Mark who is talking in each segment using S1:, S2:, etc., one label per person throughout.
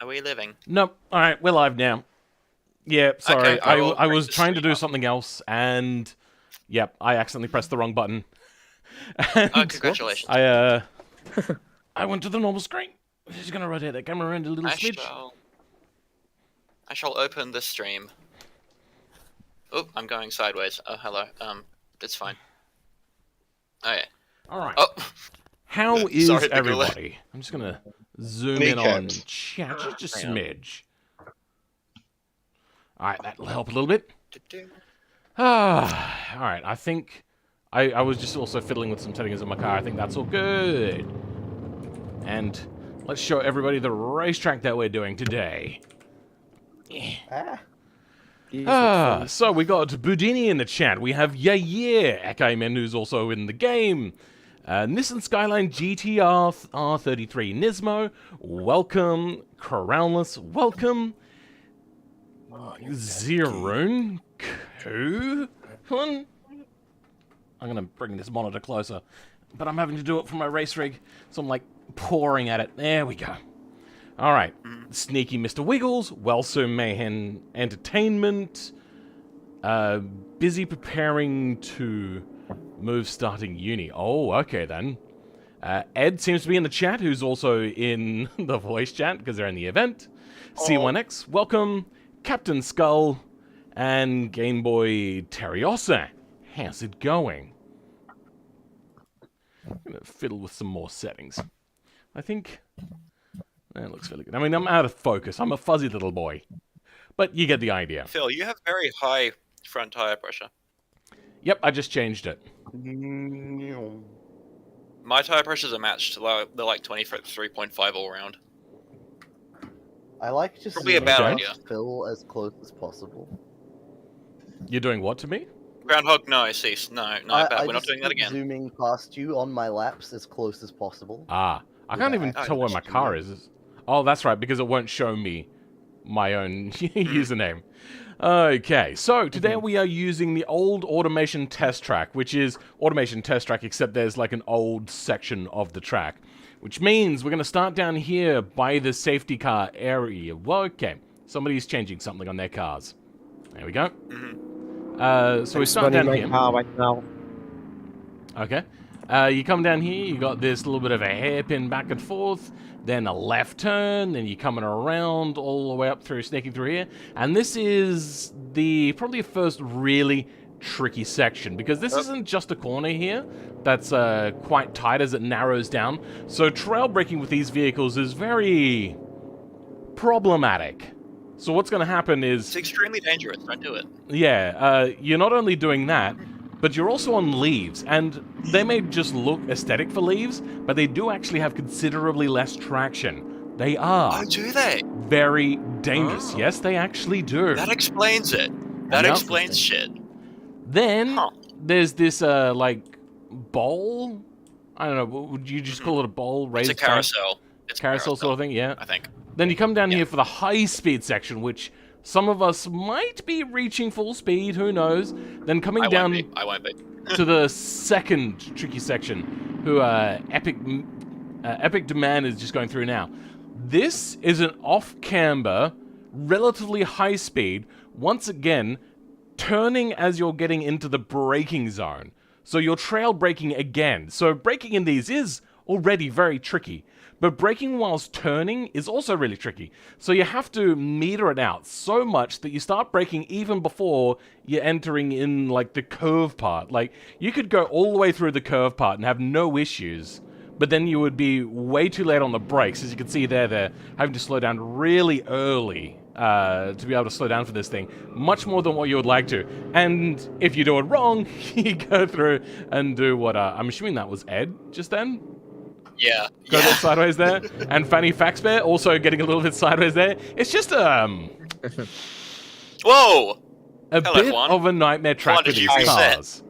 S1: Are we living?
S2: Nope. All right, we're live now. Yeah, sorry.
S1: Okay, I will
S2: I
S1: break
S2: was
S1: the
S2: trying to
S1: stream
S2: do
S1: up.
S2: something else, and yep, I accidentally pressed the wrong button. And
S1: Congratulations.
S2: I went to the normal screen. Just gonna rotate that camera around a little smidge.
S1: I shall open the stream. Oh, I'm going sideways. Oh, hello. It's fine. Oh yeah.
S2: All right.
S1: Oh,
S2: How is
S1: Sorry,
S2: everybody? I'm just gonna zoom in on chat just a smidge. All right, that'll help a little bit. All right. I think I was just also fiddling with some settings in my car. I think that's all good. And let's show everybody the racetrack that we're doing today. So we got Budini in the chat. We have Ekaimen, who's also in the game. Nissan Skyline GTR R33 Nismo, welcome. Corrales, welcome. Zerun, Kuhn. I'm gonna bring this monitor closer, but I'm having to do it from my race rig, so I'm like pouring at it. There we go. All right, Sneaky Mr. Wiggles, Wellsum Mayhem Entertainment, busy preparing to move starting uni. Oh, okay then. Ed seems to be in the chat, who's also in the voice chat because they're in the event. C1X, welcome. Captain Skull and Game Boy Teriosa. How's it going? I'm gonna fiddle with some more settings. I think that looks really good. I mean, I'm out of focus. I'm a fuzzy little boy. But you get the idea.
S1: Phil, you have very high front tire pressure.
S2: Yep, I just changed it.
S1: My tire pressures are matched. They're like 23.5 all around.
S3: I like just
S1: Probably a bad idea.
S3: Phil as close as possible.
S2: You're doing what to me?
S1: Groundhog, no, cease. No, bad. We're not doing that again.
S3: Zooming past you on my laps as close as possible.
S2: Ah, I can't even tell where my car is. Oh, that's right, because it won't show me my own username. Okay, so today we are using the old automation test track, which is automation test track, except there's like an old section of the track, which means we're going to start down here by the safety car area. Well, okay, somebody's changing something on their cars. There we go. So we start down here.
S4: Right now.
S2: Okay. You come down here, you got this little bit of a hairpin back and forth, then a left turn, then you're coming around all the way up through, sneaking through here. And this is probably the first really tricky section, because this isn't just a corner here that's quite tight as it narrows down. So trail braking with these vehicles is very problematic. So what's going to happen is...
S1: It's extremely dangerous. Don't do it.
S2: Yeah, you're not only doing that, but you're also on leaves, and they may just look aesthetic for leaves, but they do actually have considerably less traction. They are.
S1: Oh, do they?
S2: Very dangerous.
S1: Oh.
S2: Yes, they actually do.
S1: That explains it. That explains shit.
S2: Then there's this like bowl. I don't know. Would you just call it a bowl?
S1: It's a carousel. It's a
S2: carousel sort of thing. Yeah.
S1: I think.
S2: Then you come down here for the high-speed section, which some of us might be reaching full speed, who knows. Then coming down
S1: I won't be.
S2: to the second tricky section, who Epic Demand is just going through now. This is an off-camber, relatively high speed, once again, turning as you're getting into the braking zone. So you're trail braking again. So braking in these is already very tricky. But braking whilst turning is also really tricky. So you have to meter it out so much that you start braking even before you're entering in like the curve part. Like you could go all the way through the curve part and have no issues, but then you would be way too late on the brakes. As you can see there, they're having to slow down really early to be able to slow down for this thing. Much more than what you would like to. And if you do it wrong, you go through and do what I'm assuming that was Ed just then?
S1: Yeah.
S2: Go a bit sideways there. And Fanny Faxbear also getting a little bit sideways there. It's just
S1: Whoa!
S2: a bit of a nightmare track for these cars.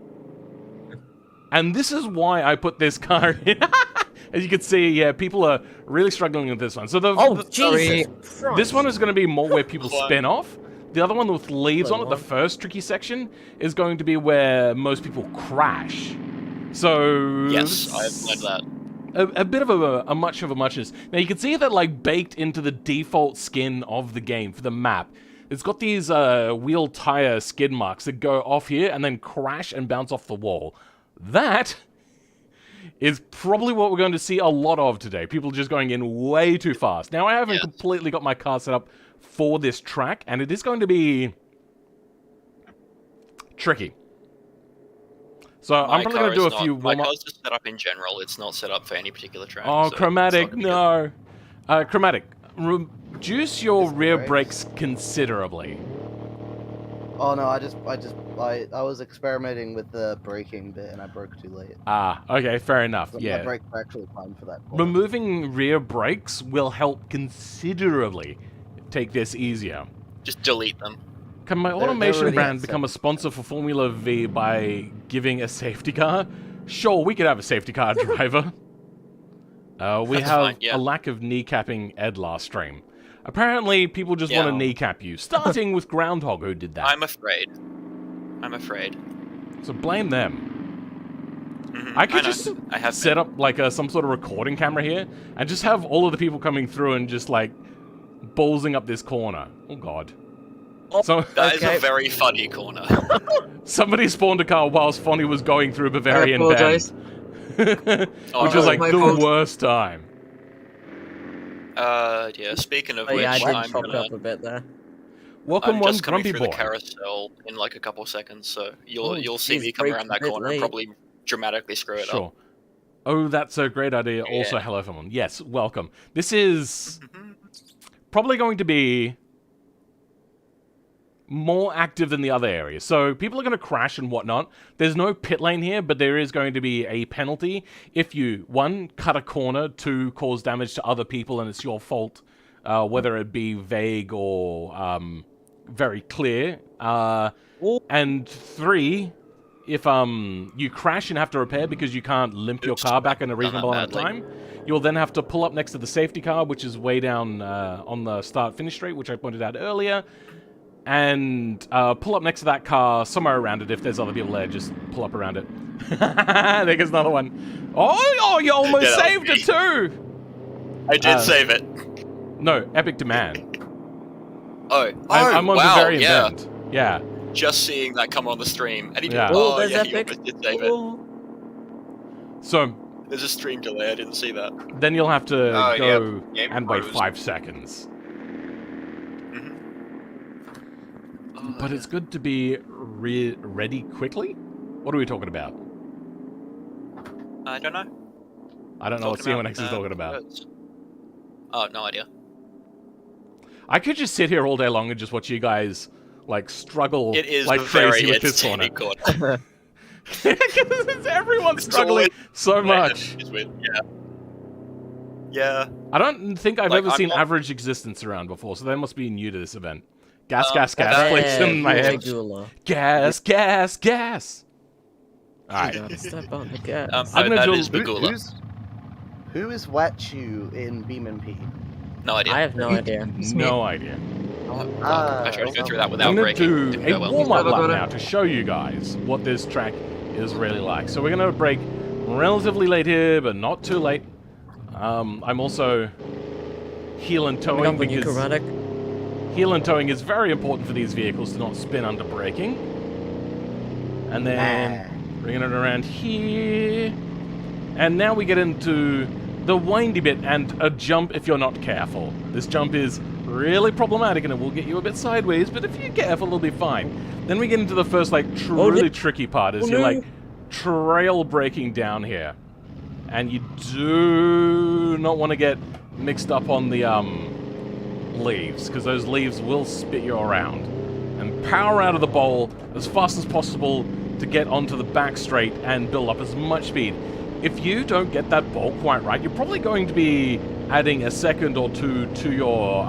S2: And this is why I put this car in. As you can see, yeah, people are really struggling with this one. So this one is going to be more where people spin off. The other one with leaves on it, the first tricky section, is going to be where most people crash. So
S1: yes, I've learned that.
S2: a bit of a much of a muchness. Now you can see that like baked into the default skin of the game for the map. It's got these wheel tire skid marks that go off here and then crash and bounce off the wall. That is probably what we're going to see a lot of today. People just going in way too fast. Now I haven't completely got my car set up for this track, and it is going to be tricky. So I'm probably going to do a few
S1: My
S2: warm-up.
S1: car's just set up in general. It's not set up for any particular track.
S2: Oh,
S1: so
S2: Chromatic,
S1: it's not
S2: no. Chromatic, reduce your
S3: Disc
S2: rear
S3: brakes.
S2: brakes considerably.
S3: Oh no, I was experimenting with the braking bit and I broke too late.
S2: Ah, okay, fair enough.
S3: But
S2: Yeah.
S3: my brakes are actually fine for that. corner.
S2: Removing rear brakes will help considerably take this easier.
S1: Just delete them.
S2: Can my
S3: They're
S2: automation
S3: already
S2: brand
S3: at
S2: become a sponsor for Formula V by giving a safety car? Sure, we could have a safety car driver. We
S1: That's
S2: have
S1: fine, yeah.
S2: a lack of kneecapping Ed last stream. Apparently, people just want to kneecap you, starting with Groundhog, who did that.
S1: I'm afraid.
S2: So blame them.
S1: Mhm,
S2: I could
S1: know.
S2: just
S1: I have
S2: set up like some sort of recording camera here and just have all of the people coming through and just like ballsing up this corner. Oh god. So
S1: That is a very funny corner.
S2: somebody spawned a car whilst Fonny was going through Bavarian
S4: apologize.
S2: Bend.
S1: Oh,
S2: Which was like
S4: my
S2: the
S4: fault.
S2: worst time.
S1: Yeah, speaking of
S4: Oh,
S1: which,
S4: yeah, I did
S1: I'm
S4: chop
S1: gonna...
S4: up a bit there.
S2: Welcome
S1: I'm
S2: one
S1: just coming
S2: grumpy
S1: through
S2: boy.
S1: the carousel in like a couple of seconds, so you'll
S4: Oh,
S1: see
S4: geez,
S1: me come
S4: break
S1: around
S4: a
S1: that
S4: bit
S1: corner and
S4: late.
S1: probably dramatically screw it
S2: Sure.
S1: up.
S2: Oh, that's a great idea.
S1: Yeah.
S2: Also, hello everyone. Yes, welcome. This is
S1: Mhm.
S2: probably going to be more active than the other areas. So people are going to crash and whatnot. There's no pit lane here, but there is going to be a penalty if you, 1, cut a corner, 2, cause damage to other people and it's your fault, whether it be vague or very clear. And 3, if you crash and have to repair because you can't limp your
S1: Oops,
S2: car back in a
S1: done that
S2: reasonable amount of
S1: badly.
S2: time, you'll then have to pull up next to the safety car, which is way down on the start-finish straight, which I pointed out earlier, and pull up next to that car, somewhere around it. If there's other people there, just pull up around it. There goes another one. Oh, you almost
S1: Yeah, that was
S2: saved it
S1: me.
S2: too!
S1: I did save it.
S2: No, Epic Demand.
S1: Oh,
S2: I'm on
S1: wow,
S2: Bavarian
S1: yeah.
S2: Bend. Yeah.
S1: Just seeing that come on the stream. And he
S2: Yeah.
S1: did,
S4: Oh,
S1: oh,
S4: there's
S1: yeah, he
S4: Epic.
S1: almost did save it.
S4: Oh.
S2: So
S1: There's a stream delay, I didn't see that.
S2: then you'll have to
S5: Oh,
S2: go
S5: yep. Game
S2: and wait
S5: froze.
S2: 5 seconds.
S1: Oh,
S2: But it's good to be ready quickly? What are we talking about?
S1: I don't know.
S2: I don't know what
S1: Talking
S2: CMX is talking about.
S1: roads. Oh, no idea.
S2: I could just sit here all day long and just watch you guys like struggle
S1: It is
S2: like
S1: a very
S2: crazy with this corner.
S1: entertaining corner.
S2: Because everyone's
S1: It's
S2: struggling
S1: always
S2: so much.
S1: It's weird, yeah. Yeah.
S2: I don't think I've
S1: Like,
S2: ever
S1: I'm
S2: seen
S1: not-
S2: average existence around before, so they must be new to this event. Gas,
S1: Um,
S2: gas, gas,
S1: that-
S2: please in my head.
S4: Regular.
S2: Gas, gas, gas.
S4: You
S2: Alright.
S4: gotta step on the gas.
S2: I'm gonna
S1: that
S2: do-
S1: is Bagula.
S3: Who is Wachu in BeamNG?
S1: No idea.
S4: I have no idea. It's me.
S2: No idea.
S1: I tried to go through that without
S2: I'm gonna
S1: breaking.
S2: do
S1: Didn't
S2: a
S1: go well.
S2: warm-up
S4: Got
S2: lap
S4: it.
S2: now to show you guys what this track is really like. So we're gonna break relatively late here, but not too late. I'm also heel and
S4: Coming
S2: towing
S4: up with you,
S2: because
S4: Chromatic.
S2: heel and towing is very important for these vehicles to not spin under braking. And then bringing it around here. And now we get into the windy bit and a jump if you're not careful. This jump is really problematic and it will get you a bit sideways, but if you're careful, it'll be fine. Then we get into the first, like, really tricky part is you're, like, trail braking down here. And you do not want to get mixed up on the, leaves, because those leaves will spit you around. And power out of the bowl as fast as possible to get onto the back straight and build up as much speed. If you don't get that bowl quite right, you're probably going to be adding a second or two to your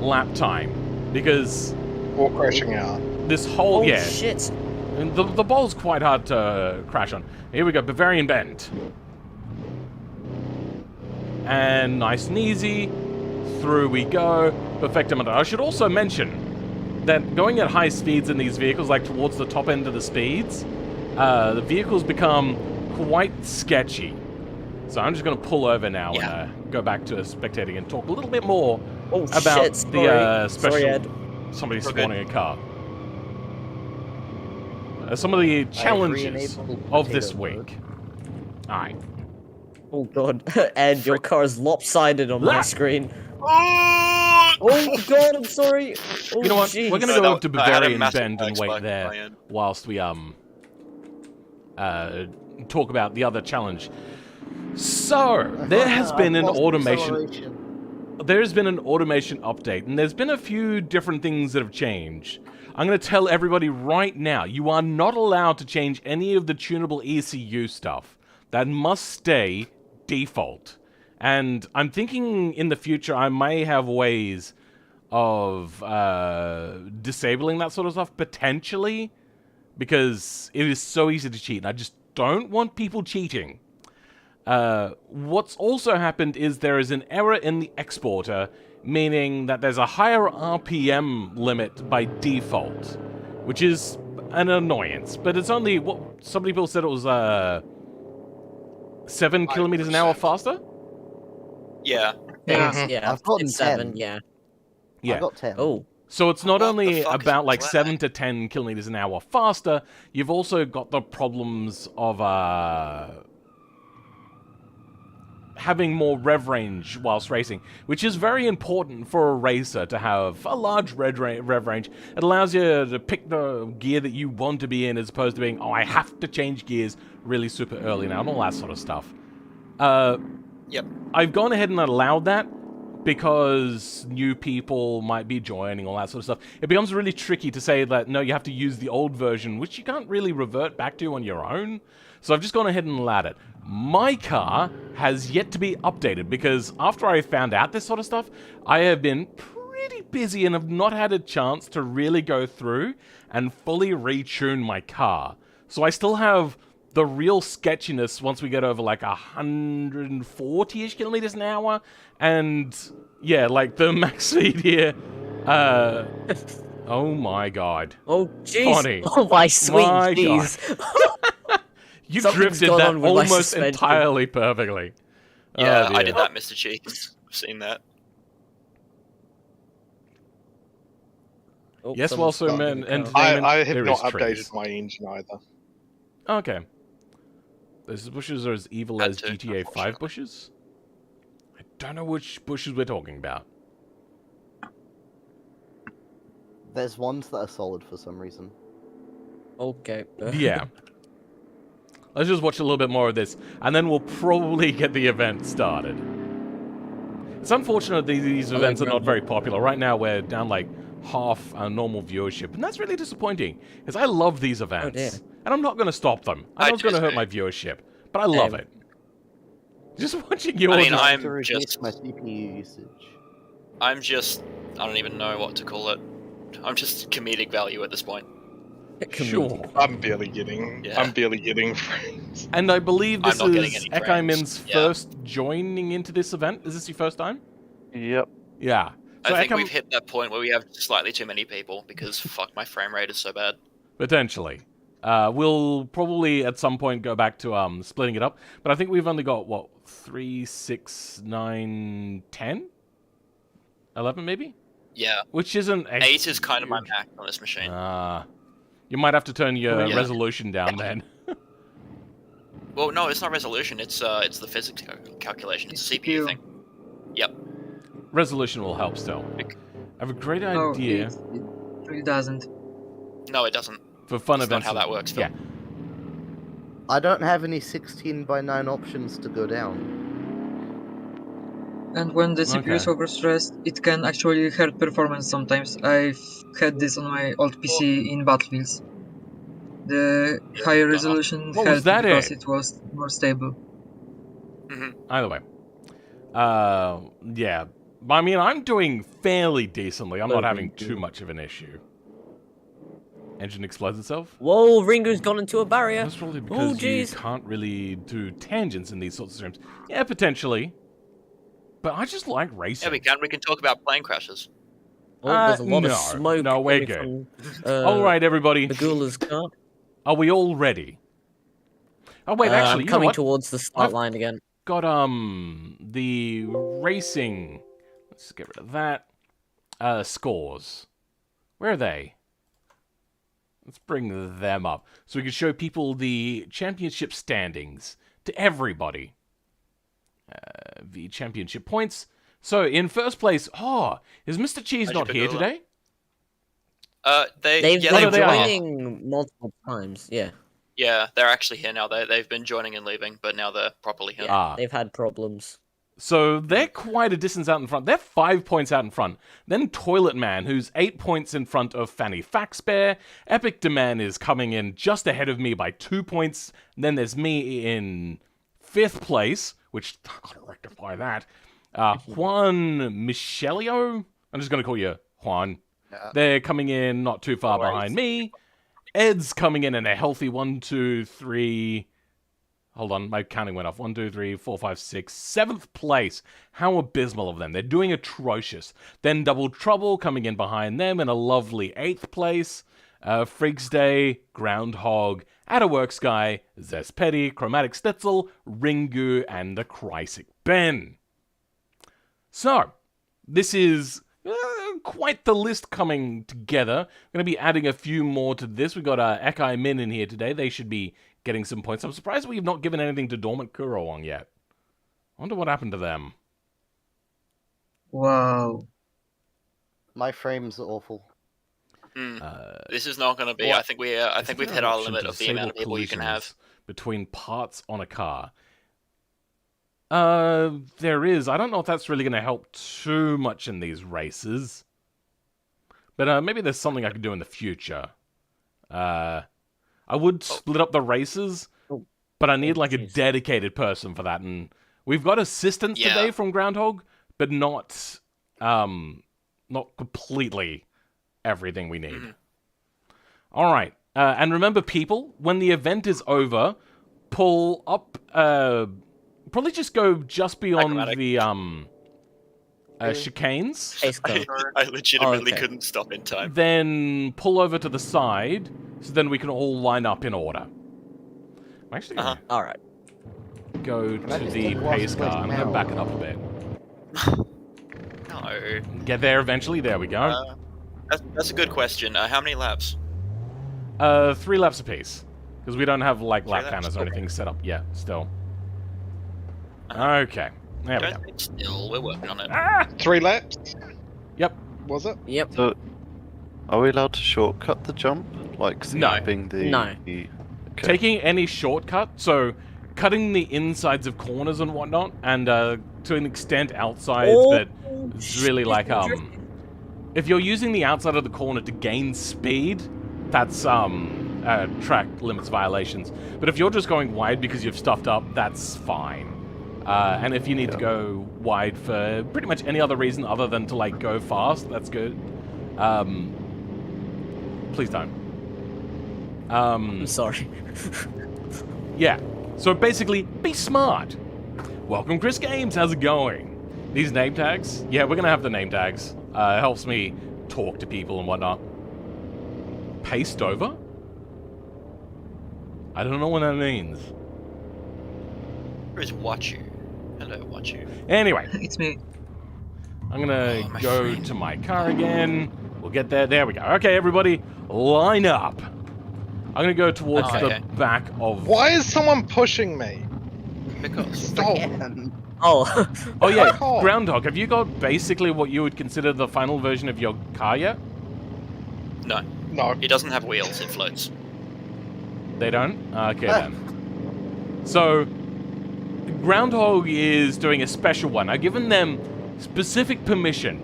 S2: lap time, because
S5: Or crashing out.
S2: this whole
S4: Oh, shit.
S2: and the bowl's quite hard to crash on. Here we go, Bavarian Bend. And nice and easy. Through we go. Perfectamente. I should also mention that going at high speeds in these vehicles, like towards the top end of the speeds, the vehicles become quite sketchy. So I'm just going to pull over now
S1: Yeah.
S2: and go back to spectating and talk a little bit more
S4: Oh
S2: about
S4: shit! Sorry.
S2: the special
S4: Sorry, Ed.
S2: somebody
S1: We're
S2: spawning a car. Some of the challenges
S3: re-enabled
S2: of this
S3: potato mode.
S2: week. All right.
S4: Oh god, Ed, your car is lopsided on my
S2: Ah!
S4: screen. Oh god, I'm sorry. Oh,
S2: You know what?
S4: Jeez.
S2: We're going to go over to
S1: I had a
S2: Bavarian
S1: massive
S2: Bend and
S1: lag
S2: wait
S1: spike
S2: there
S1: on my end.
S2: whilst we talk about the other challenge. So there has been an automation.
S3: Acceleration.
S2: There's been an automation update, and there's been a few different things that have changed. I'm going to tell everybody right now, you are not allowed to change any of the tunable ECU stuff. That must stay default. And I'm thinking in the future I may have ways of disabling that sort of stuff, potentially, because it is so easy to cheat, and I just don't want people cheating. What's also happened is there is an error in the exporter, meaning that there's a higher RPM limit by default, which is an annoyance. But it's only, what some people said it was 7 kilometers an hour
S1: 5%.
S2: faster?
S1: Yeah.
S4: Yeah,
S3: I've gotten
S4: it's 7,
S3: 10.
S4: yeah.
S2: Yeah.
S3: I got 10.
S4: Oh.
S2: So it's not
S1: What
S2: only
S1: the fuck is
S2: about like
S1: that?
S2: 7 to 10 kilometers an hour faster, you've also got the problems of having more rev range whilst racing, which is very important for a racer to have a large rev range. It allows you to pick the gear that you want to be in as opposed to being, oh, I have to change gears really super early now, and all that sort of stuff.
S1: Yep.
S2: I've gone ahead and allowed that because new people might be joining, all that sort of stuff. It becomes really tricky to say that, no, you have to use the old version, which you can't really revert back to on your own. So I've just gone ahead and allowed it. My car has yet to be updated because after I found out this sort of stuff, I have been pretty busy and have not had a chance to really go through and fully retune my car. So I still have the real sketchiness once we get over like 140-ish kilometers an hour. And yeah, like the max speed here. Oh my god.
S4: Oh, jeez.
S2: Funny.
S4: Oh, my sweet
S2: My
S4: jeez.
S2: You
S4: Something's
S2: drifted
S4: gone
S2: that
S4: on with my
S2: almost
S4: suspension.
S2: entirely perfectly.
S1: Yeah,
S2: Oh,
S1: I
S2: dear.
S1: did that, Mr. Cheeks. I've seen that.
S4: Oh,
S2: Yes, well,
S4: someone's
S2: so
S4: starting
S2: man,
S4: the car.
S2: entertainment.
S5: I have
S2: there
S5: not
S2: is
S5: updated
S2: trees.
S5: my engine either.
S2: Okay. Those bushes are as evil
S1: Had
S2: as
S1: to,
S2: GTA 5
S1: unfortunately.
S2: bushes? I don't know which bushes we're talking about.
S3: There's ones that are solid for some reason.
S4: Okay.
S2: Yeah. Let's just watch a little bit more of this, and then we'll probably get the event started. It's unfortunate that these events are not very popular. Right now, we're down like half our normal viewership, and that's really disappointing, because I love these events.
S4: dear.
S2: And I'm not going to stop them. I
S1: I
S2: know it's going to
S1: do
S2: hurt
S1: too.
S2: my viewership, but I love
S4: Same.
S2: it. Just watching you
S1: I
S2: all
S1: mean,
S2: just-
S1: I'm
S3: to reduce
S1: just-
S3: my CPU usage.
S1: I don't even know what to call it. I'm just comedic value at this point.
S2: Sure.
S5: I'm barely getting.
S1: Yeah.
S5: I'm barely getting frames.
S2: And I believe
S1: I'm
S2: this
S1: not getting
S2: is
S1: any frames.
S2: Ekaimin's
S1: Yeah.
S2: first joining into this event. Is this your first time?
S5: Yep.
S2: Yeah. So
S1: I think
S2: Ekaim-
S1: we've hit that point where we have slightly too many people because fuck, my frame rate is so bad.
S2: Potentially. We'll probably at some point go back to splitting it up, but I think we've only got, what, 3, 6, 9, 10? 11 maybe?
S1: Yeah,
S2: Which isn't...
S1: 8 is kind of my max on this machine.
S2: You might have to turn your
S1: Yeah.
S2: resolution down then.
S1: Well, no, it's not resolution. It's the physics calculation. It's a CPU thing. Yep.
S2: Resolution will help still. I have a great idea
S6: It really doesn't.
S1: No, it doesn't.
S2: for fun
S1: That's not
S2: events.
S1: how that works, Phil.
S2: Yeah.
S3: I don't have any 16:9 options to go down.
S6: And when the CPU is
S2: Okay.
S6: overstressed, it can actually hurt performance sometimes. I've had this on my old PC in Battlefields. The higher resolution
S2: What was
S6: helped
S2: that
S6: because
S2: in?
S6: it was more stable.
S2: Either way. Yeah. I mean, I'm doing fairly decently. I'm not having too much of an issue. Engine explodes itself?
S4: Whoa, Ringo's gone into a barrier.
S2: That's probably
S4: Oh,
S2: because you
S4: jeez.
S2: can't really do tangents in these sorts of streams. Yeah, potentially. But I just like racing.
S1: Yeah, we can. We can talk about plane crashes.
S4: Oh, there's a lot
S2: no.
S4: of smoke.
S2: No, we're
S4: coming
S2: good.
S4: From,
S2: All right, everybody.
S4: Magula's car.
S2: Are we all ready? Oh, wait, actually,
S4: I'm
S2: you know
S4: coming
S2: what?
S4: towards the start
S2: I've-
S4: line again.
S2: got the racing. Let's get rid of that. Scores. Where are they? Let's bring them up so we can show people the championship standings to everybody. The championship points. So in first place, is Mr. Cheese not here today?
S4: They've
S1: yeah,
S4: been
S2: they are.
S4: joining multiple times. Yeah.
S1: Yeah, they're actually here now. They've been joining and leaving, but now they're properly here.
S4: Yeah. They've had problems.
S2: So they're quite a distance out in front. They're 5 points out in front. Then Toilet Man, who's 8 points in front of Fanny Faxbear. Epic Demand is coming in just ahead of me by 2 points. Then there's me in 5th place, which I've got to rectify that. Juan Michelio. I'm just going to call you Juan.
S3: Yeah.
S2: They're coming in not too far behind me. Ed's coming in a healthy 1, 2, 3. Hold on, my counting went off. 1, 2, 3, 4, 5, 6. 7th place. How abysmal of them. They're doing atrocious. Then Double Trouble coming in behind them in a lovely 8th place. Freaks Day, Groundhog, Works Guy, Zespedi, Chromatic Stitzel, Ringu, and the Chrysic Ben. So, this is quite the list coming together. I'm going to be adding a few more to this. We've got Ekai Min in here today. They should be getting some points. I'm surprised we've not given anything to Dormant Kurowong yet. I wonder what happened to them.
S6: Wow.
S3: My frame's awful.
S1: This is not going to be. I think we've hit our limit of the amount of people you can have
S2: between parts on a car. There is. I don't know if that's really going to help too much in these races. But maybe there's something I could do in the future. I would split up the races, but I need like a dedicated person for that. And we've got assistance today from Groundhog, but not completely everything we need. All right. And remember, people, when the event is over, pull up... probably just go just beyond the chicanes.
S1: I legitimately couldn't stop in time.
S2: Then pull over to the side, so then we can all line up in order. I'm actually gonna
S4: All right.
S2: go to the pace car. I'm gonna back it up a bit.
S1: No.
S2: Get there eventually. There we go.
S1: That's a good question. How many laps?
S2: 3 laps apiece, because we don't have like lap
S1: laps,
S2: counters or
S1: okay.
S2: anything set up yet. Still. Okay. There we go.
S1: Don't think still. We're working on it.
S5: 3 laps,
S2: Yep.
S5: was it?
S4: Yep.
S7: So, are we allowed to shortcut the jump? Like snapping the...
S4: No.
S7: Okay.
S2: Taking any shortcut, so cutting the insides of corners and whatnot, and to an extent outsides, but it's really like if you're using the outside of the corner to gain speed, that's track limits violations. But if you're just going wide because you've stuffed up, that's fine. And if you need to go wide for pretty much any other reason other than to like go fast, that's good. Please don't.
S4: I'm sorry.
S2: Yeah. So basically, be smart. Welcome, Chris Games. How's it going? These name tags? Yeah, we're gonna have the name tags. It helps me talk to people and whatnot. Paste over? I don't know what that means.
S1: Where is watch you? Hello, watch you.
S2: Anyway,
S6: It's me.
S2: I'm gonna
S1: my
S2: go
S1: friend.
S2: to my car again. We'll get there. There we go. Okay, everybody, line up. I'm gonna go towards the back of...
S5: Why is someone pushing me?
S1: Because
S5: Stop.
S3: Again.
S4: Oh.
S2: Oh yeah,
S5: Fuck off.
S2: Groundhog, have you got basically what you would consider the final version of your car yet?
S1: no,
S5: No.
S1: it doesn't have wheels. It floats.
S2: They don't? Okay then. So, Groundhog is doing a special one. I've given them specific permission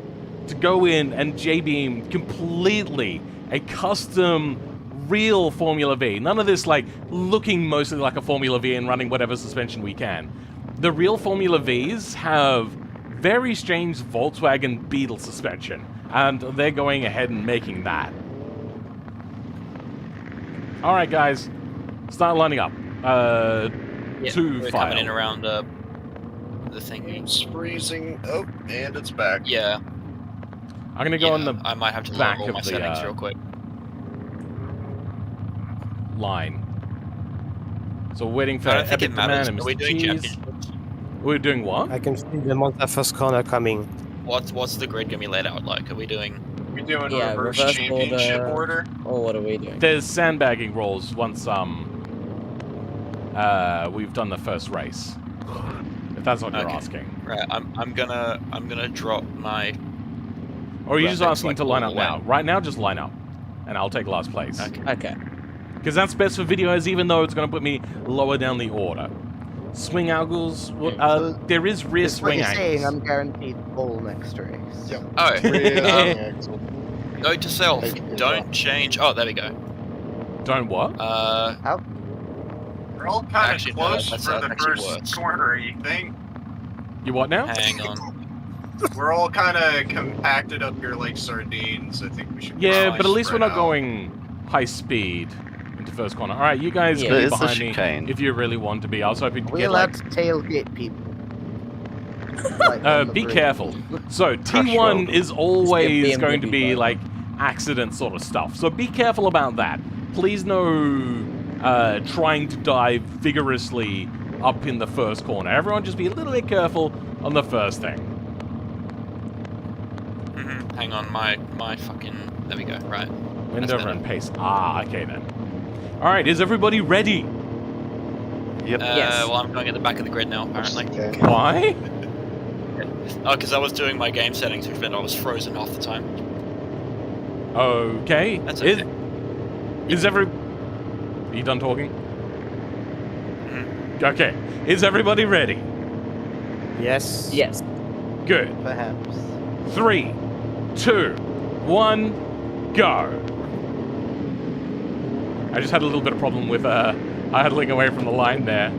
S2: to go in and J-beam completely a custom real Formula V. None of this like looking mostly like a Formula V and running whatever suspension we can. The real Formula Vs have very strange Volkswagen Beetle suspension, and they're going ahead and making that. Alright guys, start lining up.
S1: Yeah,
S2: To
S1: we're
S2: file.
S1: coming in around the thingy.
S7: It's freezing. Oh, and it's back.
S1: Yeah.
S2: I'm gonna go on the
S1: I might have to
S2: back
S1: lower all my
S2: of the,
S1: settings real quick.
S2: line. So waiting for
S1: I don't think
S2: Epic
S1: it matters.
S2: Man and
S1: Are we
S2: Mr.
S1: doing
S2: Cheese.
S1: championships?
S2: We're doing what?
S4: I can see them on the first corner coming.
S1: What's the grid gonna be laid out like? Are we doing?
S8: We doing
S9: Yeah,
S8: reverse
S9: reverse
S8: championship
S9: order.
S8: order?
S9: Or what are we doing?
S2: There's sandbagging rolls once we've done the first race. If that's what you're
S1: Okay.
S2: asking.
S1: Right. I'm gonna drop my.
S2: Or are you just
S1: Graphics,
S2: asking
S1: like,
S2: to line
S1: all
S2: up
S1: the way.
S2: now? Right now, just line up. And I'll take last place.
S1: Okay.
S9: Okay.
S2: Because that's best for videos, even though it's going to put me lower down the order. Swing angles,
S3: So
S2: there is rear
S3: That's what
S2: swing
S3: you're saying.
S2: angles.
S3: I'm guaranteed pole next race.
S5: Yep.
S1: Oh.
S5: Rear axle.
S1: Note to self:
S5: Take it
S1: don't
S5: back.
S1: change. Oh, there we go.
S2: Don't what?
S8: We're all kind
S1: Actually,
S8: of
S1: no,
S8: close
S1: that's
S8: for the
S1: actually
S8: first
S1: worse.
S8: corner, you think?
S2: You what now?
S1: Hang on.
S8: We're all kind of compacted up here like sardines. I think we should. be
S2: Yeah,
S8: nice
S2: but at least we're
S8: spread
S2: not
S8: out.
S2: going high speed into first corner. All right, you guys
S9: Yeah.
S2: can be
S7: It's a
S2: behind me
S7: chicane.
S2: if you really want to be. I was hoping to
S3: Are we
S2: get
S3: allowed
S2: like...
S3: to tailgate people? Like, on the
S2: be
S3: bridge.
S2: careful. So
S7: Crash
S2: T1
S7: road.
S2: is always
S9: BMW
S2: going to be
S9: drive.
S2: like accident sort of stuff. So be careful about that. Please no trying to dive vigorously up in the first corner. Everyone just be a little bit careful on the first thing.
S1: Hang on, my fucking. There we go. Right.
S2: Wind
S1: That's
S2: over
S1: better.
S2: and pace. Ah, okay then. All right, is everybody ready?
S7: Yep.
S9: Yes.
S1: Well, I'm going at the back of the grid now, apparently.
S5: Okay.
S2: Why?
S1: Oh, because I was doing my game settings, which meant I was frozen half the time.
S2: Okay.
S1: That's okay.
S2: Is every... Are you done talking? Okay. Is everybody ready?
S4: Yes.
S9: Yes.
S2: Good.
S3: Perhaps.
S2: 3, 2, 1, go. I just had a little bit of problem with idling away from the line there.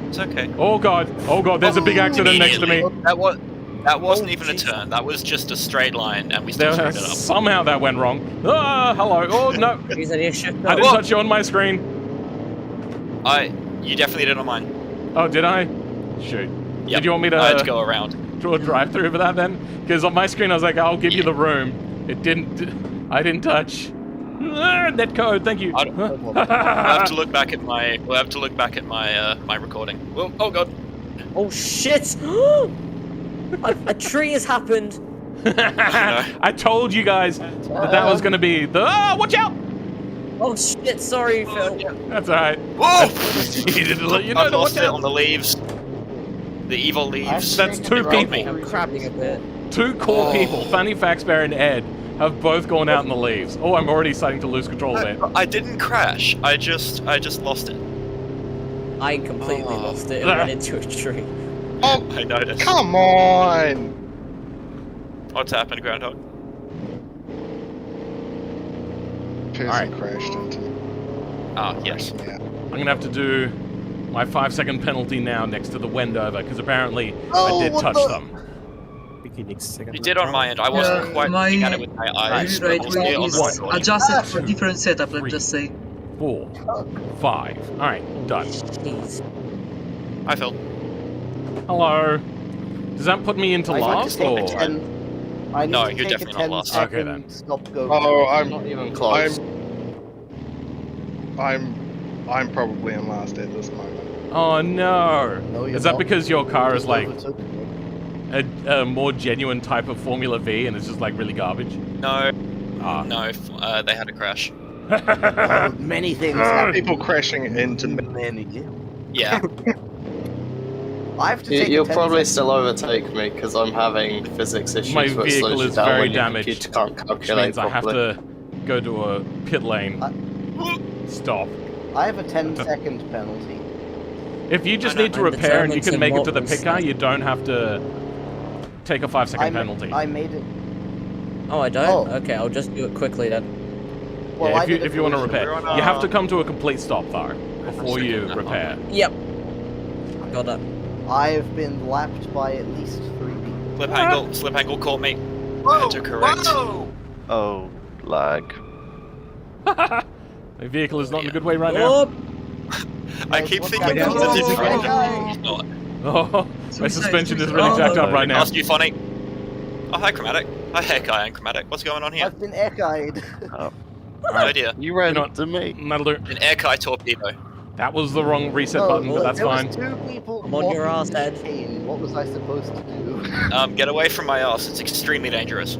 S1: It's okay.
S2: Oh god, there's a big accident next to me.
S1: That wasn't even a turn. That was just a straight line, and we still screwed it up.
S2: Somehow that went wrong. Ah, hello. Oh no,
S9: Is that your shift?
S2: I didn't touch you on my screen.
S1: You definitely did on mine.
S2: Oh, did I? Shoot.
S1: Yep.
S2: Did you want me
S1: I had to
S2: to
S1: go around.
S2: draw a drive-through for that then? Because on my screen I was like, I'll give you the room. It didn't. I didn't touch. Net code. Thank you.
S1: We'll have to look back at my. We'll have to look back at my my recording. Well, oh god.
S9: Oh shit! a tree has happened.
S2: I told you guys that was going to be the. Ah, watch out!
S9: Oh shit! Sorry, Phil.
S2: That's alright.
S1: Whoa!
S2: He didn't let you know
S1: I've
S2: to watch
S1: lost it
S2: out.
S1: on the leaves. The evil leaves.
S2: That's two
S1: They got
S2: people.
S1: me.
S9: I'm crabbing a bit.
S2: Two core
S1: Oh.
S2: people, Fanny Faxbear and Ed, have both gone out in the leaves. Oh, I'm already starting to lose control of it.
S1: I didn't crash. I just lost it.
S9: I completely
S1: Oh.
S9: lost it and ran into a tree.
S5: Oh,
S1: I noticed.
S5: come on!
S1: What's happened, Groundhog?
S5: Person
S2: Alright.
S5: crashed into me.
S1: Ah, yes.
S5: Yeah.
S2: I'm gonna have to do my 5-second penalty now next to the Wendover, because apparently
S3: Oh,
S2: I did
S3: what
S2: touch
S3: the-
S2: them.
S1: You did on my end. I wasn't quite looking at it with my eyes. but
S6: Right
S1: I'll see it on the
S6: is
S1: recording.
S6: adjusted for different setup, let's
S2: Three.
S6: just say.
S2: 4, 5. Alright, done.
S9: Jeez.
S1: Hi, Phil.
S2: Hello. Does that put me into
S3: I need to
S2: last,
S3: take
S2: or...?
S3: a 10. I need
S1: No,
S3: to
S1: you're
S3: take
S1: definitely
S3: a
S1: not
S3: 10
S1: lost.
S2: Okay, then.
S3: second stop go.
S5: Oh, I'm
S7: Not even close.
S5: I'm probably in last at this moment.
S2: Oh no!
S3: No, you're
S2: Is that
S3: not.
S2: because your car is
S3: Just
S2: like
S3: overtook me.
S2: a more genuine type of Formula V and it's just like really garbage?
S1: No,
S2: Ah.
S1: no, they had a crash.
S3: Oh, many things happen.
S5: People crashing into me.
S3: Many.
S1: Yeah.
S3: I have to take
S7: You'll
S3: a 10
S7: probably
S3: second.
S7: still overtake me because I'm having physics issues.
S2: My
S7: which
S2: vehicle
S7: slows you
S2: is
S7: down
S2: very
S7: when your
S2: damaged,
S7: computer can't
S2: Which
S7: calculate
S2: means I have
S7: properly.
S2: to go to a pit lane. Stop.
S3: I have a 10-second penalty.
S2: If you just
S1: I know,
S2: need to
S9: I'm
S2: repair and you can
S9: determined to
S2: make it to
S9: not
S2: the pit car,
S9: lose.
S2: you don't have to take a 5-second penalty.
S3: I made it.
S9: Oh, I don't?
S3: Oh.
S9: Okay, I'll just do it quickly then.
S3: Well,
S2: Yeah,
S3: I
S2: if you,
S3: did it
S2: if you want to
S3: for-
S2: repair,
S1: We're on
S2: you have
S1: a-
S2: to come to a complete stop though before you repair.
S9: Yep. Got it.
S3: I've been lapped by at least 3 people.
S1: Slip angle caught me. I had to correct.
S7: Oh, lag.
S2: My vehicle is not in a good way right now.
S9: Oh,
S1: I keep
S3: What's
S1: thinking
S3: that?
S1: it's in
S3: Oh,
S1: front
S3: guy.
S1: of me. It's not.
S2: Oh, my
S6: Suicide,
S2: suspension is
S6: suicide.
S2: really jacked up
S7: Oh,
S2: right now.
S1: Ask you funny. Oh, hi, Chromatic. Hi, Heckeye and Chromatic. What's going on here?
S3: I've been echoed.
S1: No idea.
S7: You ran
S2: You know
S7: into me.
S2: That'll do.
S1: An Heckeye torpedo.
S2: That was the wrong reset
S3: No,
S2: button, but
S3: look,
S2: that's
S3: there
S2: fine.
S3: was 2 people
S9: I'm on your
S3: blocking
S9: ass, Ed.
S3: the cane. What was I supposed to do?
S1: Get away from my ass. It's extremely dangerous.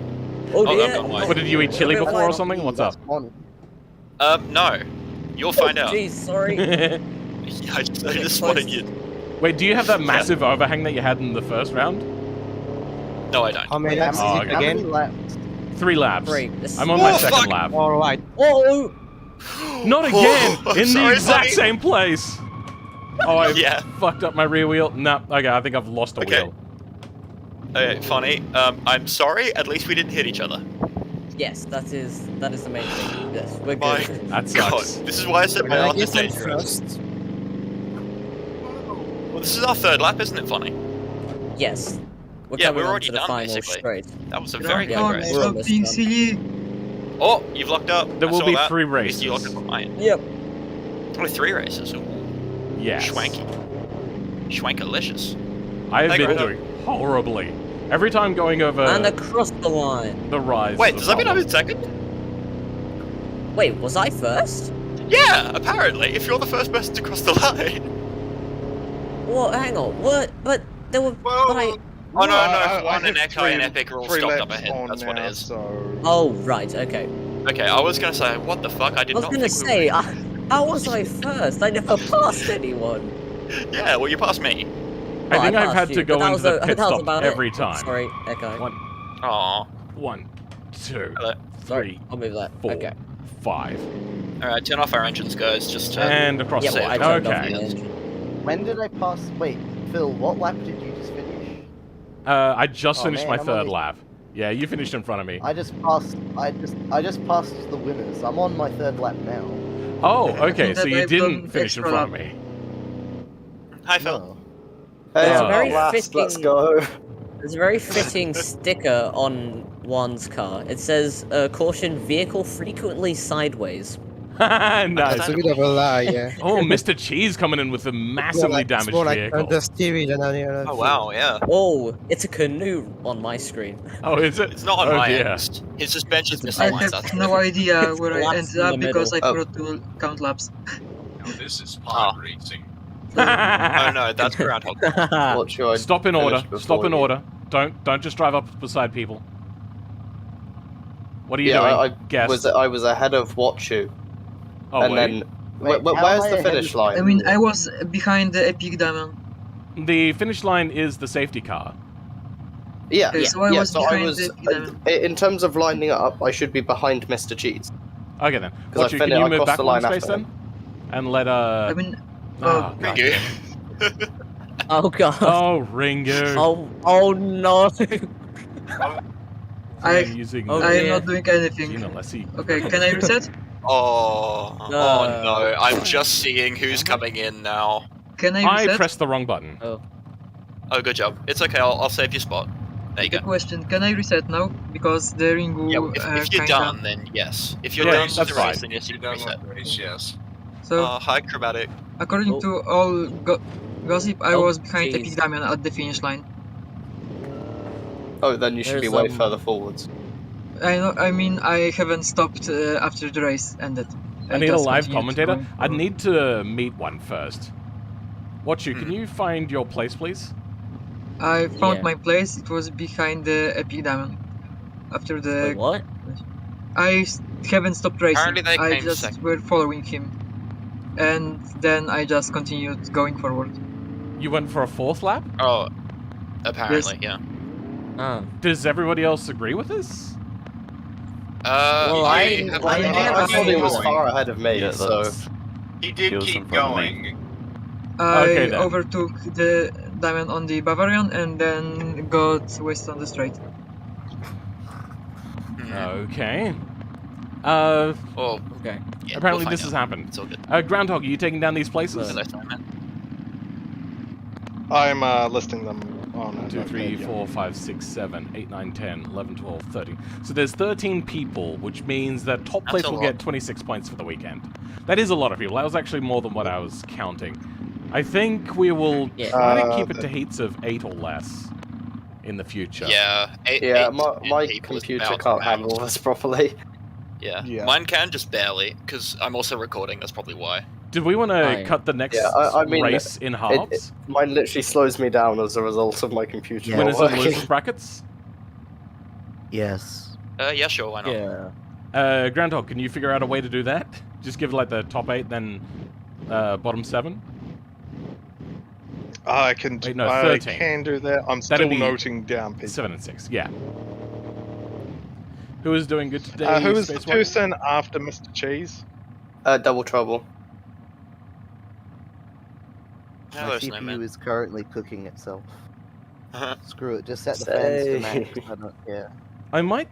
S9: Oh
S1: I'm
S9: dear.
S1: going wide.
S2: What, did you eat chili
S9: Real
S2: before or
S9: final.
S2: something? What's up?
S3: That's Bonnie.
S1: No. You'll find out.
S9: Jeez, sorry.
S1: I just spotted you.
S2: Wait, do you have that massive overhang that you had in the first round?
S1: No, I don't.
S10: How many
S3: Wait,
S10: laps
S2: Oh,
S10: is
S2: okay.
S10: it
S3: How many
S10: again?
S3: laps?
S2: 3 laps.
S9: Great. This
S2: I'm on my
S1: Oh,
S2: second
S1: fuck.
S2: lap.
S10: Alright.
S9: Oh!
S2: Not again!
S1: Oh,
S2: in the
S1: sorry,
S2: exact
S1: buddy.
S2: same place! Oh, I
S1: Yeah.
S2: fucked up my rear wheel. Nah, okay, I think I've lost a
S1: Okay.
S2: wheel.
S1: Okay, funny. I'm sorry. At least we didn't hit each other.
S9: Yes, that is the main thing. Yes, we're
S1: My
S9: good.
S2: That
S1: God,
S2: sucks.
S1: this is why I said my
S10: I
S1: ass is
S10: guess I'm
S1: dangerous.
S10: first.
S1: Well, this is our 3rd lap, isn't it, funny?
S9: Yes. We're
S1: Yeah,
S9: coming
S1: we're
S9: on
S1: already
S9: to the
S1: done,
S9: final
S1: basically.
S9: straight.
S1: That was a very
S9: Yeah,
S1: good
S9: we're
S1: race.
S9: almost
S6: Stop being
S9: done.
S6: silly.
S1: Oh, you've locked up.
S2: There
S1: I
S2: will
S1: saw
S2: be
S1: that.
S2: 3
S1: At least you locked
S2: races.
S1: up on mine.
S9: Yep.
S1: Only 3 races. Ooh,
S2: Yes.
S1: Schwanky. Schwankalicious.
S2: I have
S1: Hey,
S2: been
S1: Greta.
S2: doing horribly. Every time going over
S9: And across the line.
S2: the rise.
S1: Wait,
S2: is
S1: does
S2: a
S1: that mean I'm
S2: problem.
S1: in 2nd?
S9: Wait, was I first?
S1: Yeah, apparently. If you're the first person to cross the line.
S9: Well, hang on. What? But there were.
S8: Whoa.
S9: But I.
S1: Oh no,
S5: I
S1: Juan and
S5: hit
S1: Echo and Epic are all
S5: 3
S1: stopped up
S5: laps
S1: ahead.
S5: on
S1: That's what
S5: now,
S1: it is.
S5: So...
S9: Oh right. Okay.
S1: Okay, I was gonna say, what the fuck? I did
S9: I was
S1: not
S9: gonna
S1: think we
S9: say,
S1: were...
S9: how was I first? I never passed anyone.
S1: Yeah, well, you passed me.
S2: I think I've
S9: passed
S2: had
S9: you,
S2: to
S9: but
S2: go
S9: that
S2: into
S9: was
S2: the
S9: a-
S2: pit
S9: that was
S2: stop
S9: about it.
S2: every time.
S9: Sorry, Echo.
S2: One,
S1: Aw.
S2: 1, 2,
S1: Hello.
S2: 3,
S9: I'll move that.
S2: 4,
S9: Okay.
S2: 5,
S1: Alright, turn off our engines, guys, just to...
S2: and across
S9: Yeah,
S2: the
S9: well, I
S2: side.
S9: turned off
S2: Okay.
S9: the engine.
S3: When did I pass? Wait, Phil, what lap did you just finish?
S2: I just
S3: Oh,
S2: finished
S3: man,
S2: my
S3: I'm
S2: 3rd
S3: only-
S2: lap. Yeah, you finished in front of me.
S3: I just passed. I just passed the winners. I'm on my 3rd lap now.
S2: Oh, okay, so
S6: That
S2: you
S6: I've
S2: didn't
S6: done
S2: finish in
S6: extra
S2: front of
S6: lap.
S2: me.
S1: Hi, Phil.
S3: No.
S9: There's a
S2: Oh,
S9: very
S10: last,
S9: fitting.
S10: let's go.
S9: There's a very fitting sticker on one's car. It says, "Caution: vehicle frequently sideways."
S2: nice.
S10: It's a bit of a lie, yeah.
S2: Oh, Mr. Cheese coming in with a massively
S10: It's
S2: damaged
S10: more like
S2: vehicle.
S10: under steering than any other
S1: Oh,
S10: thing.
S1: wow, yeah.
S9: Oh, it's a canoe on my screen.
S2: Oh, is it?
S1: It's not on
S2: Oh,
S1: my
S2: dear.
S1: end. His suspension's
S9: It's
S6: I
S1: misaligned,
S6: have
S1: that's
S6: no idea
S9: It's
S6: where I
S9: collapsed
S6: ended
S9: in
S6: up
S9: the
S6: because I
S9: middle.
S6: forgot to count laps.
S8: Now this is
S1: Ah.
S8: pod racing.
S1: Oh no, that's Groundhog.
S10: What should I
S2: Stop in order.
S10: finish
S2: Stop
S10: before
S2: in
S10: you?
S2: order. Don't just drive up beside people. What are you
S10: Yeah,
S2: doing?
S10: I
S2: Guess.
S10: was ahead of Watchu,
S2: oh,
S10: and
S2: wait.
S10: then
S3: Wait, how
S10: where's
S3: am I
S10: the
S3: ahead
S10: finish
S3: of-
S10: line?
S6: I mean, I was behind the Epic Diamond.
S2: The finish line is the safety car.
S10: Yeah,
S6: Okay, so I was
S10: so I
S6: behind
S10: was.
S6: the Epic Diamond.
S10: In terms of lining up, I should be behind Mr. Cheese.
S2: Okay then.
S10: 'Cause I
S2: Watch you,
S10: fin-
S2: can you
S10: I
S2: move
S10: crossed
S2: back
S10: the
S2: one
S10: line
S2: space
S10: after
S2: then? And let
S6: I mean,
S2: Oh,
S1: Thank
S2: God.
S1: you.
S9: Oh god.
S2: Oh, Ringo.
S9: Oh no.
S6: I
S2: using
S9: Oh,
S6: I am
S9: dear.
S6: not doing anything.
S2: Gina Lessie.
S6: Okay, can I reset?
S1: Oh,
S9: No.
S1: oh no, I'm just seeing who's coming in now.
S6: Can I
S2: I
S6: reset?
S2: pressed the wrong button.
S1: Oh, good job. It's okay, I'll save your spot. There you
S6: The
S1: go.
S6: question: can I reset now? Because the Ringu.
S1: Yeah, if you're
S6: kinda...
S1: done, then yes. If you're
S2: Yeah,
S1: done with
S2: that's
S1: the race,
S2: fine.
S1: then yes, you can
S8: Done
S1: reset.
S8: with the race, yes.
S6: So,
S1: Hi, Chromatic.
S6: according
S9: Oh.
S6: to all gossip, I
S9: Oh,
S6: was behind
S9: jeez.
S6: Epic Diamond at the finish line.
S10: Oh, then you should be
S9: There's,
S10: way further forwards.
S6: I know. I mean, I haven't stopped after the race ended.
S2: I need a
S6: just
S2: live
S6: continued
S2: commentator.
S6: going
S2: I'd
S6: forward.
S2: need to meet one first. Watch you. Can you find your place, please?
S6: I found
S9: Yeah.
S6: my place. It was behind the Epic Diamond. After the,
S9: Wait, what?
S6: haven't stopped racing.
S1: Apparently they
S6: I
S1: came
S6: just
S1: second.
S6: were following him, and then I just continued going forward.
S2: You went for a 4th lap?
S1: Oh, apparently, yeah.
S9: Oh.
S2: Does everybody else agree with this?
S9: Well, I
S1: have
S6: I
S1: been
S6: never
S10: I thought he was
S8: going.
S10: far ahead of me,
S7: Yeah,
S10: so
S7: that's...
S8: He did
S7: He was in
S8: keep
S7: front of me.
S8: going.
S6: I
S2: Okay, then.
S6: overtook the diamond on the Bavarian and then got wasted on the straight.
S2: Okay.
S1: Oh,
S9: Okay.
S1: yeah,
S2: Apparently
S1: we'll
S2: this
S1: find
S2: has
S1: out.
S2: happened.
S1: It's all good.
S2: Groundhog, are you taking down these places?
S1: Hello, Simon.
S5: I'm listing them on
S2: 1, 2, 3, 4, 5, 6, 7, 8, 9, 10, 11, 12, 13. So there's 13 people, which means that top
S1: That's
S2: place
S1: a
S2: will
S1: lot.
S2: get 26 points for the weekend. That is a lot of people. That was actually more than what I was counting. I think we will
S9: Yeah.
S2: try to keep it to heats of 8 or less in the future.
S1: Yeah,
S10: yeah,
S1: eight
S10: my
S1: people is
S10: computer
S1: about
S10: can't
S1: the
S10: handle
S1: max.
S10: this properly.
S1: Yeah.
S5: Yeah.
S1: Mine can, just barely, because I'm also recording, that's probably why.
S2: Did we want to
S9: Oh, yeah.
S2: cut the next
S10: Yeah, I mean,
S2: race in halves?
S10: Mine literally slows me down as a result of my computer
S3: Yeah.
S10: not
S2: Winners and
S10: working.
S2: losers brackets?
S3: Yes.
S1: Yeah, sure, why not?
S4: Yeah.
S2: Groundhog, can you figure out a way to do that? Just give like the top 8, then bottom 7?
S5: I can
S2: Wait, no,
S5: I
S2: 13.
S5: can do that. I'm
S2: That'd
S5: still
S2: be
S5: noting down people.
S2: 7 and 6, yeah. Who is doing good today?
S5: Who is the
S2: Spacewalker?
S5: person after Mr. Cheese?
S10: Double trouble.
S3: My
S1: Hello,
S3: CPU
S1: Snowman.
S3: is currently cooking itself.
S1: Uh-huh.
S3: Screw it, just set the fans to
S10: Say.
S3: max. I don't care.
S2: I might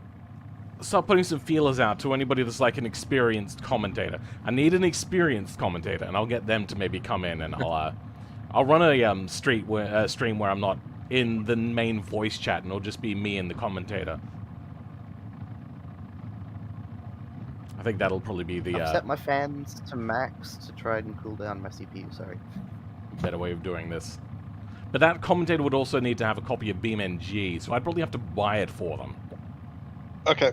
S2: start putting some feelers out to anybody that's like an experienced commentator. I need an experienced commentator, and I'll get them to maybe come in, and I'll run a stream where I'm not in the main voice chat, and it'll just be me and the commentator. I think that'll probably be the
S3: I've set my fans to max to try and cool down my CPU, sorry.
S2: better way of doing this. But that commentator would also need to have a copy of BeamNG, so I'd probably have to buy it for them.
S5: Okay.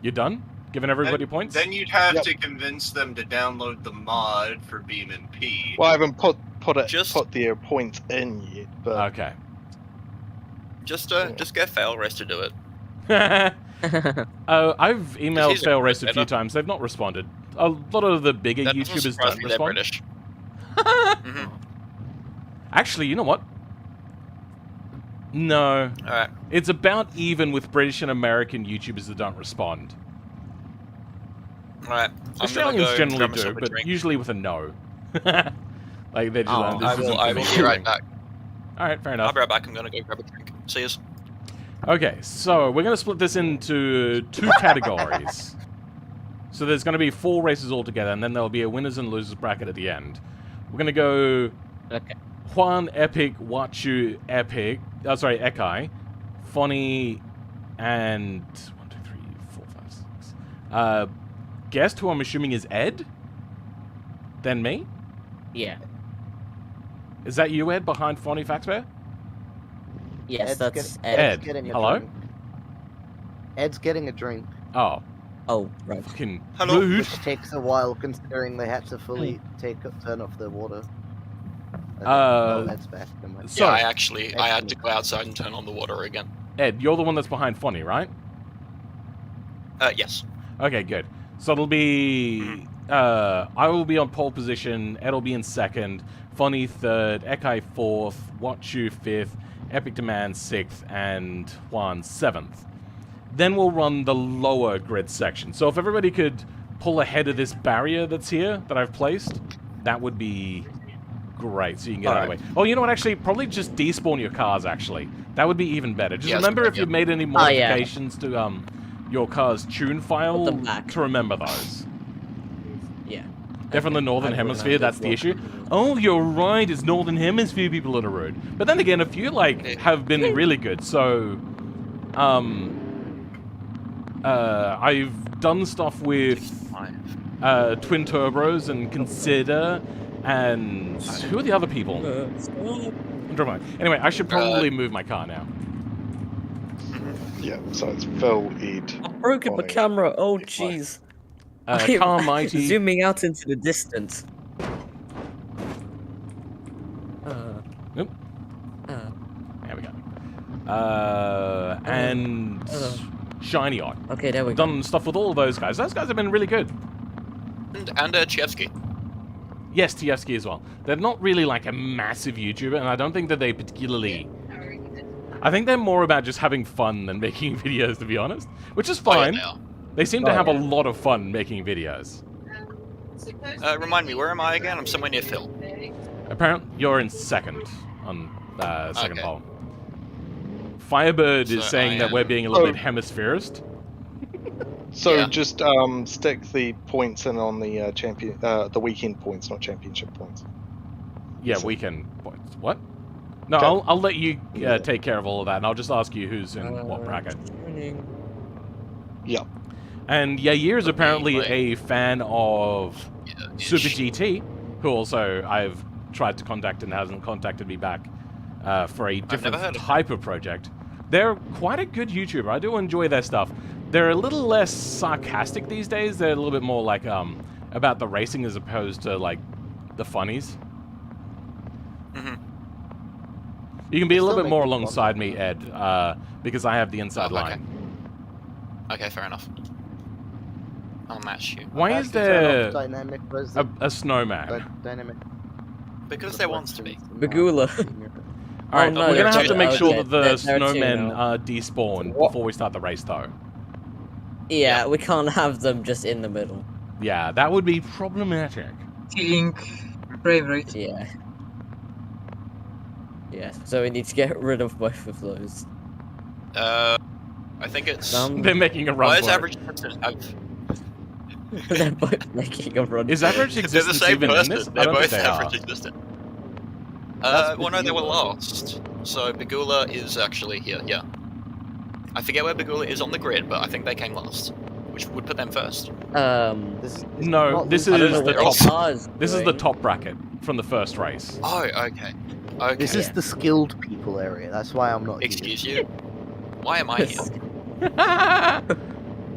S2: You done? Giving everybody points?
S8: Then you'd have
S5: Yep.
S8: to convince them to download the mod for BeamNP.
S5: Well, I haven't put their points in yet, but
S2: Okay.
S1: Just get Failrace to do it.
S2: I've emailed
S1: he's a
S2: Failrace a few
S1: better.
S2: times. They've not responded. A lot of the bigger
S1: That doesn't
S2: YouTubers
S1: surprise
S2: don't
S1: me, they're
S2: respond.
S1: British. Mhm.
S2: Actually, you know what? No.
S1: Alright.
S2: It's about even with British and American YouTubers that don't respond.
S1: Alright.
S2: Australians generally
S1: grab
S2: do,
S1: myself a
S2: but
S1: drink.
S2: usually with a no. Like they're just
S9: Oh,
S2: like, this
S1: I
S2: isn't
S1: will,
S2: for
S1: I
S2: me.
S1: will be right back.
S2: Alright, fair
S1: I'll
S2: enough.
S1: be right back. I'm gonna go grab a drink. See yous.
S2: Okay, so we're going to split this into 2 categories. So there's going to be 4 races altogether, and then there'll be a winners and losers bracket at the end. We're going to go
S9: Okay.
S2: Juan, Epic, Wachu, Epic, Ekai, Fonny, and 1, 2, 3, 4, 5, 6. Guest, who I'm assuming is Ed? Then me?
S9: Yeah.
S2: Is that you, Ed, behind Fonny Faxbear?
S9: Yes,
S3: Ed's
S9: that's
S3: Ed.
S2: Ed,
S3: Getting a
S2: hello?
S3: drink. Ed's getting a drink,
S2: Oh,
S9: Oh, right.
S2: fucking
S1: Hello.
S2: rude.
S3: which takes a while considering they had to fully turn off the water. Ed's back. Never mind.
S2: So-
S1: Yeah, I had to go outside and turn on the water again.
S2: Ed, you're the one that's behind Fonny, right?
S1: Yes.
S2: Okay, good. So it'll be I will be on pole position, Ed'll be in second, Fonny third, Ekai fourth, Wachu fifth, Epic Demand sixth, and Juan seventh. Then we'll run the lower grid section. So if everybody could pull ahead of this barrier that's here that I've placed, that would be great. So you can get out of the way. Oh, you know what? Actually, probably just despawn your cars. Actually, that would be even better. Just
S1: Yes,
S2: remember if
S1: yeah.
S2: you've made any
S9: Oh, yeah.
S2: modifications to your car's tune file
S9: them back.
S2: to remember those.
S9: Yeah.
S2: They're from the Northern
S3: I
S2: Hemisphere,
S3: remember
S2: that's the
S3: as
S2: issue. Oh, you're right, it's Northern Hemisphere people that are rude. But then again, a few, like, have been really good, so... I've done stuff with Twin Turbos and Consider, and... Who are the other people? Never mind. Anyway, I should probably move my car now.
S5: yeah, so it's Phil, Ed.
S9: I broke my
S5: Fonny.
S9: camera. Oh,
S5: Yeah,
S9: jeez.
S2: Car Mighty...
S9: Zooming out into the distance.
S2: Nope. There we go. And... Shiny Eye.
S9: Okay, there we go.
S2: Done stuff with all of those guys. Those guys have been really good.
S1: And Chevsky.
S2: Yes, Tievsky as well. They're not really like a massive YouTuber, and I don't think that they particularly... I think they're more about just having fun than making videos, to be honest. Which is fine.
S1: Oh, yeah,
S2: They seem to have a lot of fun making videos.
S1: Remind me, where am I again? I'm somewhere near Phil.
S2: Apparently, you're in second on second
S1: Okay.
S2: poll. Firebird is
S1: So
S2: saying
S1: I
S2: that
S1: am-
S2: we're being a little
S5: Oh.
S2: bit hemispherist.
S5: So
S1: Yeah.
S5: just stick the points in on the the weekend points, not championship points.
S2: Yeah,
S5: So-
S2: weekend points. What? No,
S5: Okay.
S2: I'll let you take care of all of that, and I'll just ask you who's in what bracket.
S5: Yeah.
S2: And Yair is apparently
S1: like-
S2: a fan of
S1: Yeah,
S2: Super GT, who also I've tried to contact and hasn't contacted me back for a different
S1: heard of
S2: type of project. They're quite a good YouTuber. I do enjoy their stuff. They're a little less sarcastic these days. They're a little bit more like about the racing as opposed to like the funnies.
S1: Mhm.
S2: You can be a
S3: Still
S2: little bit
S3: make
S2: more
S3: it fun.
S2: alongside me, Ed, because I have the inside
S1: Oh, okay.
S2: line.
S1: Okay, fair enough. I'll match you.
S2: Why
S3: I
S2: is
S3: have to turn off
S2: there
S3: dynamic
S2: a snowman?
S3: dynamic
S1: Because there wants to be.
S9: Bagula.
S2: All right,
S9: Oh, no,
S2: we're gonna
S1: there
S2: have to
S1: are
S2: make
S1: two.
S2: sure
S9: Okay,
S2: that the
S9: there are two
S2: snowmen
S9: now.
S2: despawn
S4: What?
S2: before we start the race, though.
S9: Yeah, we can't have them just in the middle.
S2: Yeah, that would be problematic.
S6: Feeling frame rate.
S9: Yeah. Yeah, so we need to get rid of both of those.
S1: I think it's.
S2: They're making a run
S1: Why is
S2: for it.
S1: average existence?
S9: They're both making a run.
S2: Is
S9: for it.
S2: average
S1: They're the
S2: existence
S1: same
S2: even
S1: person.
S2: in this? I
S1: They're
S2: don't think
S1: both
S2: they
S1: average
S2: are.
S1: existent.
S3: That's
S1: Well, no, they were
S3: Bagula.
S1: last. So Bagula is actually here. Yeah. I forget where Bagula is on the grid, but I think they came last, which would put them first.
S2: No,
S3: not
S2: this
S3: Lucy.
S9: I don't
S2: is
S9: know
S2: the
S9: what
S2: top.
S9: the car's
S2: This is the
S9: doing.
S2: top bracket from the first race.
S1: Oh, okay. Okay.
S3: This is the skilled people area. That's why I'm not here.
S1: Excuse you. Why am I here?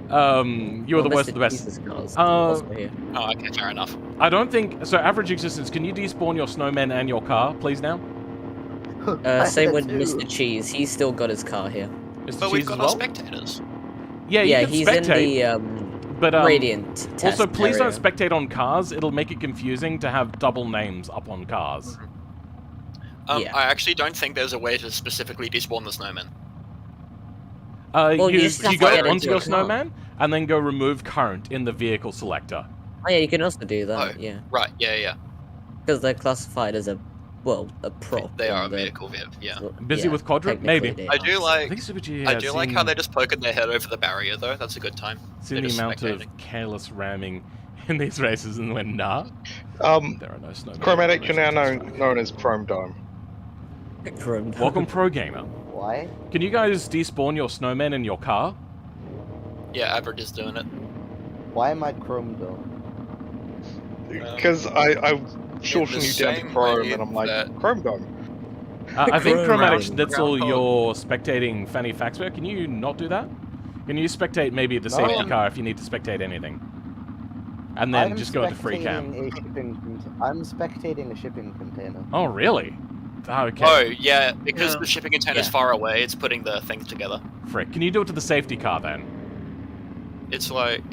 S2: You are the
S9: Well,
S2: worst of the best.
S9: Jesus car's
S2: Uh,
S9: also here.
S1: Oh, okay, fair enough.
S2: I don't think so. Average existence. Can you despawn your snowman and your car, please? Now,
S9: Same
S3: I
S9: with
S3: do.
S9: Mr. Cheese. He's still got his car here.
S2: Mr.
S1: But we've
S2: Cheese
S1: got
S2: as
S1: our
S2: well.
S1: spectators.
S2: Yeah, you
S9: Yeah,
S2: can
S9: he's
S2: spectate,
S9: in the
S2: but
S9: Radiant test
S2: also, please
S9: area.
S2: don't spectate on cars. It'll make it confusing to have double names up on cars.
S9: Yeah.
S1: I actually don't think there's a way to specifically despawn the snowman.
S9: Well, you
S2: you
S9: just have to
S2: go
S9: get into
S2: onto your
S9: a car.
S2: snowman and then go remove current in the vehicle selector.
S9: Oh yeah, you can also do that.
S1: Oh.
S9: Yeah,
S1: Right, yeah.
S9: because they're classified as a prop.
S1: They
S9: in
S1: are a
S9: the-
S1: vehicle Viv, yeah.
S2: Busy with quadrant?
S9: technically
S2: Maybe.
S9: they
S1: I
S9: are.
S1: do
S2: I
S1: like
S2: think Super G
S1: I
S2: has
S1: do like
S2: seen-
S1: how they're just poking their head over the barrier though. That's a good time.
S2: seen
S1: They're
S2: the
S1: just
S2: amount of
S1: spectating.
S2: careless ramming in these races and went, nah, there are no snowmen.
S5: Chromatic, you're now known as Chrome Dome.
S9: Chrome.
S2: Welcome, Pro Gamer.
S3: Why?
S2: Can you guys despawn your snowmen in your car?
S1: Yeah, average is doing it.
S3: Why am I Chrome Dome?
S5: Because I shorten
S1: the
S5: you down to
S1: same
S5: Chrome,
S1: way
S5: and I'm like,
S1: that-
S5: Chrome Dome.
S2: I think
S9: Chrome
S2: Chromatic
S9: Dome.
S2: Schnitzel, you're spectating Fanny Faxberg. Can you not do that? Can you spectate maybe the safety
S3: No.
S2: car if you need to spectate anything? And then
S3: I'm
S2: just go into free cam.
S3: I'm spectating a shipping container.
S2: Oh, really? Okay.
S1: Oh yeah, because
S6: Yeah.
S1: the shipping container's
S9: Yeah.
S1: far away, it's putting the things together.
S2: Frick. Can you do it to the safety car then?
S1: It's like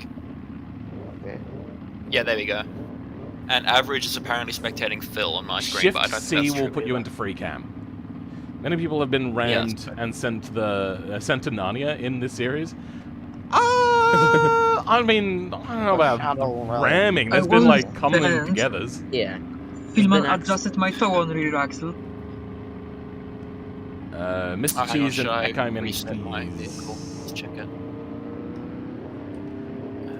S3: Okay.
S1: yeah, there we go. And average is apparently spectating Phil on my screen, but I
S2: Shift
S1: don't
S2: C
S1: think that's
S2: will
S1: true
S2: put you
S1: either.
S2: into free cam. Many people have been rammed and sent sent to Narnia in this series. I mean, I don't know about
S3: Shadow realm.
S2: ramming. There's
S6: I
S2: been
S6: was
S2: like coming
S6: banned.
S2: togethers.
S9: Yeah.
S6: Filman
S9: been
S6: adjusted my toe on rear axle.
S2: Mr.
S1: Oh, hang on,
S2: Cheese
S1: should
S2: and
S1: I
S2: Ekai
S1: reset my
S2: Mini.
S1: vehicle? Let's check it.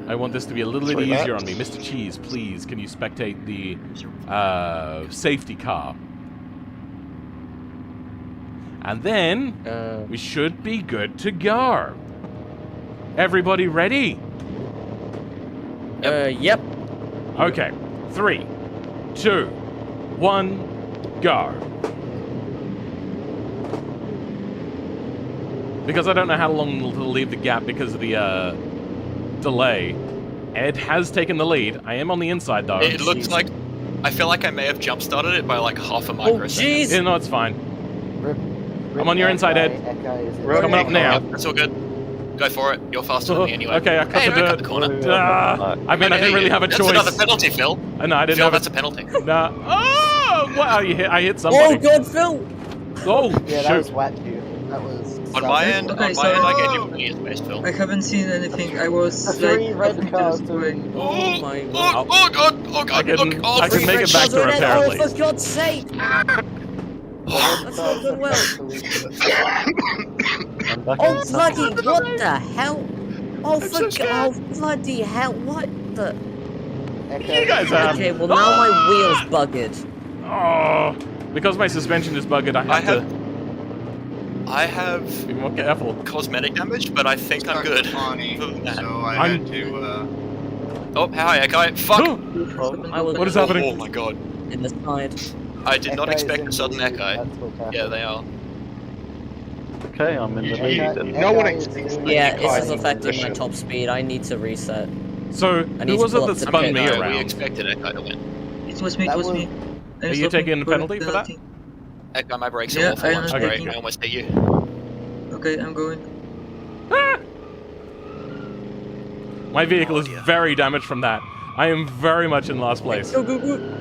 S2: I want this to be a little bit
S5: Sweet,
S2: easier
S5: Matt.
S2: on me. Mr. Cheese, please, can you spectate the safety car? And then we should be good to go. Everybody ready?
S9: Yep.
S2: Okay. 3, 2, 1, go. Because I don't know how long to leave the gap because of the delay. Ed has taken the lead. I am on the inside though.
S1: It looks like I feel like I may have jump started it by like half a microsecond.
S9: jeez.
S2: Yeah, no, it's fine.
S3: Rip
S2: I'm on your inside, Ed.
S3: Ekai is
S5: Right.
S2: Coming up now.
S1: That's all good. Go for it. You're faster than me anyway.
S2: Okay, I cut
S1: Hey,
S2: the
S1: don't cut
S2: dirt.
S1: the corner.
S2: I mean, I didn't really have a
S1: That's
S2: choice.
S1: another penalty, Phil.
S2: No, I didn't
S1: Phil,
S2: have
S1: that's
S2: a...
S1: a penalty.
S2: Nah. Oh! Wow, I hit
S9: Oh
S2: somebody.
S9: god, Phil!
S2: Oh,
S3: Yeah, that
S2: shoot.
S3: was whack you. That was.
S1: On my end,
S6: Okay,
S1: on my
S6: so-
S1: end, I gave you plenty of space, Phil.
S6: I haven't seen anything. I was
S3: The three
S6: like
S3: red
S6: half
S3: cars
S6: meters away.
S3: doing.
S9: Oh my
S1: Oh,
S9: god.
S1: oh god, oh god,
S2: I can-
S1: look, oh,
S2: I can
S1: free
S2: make
S1: red
S2: it back to her,
S9: Oh,
S2: apparently.
S9: for God's sake! That's not going well. Oh bloody, what the hell? Oh for God, oh bloody hell, what the?
S2: You guys have...
S9: Okay, well now my wheel's buggered.
S2: Oh, because my suspension is buggered, I have
S1: I have
S2: to be more careful.
S1: cosmetic damage, but I think I'm good.
S8: Funny,
S1: Other than that.
S8: so I
S2: I'm-
S8: had to.
S1: Oh, hi, Ekai. Fuck!
S9: I was
S2: What is happening?
S1: Oh my god.
S9: in the side.
S1: I did not
S3: Ekai is
S1: expect
S3: in
S1: a sudden
S3: the lead,
S1: Ekai.
S3: that's what's happening.
S1: Yeah, they are.
S7: Okay, I'm in the
S5: You-
S7: lead.
S3: Ekai-
S7: and-
S5: no one
S3: Ekai is
S5: expects
S3: in
S5: that
S9: Yeah,
S5: you
S9: this
S5: guys
S9: is
S5: in
S9: affecting my
S5: position.
S9: top speed. I need to reset.
S2: So,
S9: I need
S2: who
S9: to
S2: was it
S9: pull
S2: that
S9: up the
S2: spun me
S9: picture.
S1: We
S2: around?
S1: expected Echo to win.
S6: It was me, it
S3: That
S6: was
S3: was-
S6: me.
S2: Are you taking a penalty for that?
S1: Echo, my brakes
S6: Yeah,
S1: are awful.
S6: I
S1: I'm
S6: am
S1: sorry.
S6: taking-
S1: I almost hit you.
S6: Okay, I'm going.
S2: My vehicle
S1: Oh,
S2: is
S1: dear.
S2: very damaged from that. I am very much in last place.
S9: Go, go, go.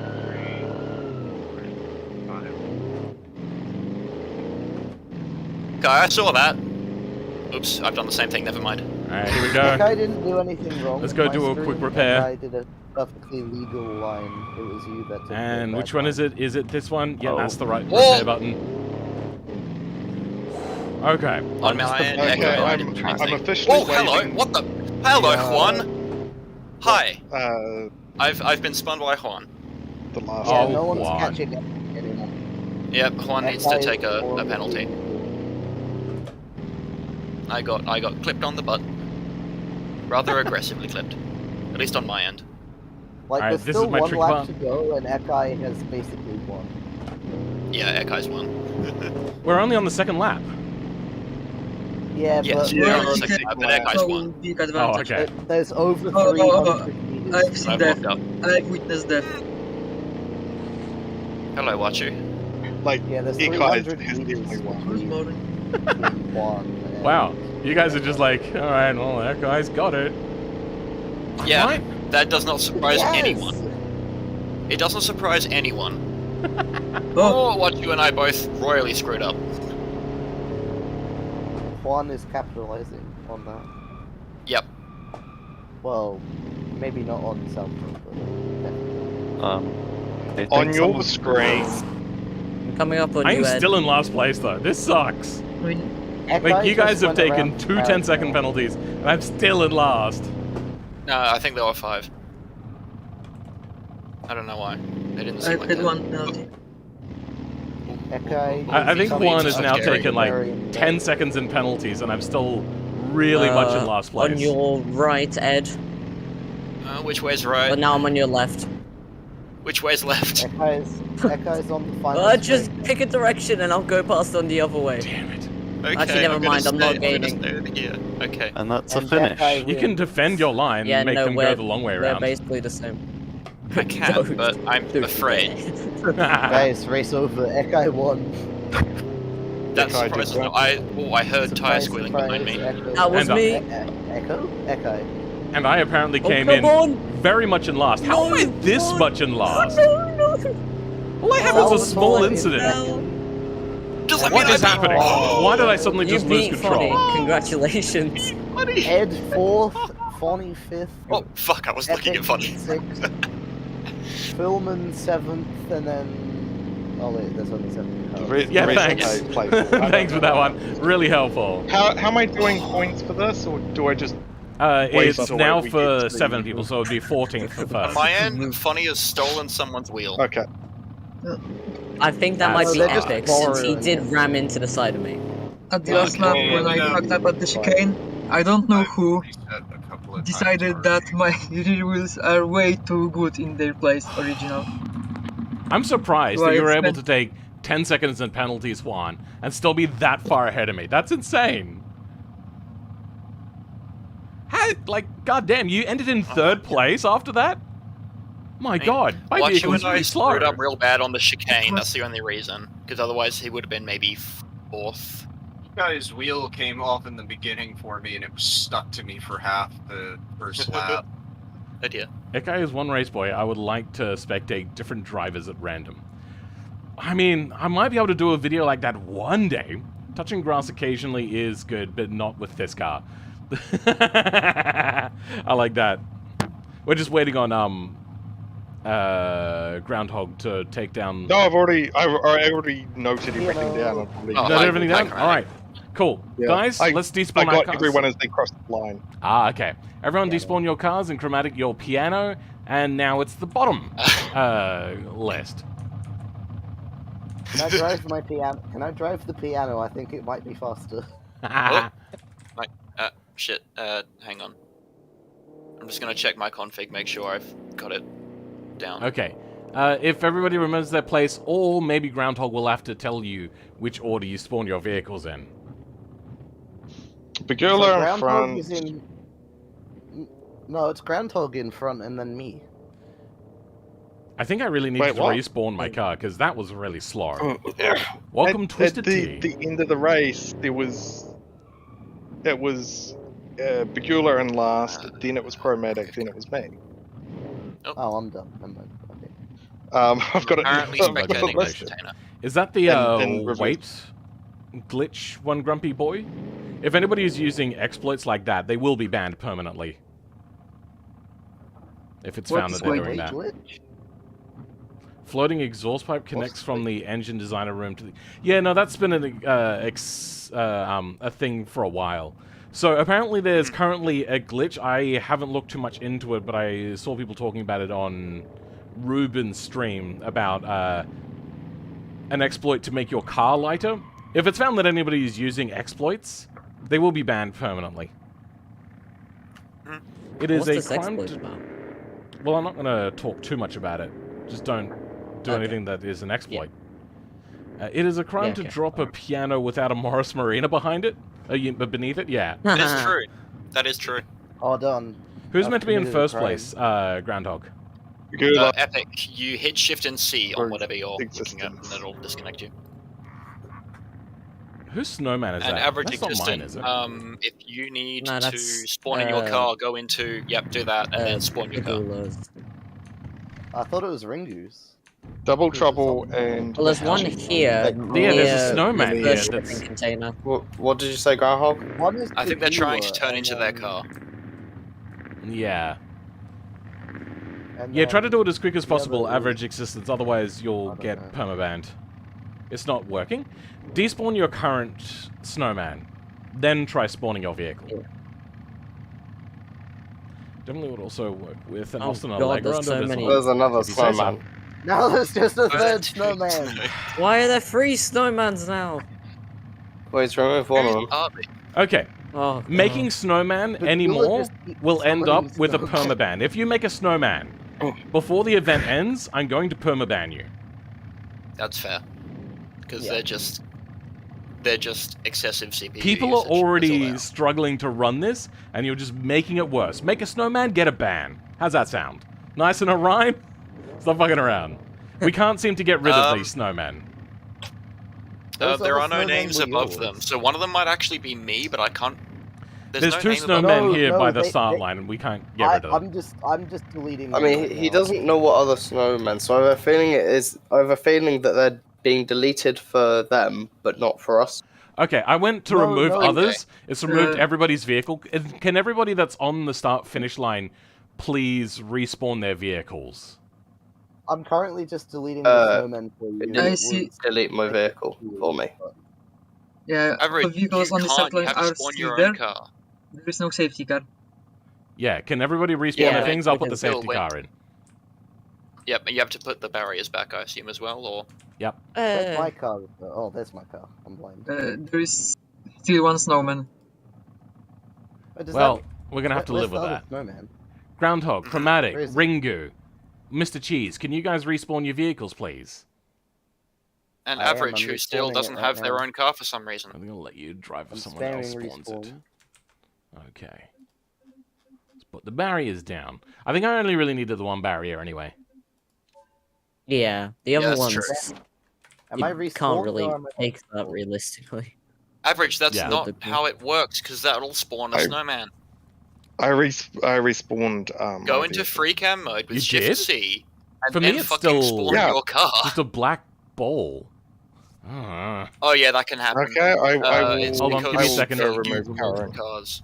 S1: Okay, I saw that. Oops, I've done the same thing. Never mind.
S2: Alright, here we
S3: That
S2: go.
S3: guy didn't do anything wrong.
S2: Let's
S3: with
S2: go
S3: my
S2: do a
S3: stream.
S2: quick
S3: That
S2: repair.
S3: guy did a perfectly legal line. It was you that took the
S2: And
S3: bad
S2: which one is
S3: line.
S2: it? Is it this one? Yeah,
S7: Oh.
S2: that's the right
S1: Whoa!
S2: repair button. Okay.
S1: On my end,
S5: Okay,
S1: Echo, I
S5: I'm
S1: didn't do anything.
S5: I'm officially
S1: Oh, hello.
S5: waving.
S1: What the? Hello,
S3: Yeah.
S1: Juan. Hi.
S5: Uh,
S1: I've been spun by Juan.
S5: the last.
S3: Yeah,
S2: Oh,
S3: no one's
S2: Juan.
S3: catching it anymore.
S1: Yep, Juan
S3: That
S1: needs to
S3: guy
S1: take
S3: is
S1: a
S3: horribly
S1: penalty.
S3: illegal.
S1: I got clipped on the butt. Rather aggressively clipped. At least on my end.
S3: Like,
S2: Alright,
S3: there's
S2: this
S3: still
S2: is my
S3: one
S2: trick
S3: lap
S2: part.
S3: to go, and Ekai has basically won.
S1: Yeah, Echo's won.
S2: We're only on the second lap.
S3: Yeah,
S1: Yes,
S3: but
S1: you're
S6: Yeah,
S1: on the
S6: you
S1: second
S6: can-
S1: lap, but Echo's
S6: So,
S1: won.
S6: big
S2: Oh,
S6: advantage.
S2: okay.
S3: there's over
S6: Oh,
S3: 300 meters.
S6: I've seen
S1: I've
S6: death.
S1: walked up.
S6: I've witnessed death.
S1: Hello, Watchu.
S5: Like,
S3: Yeah, there's
S5: Ekai
S3: 300
S5: is
S3: meters
S5: definitely one.
S6: Who's
S3: between
S6: boring?
S3: Juan and-
S2: Wow. You guys are just like, alright, well, that guy's got it.
S1: Yeah,
S2: Right?
S1: that does not surprise
S3: Yes!
S1: anyone. It doesn't surprise anyone.
S6: Oh,
S1: Oh, Watchu and I both royally screwed up.
S3: Juan is capitalizing on that.
S1: Yep.
S3: Well, maybe not on Southport, but definitely.
S7: Do you
S5: On
S7: think
S5: your
S7: someone-
S5: screen,
S9: I'm coming up on
S2: I
S9: you,
S2: am
S9: Ed.
S2: still in last place though. This sucks.
S6: I mean,
S2: Like,
S3: Ekai
S2: you guys
S3: just
S2: have
S3: went
S2: taken
S3: around
S2: two
S3: the
S2: 10-second
S3: now.
S2: penalties, and I'm still in last.
S1: No, I think there were 5. I don't know why. They didn't seem
S6: I've
S1: like
S6: had
S1: that.
S6: one penalty.
S3: Ekai
S2: I think
S3: is
S2: Juan has
S1: so
S2: now
S1: scary.
S2: taken like
S3: very
S2: 10 seconds in penalties, and I'm still really much in last place.
S9: On your right, Ed.
S1: Which way's right?
S9: But now I'm on your left.
S1: Which way's left?
S3: Ekai's on the final.
S9: Just
S3: straight.
S9: pick a direction and I'll go past on the other way.
S2: Damn it.
S1: Okay,
S9: Actually, never
S1: gonna
S9: mind, I'm not
S1: stay-
S9: gaining.
S1: gonna stay here. Okay.
S7: And that's
S3: And
S7: a finish.
S3: Ekai
S2: You can
S3: wins.
S2: defend your line
S9: Yeah,
S2: and make
S9: no,
S2: them go the long way
S9: we're
S2: around.
S9: basically the same.
S1: I can,
S9: Don't.
S1: but I'm
S9: Don't
S1: afraid.
S3: Guys, race over. Ekai won.
S1: That's
S5: Echo
S1: surprising.
S5: did
S1: No, I heard tires squealing behind me.
S9: That was
S2: And,
S9: me.
S3: Echo? Ekai.
S2: And I apparently
S9: Oh,
S2: came
S9: come
S2: in
S9: on.
S2: very much in last. How am I
S9: No,
S2: this
S9: no.
S2: much in last?
S9: No.
S2: All I have
S3: That
S2: is a
S3: was
S2: small
S3: fine.
S2: incident.
S1: Just let
S2: What
S1: me
S2: is
S1: know.
S2: happening? Why did I suddenly
S9: You
S2: just lose
S9: beat
S2: control?
S9: Fonny. Congratulations.
S1: Funny.
S3: Ed 4th, Fonny 5th.
S1: Oh fuck! I was looking at funny.
S3: 6th. Philman 7th, and then. Oh wait, there's only 7 cars.
S2: Yeah,
S5: Race
S2: thanks.
S5: Echo played. I don't
S2: Thanks for that
S5: know.
S2: one. Really helpful.
S5: How am I doing points for this, or do I just? Wait,
S2: It's
S5: so
S2: now
S5: we
S2: for
S5: get to-
S2: 7 people, so it'd be 14th for
S1: On
S2: first.
S1: my end, Funny has stolen someone's wheel.
S5: Okay.
S9: I think that might
S3: No,
S9: be
S3: they're just
S9: epic, since he
S3: borrowing
S9: did
S3: it.
S9: ram into the side of me.
S6: At the last lap,
S8: Okay,
S6: when I
S8: no.
S6: fucked up at the chicane, I don't know who
S8: Reset a couple of
S6: decided
S8: times
S6: that my rear wheels are way too good in their place original.
S2: I'm surprised
S6: Well,
S2: that you were
S6: it's
S2: able
S6: been-
S2: to take 10 seconds in penalties, Juan, and still be that far ahead of me. That's insane. How, like, goddamn, you ended in 3rd place after that? My god, my
S1: Watch you
S2: vehicle's
S1: and I
S2: pretty slow.
S1: screwed up real bad on the chicane. That's the only reason. Because otherwise, he would have been maybe 4th.
S8: Guy's wheel came off in the beginning for me, and it was stuck to me for half the first lap.
S1: Oh dear.
S2: Ekai is one race boy. I would like to spectate different drivers at random. I mean, I might be able to do a video like that one day. Touching grass occasionally is good, but not with this car. I like that. We're just waiting on Groundhog to take down.
S5: No, I already noted everything down. I believe.
S1: Oh,
S2: Is that
S1: hi-
S2: everything
S1: hi,
S2: done?
S1: Chromatic.
S2: All right, cool,
S5: Yeah.
S2: guys.
S5: I-
S2: Let's
S5: I
S2: despawn our
S5: got
S2: cars.
S5: everyone as they crossed the line.
S2: Ah, okay. Everyone despawn your cars, and Chromatic your piano, and now it's the bottom list.
S3: Can I drive my piano? Can I drive the piano? I think it might be faster.
S1: Shit. Hang on. I'm just gonna check my config, make sure I've got it down.
S2: Okay. If everybody remembers their place, or maybe Groundhog will have to tell you which order you spawn your vehicles in.
S5: Bagula in
S3: Groundhog
S5: front.
S3: is in. No, it's Groundhog in front and then me.
S2: I think I really needed to
S5: what?
S2: respawn my car because that was really slow.
S5: Yeah.
S2: Welcome,
S5: at
S2: Twisted Tea.
S5: the end of the race, it was Begula in last, then it was Chromatic, then it was me.
S3: Oh, I'm done. I'm done. Okay.
S5: I've got it.
S1: Apparently
S2: I've got
S1: spectating
S2: the
S1: this container.
S2: Is that the
S5: And reverse.
S2: weight glitch, one grumpy boy? If anybody is using exploits like that, they will be banned permanently. If it's
S6: What
S2: found
S6: is
S2: that they're
S6: weight
S2: doing that.
S3: Glitch?
S2: Floating exhaust pipe connects from the engine designer room to the... Yeah, no, that's been a thing for a while. So apparently there's currently a glitch. I haven't looked too much into it, but I saw people talking about it on Ruben's stream about an exploit to make your car lighter. If it's found that anybody is using exploits, they will be banned permanently. It is
S9: What's
S2: a
S9: this
S2: crime
S9: exploit
S2: to...
S9: about?
S2: Well, I'm not going to talk too much about it. Just don't do anything that is an exploit. It is a crime to drop a piano without a Morris Marina behind it, beneath it. Yeah.
S1: That is true. That is true.
S3: Oh, done.
S2: Who's
S3: I've
S2: meant to be in
S3: committed a
S2: first
S3: crime.
S2: place? Groundhog.
S1: Epic, you hit Shift and C on
S5: Or
S1: whatever you're looking at,
S5: existence.
S1: and it'll disconnect you.
S2: Whose snowman is
S1: And
S2: that?
S1: average
S2: That's not mine,
S1: existence.
S2: is it?
S1: If you need
S9: No,
S1: to
S9: that's,
S1: spawn in your car, go into do that, and then spawn your car.
S3: I thought it was Ringu's.
S5: Double Trouble and...
S9: Well, there's one here.
S2: Yeah, there's a snowman
S9: near
S2: here.
S9: the shipping
S2: That's...
S9: container.
S10: What did you say, Groundhog?
S3: One is
S1: I think they're trying to
S3: Begula,
S1: turn
S3: and
S1: into their
S3: then-
S1: car.
S2: Yeah.
S3: and
S2: Yeah, try to
S3: then
S2: do it as quick as
S3: the other
S2: possible,
S3: is-
S2: average existence, otherwise you'll
S3: I don't
S2: get
S3: know.
S2: permabanned. It's not working. Despawn your current snowman, then try spawning your vehicle.
S9: Yeah.
S2: Definitely would also work with an
S9: Oh
S2: Austin
S9: God,
S2: Allegra
S9: there's
S2: under
S9: so
S2: this
S9: many.
S2: one.
S10: There's another
S2: If you say so.
S10: snowman.
S3: Now there's just a third
S1: Two
S3: snowman.
S9: Why are there 3 snowmans now?
S10: Wait, remove one of them.
S1: Are they?
S2: Okay,
S9: Oh,
S2: making snowman
S3: Begula
S2: anymore
S3: just keeps
S2: will end up
S3: summoning
S2: with a
S3: snowmen.
S2: permaban. If you make a snowman before the event ends, I'm going to permaban you.
S1: That's fair. Because
S3: Yeah.
S1: they're just excessive CPU
S2: People are
S1: usage, that's all
S2: already
S1: they are.
S2: struggling to run this, and you're just making it worse. Make a snowman, get a ban. How's that sound? Nice and a rhyme? Stop fucking around. We can't seem to get rid of these snowmen.
S3: Those
S1: There
S3: other
S1: are no
S3: snowmen
S1: names
S3: were
S1: above
S3: yours.
S1: them, so one of them might actually be me, but I can't.
S2: There's
S1: no
S2: 2
S1: name above
S2: snowmen
S3: No,
S2: here
S3: no,
S2: by the
S3: they-
S2: start
S3: they-
S2: line, and we can't get rid of them.
S3: I'm just deleting.
S10: I
S3: them
S10: mean,
S3: right
S10: he
S3: now.
S10: doesn't know what other snowmen, so I have a feeling that they're being deleted for them, but not for us.
S2: Okay, I went to
S3: No,
S2: remove
S3: no,
S2: others. It's removed
S6: Uh,
S2: everybody's vehicle. Can everybody that's on the start-finish line please respawn their vehicles?
S3: I'm currently just deleting
S10: Uh,
S3: the snowmen for you.
S10: it
S3: It
S10: didn't
S6: I see.
S3: was-
S10: delete my vehicle for me.
S6: Yeah,
S1: Average,
S6: the vehicles
S1: you
S6: on the
S1: can't,
S6: start
S1: you
S6: line
S1: have to
S6: are
S1: spawn
S6: still
S1: your
S6: there.
S1: own car.
S6: There is no safety car.
S2: Yeah, can everybody respawn
S1: Yeah,
S2: their things? I'll
S9: we
S2: put
S9: can
S2: the
S1: still
S2: safety
S1: wait.
S2: car in.
S1: Yep, you have to put the barriers back, I assume, as well, or...
S3: Where's my car? Oh, there's my car. I'm blind.
S6: There is still one snowman.
S3: Wait, does
S2: Well,
S3: that-
S2: we're going to have to
S3: where's
S2: live with
S3: the other
S2: that.
S3: Snowman?
S2: Groundhog, Chromatic,
S3: Where is it?
S2: Ringu, Mr. Cheese, can you guys respawn your vehicles, please?
S1: And
S3: I am,
S1: Average,
S3: I'm
S1: who still
S3: respawning it
S1: doesn't
S3: right
S1: have their
S3: now.
S1: own car for some reason.
S2: I'm going to let you drive for
S3: I'm
S2: someone else
S3: spamming
S2: spawns it.
S3: respawn.
S2: Okay. Let's put the barriers down. I think I only really needed the one barrier anyway.
S9: Yeah, the other
S1: that's
S9: ones
S1: true.
S3: Am
S9: you
S3: I respawned
S9: can't really
S3: or am I
S9: take that
S3: respawned?
S9: realistically.
S1: Average, that's
S2: Yeah.
S1: not how it works, because that'll spawn a
S5: I-
S1: snowman.
S5: I respawned.
S1: Go
S5: my
S1: into
S5: vehicle.
S1: free cam mode with
S2: You
S1: Shift
S2: did?
S1: C, and
S2: For me,
S1: then
S2: it's
S1: fucking
S2: still-
S1: spawn
S5: Yeah.
S1: your car.
S2: Just a black ball. Ah.
S1: Oh yeah, that can happen.
S5: Okay, I will.
S1: It's
S2: Hold on,
S1: because
S2: give me a
S5: I will
S2: second.
S5: go
S1: you
S5: remove
S1: removed
S5: current.
S1: cars.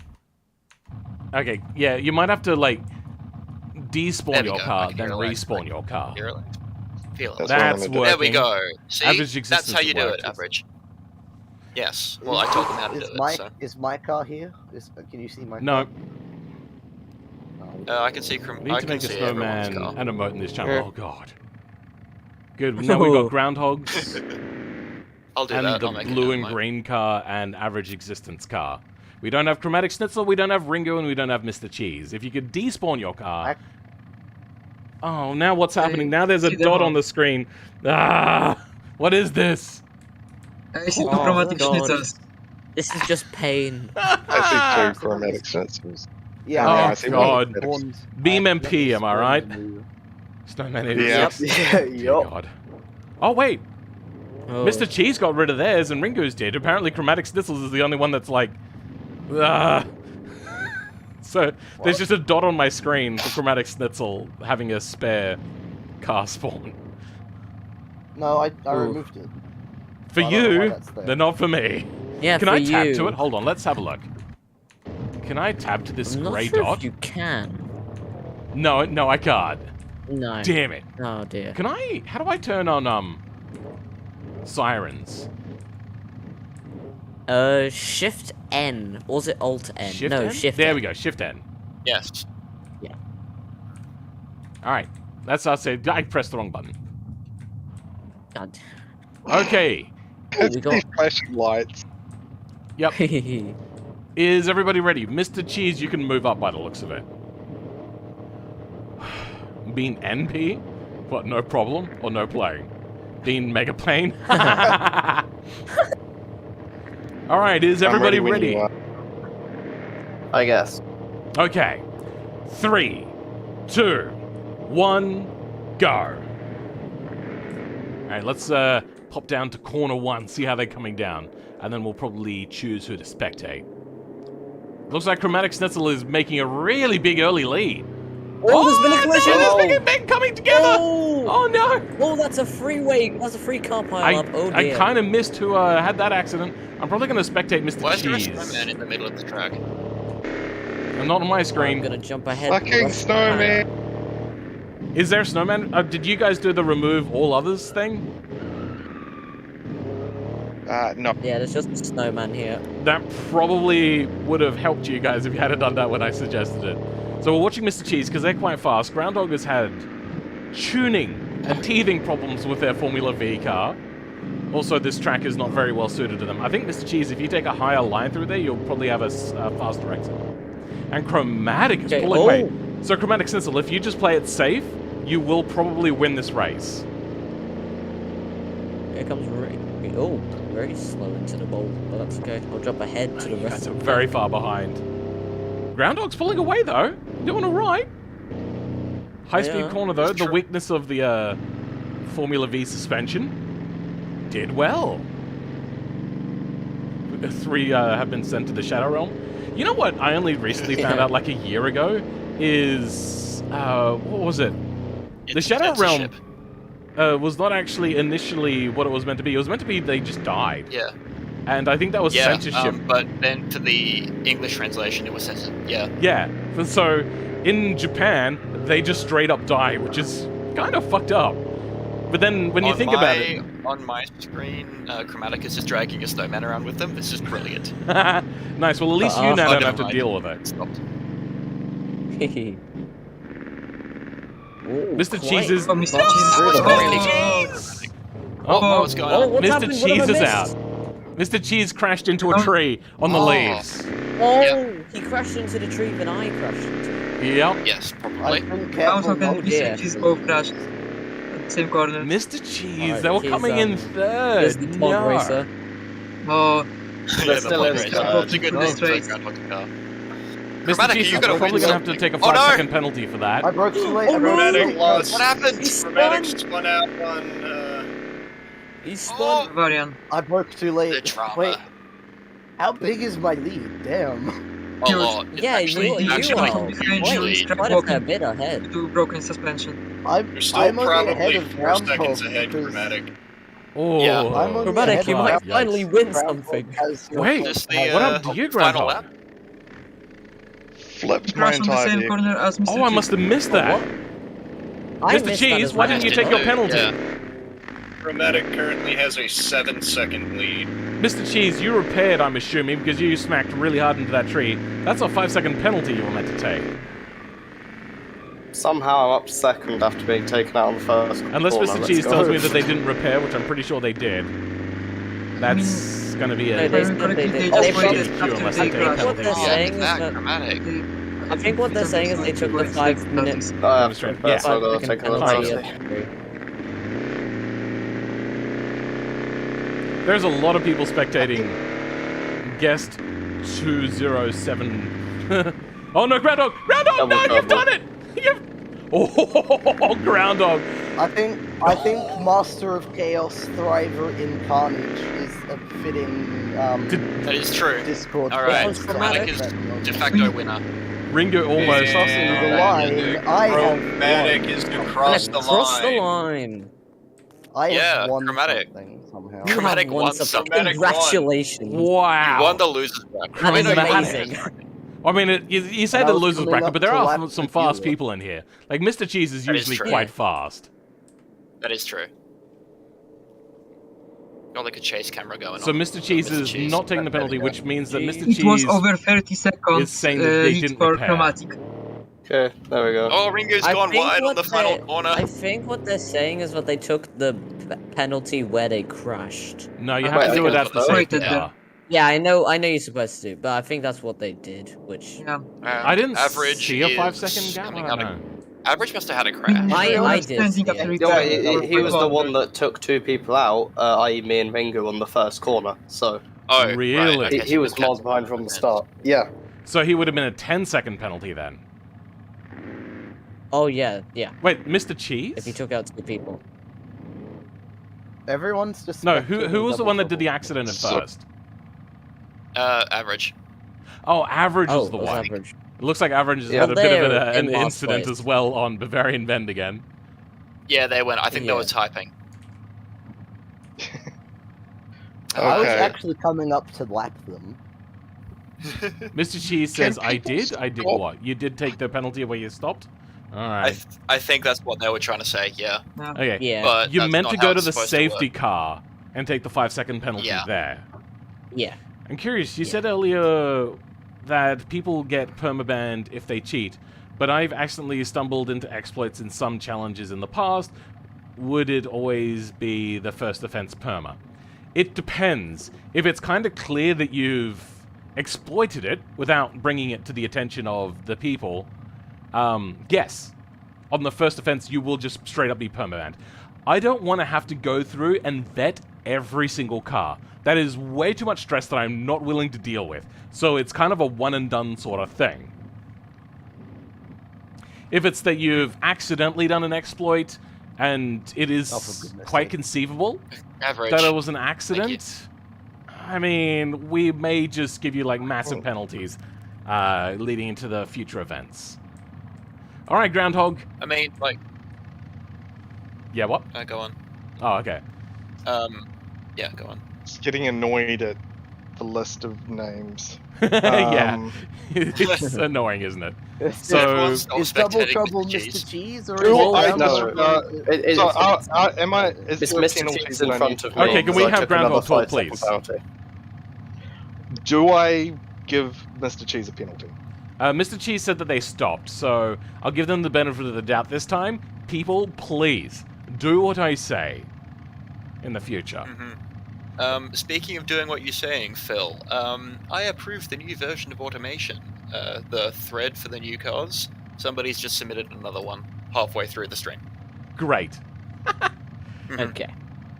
S2: Okay, yeah, you might have to, like, despawn
S1: There we
S2: your
S1: go, I
S2: car,
S1: can
S2: then
S1: hear it.
S2: respawn your car.
S1: Hear it? Feel it.
S5: That's
S2: That's
S5: what I'm gonna do.
S2: working.
S1: There we go. See,
S2: Average
S1: that's
S2: existence
S1: how you do
S2: works.
S1: it, Average. Yes. Well, I taught them how to do it.
S3: Is my car here? Can you see my
S2: No,
S3: car?
S1: I can see.
S2: we need
S1: I
S2: to
S1: can
S2: make a
S1: see everyone's
S2: snowman
S1: car.
S2: and emote in this channel.
S10: Yeah.
S2: Oh, God. Good, now we've got groundhogs.
S1: I'll do
S2: And
S1: that.
S2: the
S1: I'll make
S2: blue
S1: it
S2: and
S1: mine.
S2: green car and average existence car. We don't have Chromatic Schnitzel, we don't have Ringo, and we don't have Mr. Cheese. If you could despawn your car... Oh, now what's happening? Now there's a
S6: see them
S2: dot
S6: all.
S2: on the screen. Ah! What is this?
S6: I see two
S9: Oh,
S6: chromatic
S9: God.
S6: schnitzels.
S9: This is just pain.
S5: I see 2 chromatic sensors.
S3: Yeah.
S2: Oh,
S5: I see.
S2: God.
S3: Horns.
S2: BeamNG, am I right?
S3: Move.
S2: Snowman
S5: Yeah.
S2: is.
S10: Yeah,
S2: Dear
S10: yup.
S2: God. Oh, wait.
S9: Oh.
S2: Mr. Cheese got rid of theirs and Ringo's did. Apparently, Chromatic Schnitzels is the only one that's like. So, there's just a dot on my screen for Chromatic Schnitzel having a spare car spawn.
S3: No, I
S9: Ooh.
S3: removed it.
S2: For
S3: I don't know why
S2: you,
S3: that's there.
S2: they're not for me.
S9: Yeah,
S2: Can
S9: for
S2: I tab
S9: you.
S2: to it? Hold on, let's have a look. Can I tab to this
S9: I'm not
S2: grey
S9: sure
S2: dot?
S9: if you can.
S2: No, I can't.
S9: No.
S2: Damn it.
S9: Oh dear.
S2: Can I? How do I turn on sirens?
S9: Shift N. Or was it Alt N?
S2: Shift
S9: no,
S2: N?
S9: Shift
S2: There
S9: N.
S2: we go. Shift N.
S1: Yes.
S2: All right. That's us. I pressed the wrong button.
S9: God.
S2: Okay.
S9: Oh, we got.
S5: These flashing lights.
S2: Yep. Is everybody ready? Mr. Cheese, you can move up by the looks of it. Bean NP? What, no problem? Or no plane? Bean Mega Plane? Alright, is everybody
S5: I'm ready
S2: ready?
S5: when you
S10: I guess.
S2: Okay. 3, 2, 1, go. Alright, let's pop down to corner 1, see how they're coming down. And then we'll probably choose who to spectate. Looks like Chromatic Schnitzel is making a really big early lead.
S9: Oh, there's been a collision!
S2: It's big coming together! Oh no!
S9: Oh, that's a freeway. That's a free car pile up. Oh
S2: I
S9: dear.
S2: kind of missed who had that accident. I'm probably going to spectate Mr.
S1: Why is there a
S2: Cheese.
S1: snowman in the middle of the track?
S2: And not on my
S9: I'm
S2: screen.
S9: gonna jump ahead. to the
S5: Fucking
S9: rest of the pile.
S5: snowman.
S2: Is there a snowman? Did you guys do the remove all others thing?
S5: No.
S9: Yeah, there's just a snowman here.
S2: That probably would have helped you guys if you had done that when I suggested it. So we're watching Mr. Cheese because they're quite fast. Groundhog has had tuning and teething problems with their Formula V car. Also, this track is not very well suited to them. I think, Mr. Cheese, if you take a higher line through there, you'll probably have a faster exit. And Chromatic is
S9: Okay,
S2: pulling.
S9: oh.
S2: Wait, so Chromatic Schnitzel, if you just play it safe, you will probably win this race.
S9: Here comes oh, very slow into the bowl, but that's okay. I'll jump ahead to the
S2: You
S9: rest
S2: guys are
S9: of the
S2: very far behind. Groundhog's pulling away though. Doing alright. High speed
S9: Yeah,
S2: corner though,
S1: it's
S2: the
S1: true.
S2: weakness of the Formula V suspension. Did well. 3 have been sent to the Shadow Realm. You know what I only recently found out like a year ago is what was it? The Shadow Realm was not actually initially what it was meant to be. It was meant to be they just died.
S1: Yeah.
S2: And I think that was
S1: Yeah,
S2: censorship.
S1: but then to the English translation, it was censored. Yeah.
S2: Yeah, so in Japan, they just straight up die, which is kind of fucked up. But then when you think about it...
S1: On my screen, Chromatic is just dragging a snowman around with them. It's just brilliant.
S2: Nice, well at least you now
S1: Oh,
S2: don't
S1: never
S2: have to
S1: mind.
S2: deal with it.
S1: Stopped.
S9: Ooh,
S2: Mr.
S9: quite-
S2: Cheese is...
S6: Oh, Mr.
S9: Cheese.
S6: Cheese.
S1: Oh, what's going
S9: Oh,
S1: on?
S9: what's
S2: Mr.
S9: happened? What
S2: Cheese
S9: have I
S2: is
S9: missed?
S2: out. Mr. Cheese crashed into a tree on the
S1: Oh.
S2: leaves.
S9: Oh,
S1: Yep.
S9: he crashed into the tree, then I crashed into it.
S2: Yep.
S1: Yes,
S3: I've
S1: probably.
S3: been
S6: I was
S3: careful
S6: hoping
S3: not
S9: Oh,
S3: to
S6: Mr.
S9: dear.
S6: Cheese both crashed at the same corner.
S2: Mr. Cheese,
S9: Alright,
S2: they were
S9: he's,
S2: coming in
S9: Here's
S2: third.
S9: the pod
S2: No.
S9: racer.
S6: Oh,
S1: Yeah, the
S10: still
S1: pod
S10: is.
S1: race. It's a good
S6: Oh.
S1: name for a Groundhog car.
S2: Mr.
S1: Chromatic,
S2: Cheese
S1: you
S2: is
S1: gotta
S2: probably
S1: win
S2: going to have to
S1: something.
S2: take a
S1: Oh, no!
S2: 5-second penalty for that.
S3: I broke too late.
S9: Oh,
S3: I broke too
S8: Chromatic
S3: late.
S8: lost.
S1: What happened?
S9: He's
S8: Chromatic
S9: spun.
S8: spun out on.
S9: He's spun.
S1: Oh,
S6: Varian.
S3: I broke too
S1: the
S3: late.
S1: drama.
S3: Wait, how big is my lead? Damn.
S1: A lot.
S9: Yeah,
S1: Actually,
S9: you
S1: actually,
S9: are.
S6: behind
S1: Wait,
S6: you,
S9: Quite
S6: strap
S9: quite a fair
S6: walking
S9: bit ahead.
S6: to broken suspension.
S8: You're still
S3: I'm only ahead
S8: probably
S3: of
S8: 4
S3: Groundhog
S8: seconds ahead,
S3: because-
S8: Chromatic.
S2: Oh,
S1: Yeah.
S3: I'm only
S9: Chromatic,
S3: ahead
S9: you
S3: of
S9: might
S2: Yikes.
S9: finally win
S3: Groundhog
S9: something.
S3: has your
S2: Wait,
S1: Just the
S2: what happened to you,
S1: final
S2: Groundhog?
S1: lap.
S5: Flipped my
S6: Crashed on the
S5: entire
S6: same
S5: vehicle.
S6: corner as Mr.
S2: Oh, I
S6: Cheese.
S2: must have missed that.
S9: I
S2: Mr.
S9: missed that
S2: Cheese,
S9: as
S2: why
S9: well.
S2: didn't you
S1: Just
S2: take your
S1: didn't do,
S2: penalty?
S1: yeah.
S8: Chromatic currently has a 7-second lead.
S2: Mr. Cheese, you repaired, I'm assuming, because you smacked really hard into that tree. That's a 5-second penalty you were meant to take.
S10: Somehow I'm up second after being taken out on the first
S2: Unless
S10: corner.
S2: Mr.
S10: Let's
S2: Cheese
S10: go.
S2: tells me that they didn't repair, which I'm pretty sure they did. That's gonna be
S9: No,
S2: a...
S9: they
S6: If I remember
S9: said they
S6: correctly,
S9: did.
S6: they
S9: They
S6: just
S2: probably-
S6: waited
S2: I
S6: after
S2: think
S6: they
S2: what
S6: crashed.
S9: they're
S1: Yeah,
S9: saying is
S1: that
S9: that-
S1: Chromatic.
S9: I think what they're saying is they took the 5 minutes.
S10: I have to
S2: Yeah.
S10: repair, so I've got to
S9: 5-second
S10: take another
S9: penalty
S10: penalty.
S9: of the tree.
S2: There's a lot of people spectating Guest 207 Oh no, Groundhog! Groundhog!
S10: Double
S2: No, you've
S10: trouble.
S2: done it! You've... Oh, Groundhog!
S3: I think Master of Chaos, Thriver in Carnage is a fitting
S1: That is true.
S3: Discord.
S1: All right,
S9: was
S1: Chromatic is
S3: dramatic.
S1: de facto winner.
S2: Ringo almost...
S3: Crossing the line, I have
S8: Chromatic
S3: won.
S8: is to cross the
S9: Cross the
S8: line.
S9: line.
S3: I
S1: Yeah,
S3: have won
S1: Chromatic.
S3: something somehow.
S9: You
S1: Chromatic
S9: have won
S1: won
S9: something.
S8: Chromatic won.
S9: Congratulations.
S2: Wow.
S1: You won the losers bracket.
S9: That is
S1: Wait, no, you won the
S9: amazing.
S1: losers bracket.
S2: I mean, you say
S3: And
S2: the
S3: I was
S2: losers
S3: coming
S2: bracket,
S3: up
S2: but there
S3: to
S2: are
S3: lap
S2: some
S3: the
S2: fast
S3: viewer.
S2: people in here. Like, Mr. Cheese is
S1: That is
S2: usually
S1: true.
S2: quite fast.
S1: That is true. Got like a chase camera going
S2: So
S1: on.
S2: Mr. Cheese
S1: Mr.
S2: is
S1: Cheese.
S2: not taking the penalty,
S10: Yeah.
S2: which means that Mr.
S6: It was
S2: Cheese...
S6: over 30 seconds
S2: is saying that they
S6: lead
S2: didn't
S6: for
S2: repair.
S6: Chromatic.
S10: Okay, there we go.
S1: Oh, Ringo's
S9: I
S1: gone
S9: think
S1: wide on
S9: what
S1: the final
S9: they're-
S1: corner.
S9: I think what they're saying is that they took the penalty where they crashed.
S2: No, you
S10: Wait,
S2: have to
S10: I
S2: do it
S10: think
S2: at the
S10: it's
S2: safety
S6: rated
S2: car.
S9: Yeah, I know you're supposed to, but I think that's what they did, which...
S6: Yeah.
S2: I didn't
S1: average
S2: see a
S1: is
S2: 5-second gap. I
S1: coming
S2: don't
S1: out of-
S2: know.
S1: Average must have had a crash.
S9: I did,
S6: Standing
S9: yeah.
S6: after
S10: Yeah,
S6: return.
S10: he was the one that took 2 people out, i.e. me and Ringo on the first corner. So
S1: Oh,
S2: Really?
S1: Right, okay,
S10: he
S1: so
S10: was
S1: kept-
S10: miles behind from the start. Yeah.
S2: So he would have been a 10-second penalty then.
S9: Oh, yeah, yeah.
S2: Wait, Mr. Cheese?
S9: If he took out 2 people.
S3: Everyone's just
S2: No, who was the one that did the accident at
S5: So-
S2: first?
S1: Average.
S2: Oh, Average
S9: Oh,
S2: was the
S9: it was
S2: one.
S9: average.
S2: It looks like Average has
S10: Yeah.
S2: had a bit of
S9: They're
S2: an
S9: in last
S2: incident
S9: place.
S2: as well on Bavarian Bend again.
S1: Yeah, they went. I think they
S9: Yeah.
S1: were typing.
S3: I was
S5: Okay.
S3: actually coming up to lap them.
S2: Mr. Cheese says,
S5: Can
S2: I
S5: people
S2: did? I did
S5: stop?
S2: what? You did take the penalty where you stopped?
S1: I
S2: Alright.
S1: I think that's what they were trying to say. Yeah,
S2: Okay.
S9: Yeah,
S1: but
S2: You
S1: that's
S2: meant
S1: not
S2: to
S1: how
S2: go to
S1: it's
S2: the
S1: supposed
S2: safety
S1: work.
S2: car and take the 5-second penalty
S1: Yeah.
S2: there.
S9: yeah.
S2: I'm curious, you
S9: Yeah.
S2: said earlier that people get permabanned if they cheat, but I've accidentally stumbled into exploits in some challenges in the past. Would it always be the first offense perma? It depends. If it's kind of clear that you've exploited it without bringing it to the attention of the people, yes. On the first offense, you will just straight up be permabanned. I don't want to have to go through and vet every single car. That is way too much stress that I'm not willing to deal with. So it's kind of a one and done sort of thing. If it's that you've accidentally done an exploit and it is
S3: Oh, for goodness
S2: quite
S3: sake.
S2: conceivable
S1: Average.
S2: that it was an accident, I mean, we may just give you like massive penalties leading into the future events. All right, Groundhog.
S1: I mean, like,
S2: Yeah, what?
S1: go on.
S2: Oh, okay.
S1: Yeah, go on.
S5: Just getting annoyed at the list of names.
S2: Yeah,
S5: Um,
S2: it's annoying, isn't it?
S3: Is
S1: Everyone's
S2: So,
S1: not
S3: is Double
S1: spectating
S3: Trouble
S1: Mr. Cheese.
S3: Mr. Cheese or
S5: Who-
S3: is it
S5: I
S3: down
S10: know,
S3: the-
S5: am I? Is
S10: It's
S5: there a
S10: Mr.
S5: penalty
S10: Cheese
S5: that
S10: in
S5: I
S10: front
S5: need-
S10: of me.
S2: Okay, can we
S10: so I
S2: have
S10: took another
S2: Groundhog talk,
S10: 5-second
S2: please?
S10: penalty.
S5: Do I give Mr. Cheese a penalty?
S2: Mr. Cheese said that they stopped, so I'll give them the benefit of the doubt this time. People, please, do what I say in the future.
S1: Speaking of doing what you're saying, Phil, I approve the new version of automation. The thread for the new cars. Somebody's just submitted another one halfway through the stream.
S2: Great.
S9: Okay.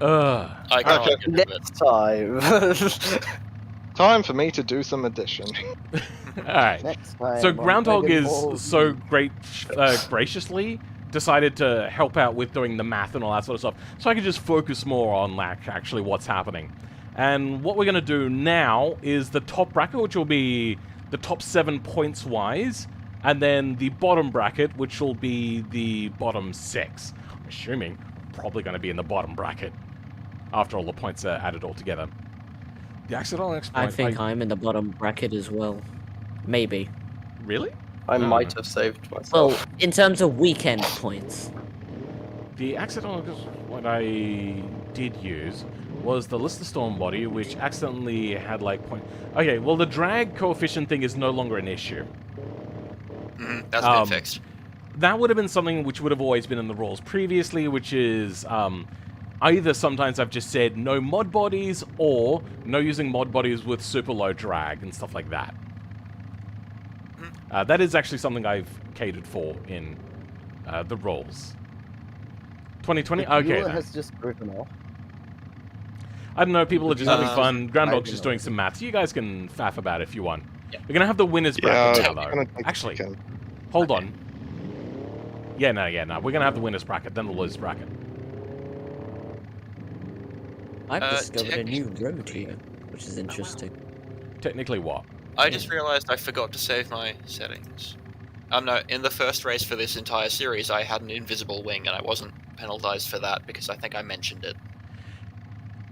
S1: I can't
S5: Okay.
S1: get rid of it.
S10: Next time.
S5: Time for me to do some addition.
S2: Alright.
S3: Next time,
S2: So
S3: I'm
S2: Groundhog
S3: begging
S2: is
S3: all of
S2: so
S3: you.
S2: graciously decided to help out with doing the math and all that sort of stuff, so I could just focus more on like actually what's happening. And what we're going to do now is the top bracket, which will be the top 7 points wise, and then the bottom bracket, which will be the bottom 6. I'm assuming probably going to be in the bottom bracket after all the points are added all together. The accidental exploit.
S9: I think I'm in the bottom bracket as well. Maybe.
S2: Really?
S10: I
S2: No.
S10: might have saved myself.
S9: Well, in terms of weekend points.
S2: The accidental what I did use was the Lister Storm body, which accidentally had like point. Okay, well the drag coefficient thing is no longer an issue.
S1: That's been fixed.
S2: That would have been something which would have always been in the rules previously, which is either sometimes I've just said no mod bodies or no using mod bodies with super low drag and stuff like that. That is actually something I've catered for in the rules. 2020?
S3: The
S2: Okay.
S3: viewer
S2: then.
S3: has just driven off.
S2: I don't know, people are just having
S1: Uh,
S2: fun. Groundhog's
S3: I
S2: just
S3: don't
S2: doing
S3: know.
S2: some maths. You guys can faff about it if you want. We're gonna have the winners bracket now, though.
S5: gonna take a
S2: Actually,
S5: second.
S2: hold on. Yeah, no. We're gonna have the winners bracket, then the losers bracket.
S9: I've discovered a new road here, which is interesting.
S2: Technically, what?
S1: I just realized I forgot to save my settings. No, in the first race for this entire series, I had an invisible wing, and I wasn't penalized for that because I think I mentioned it.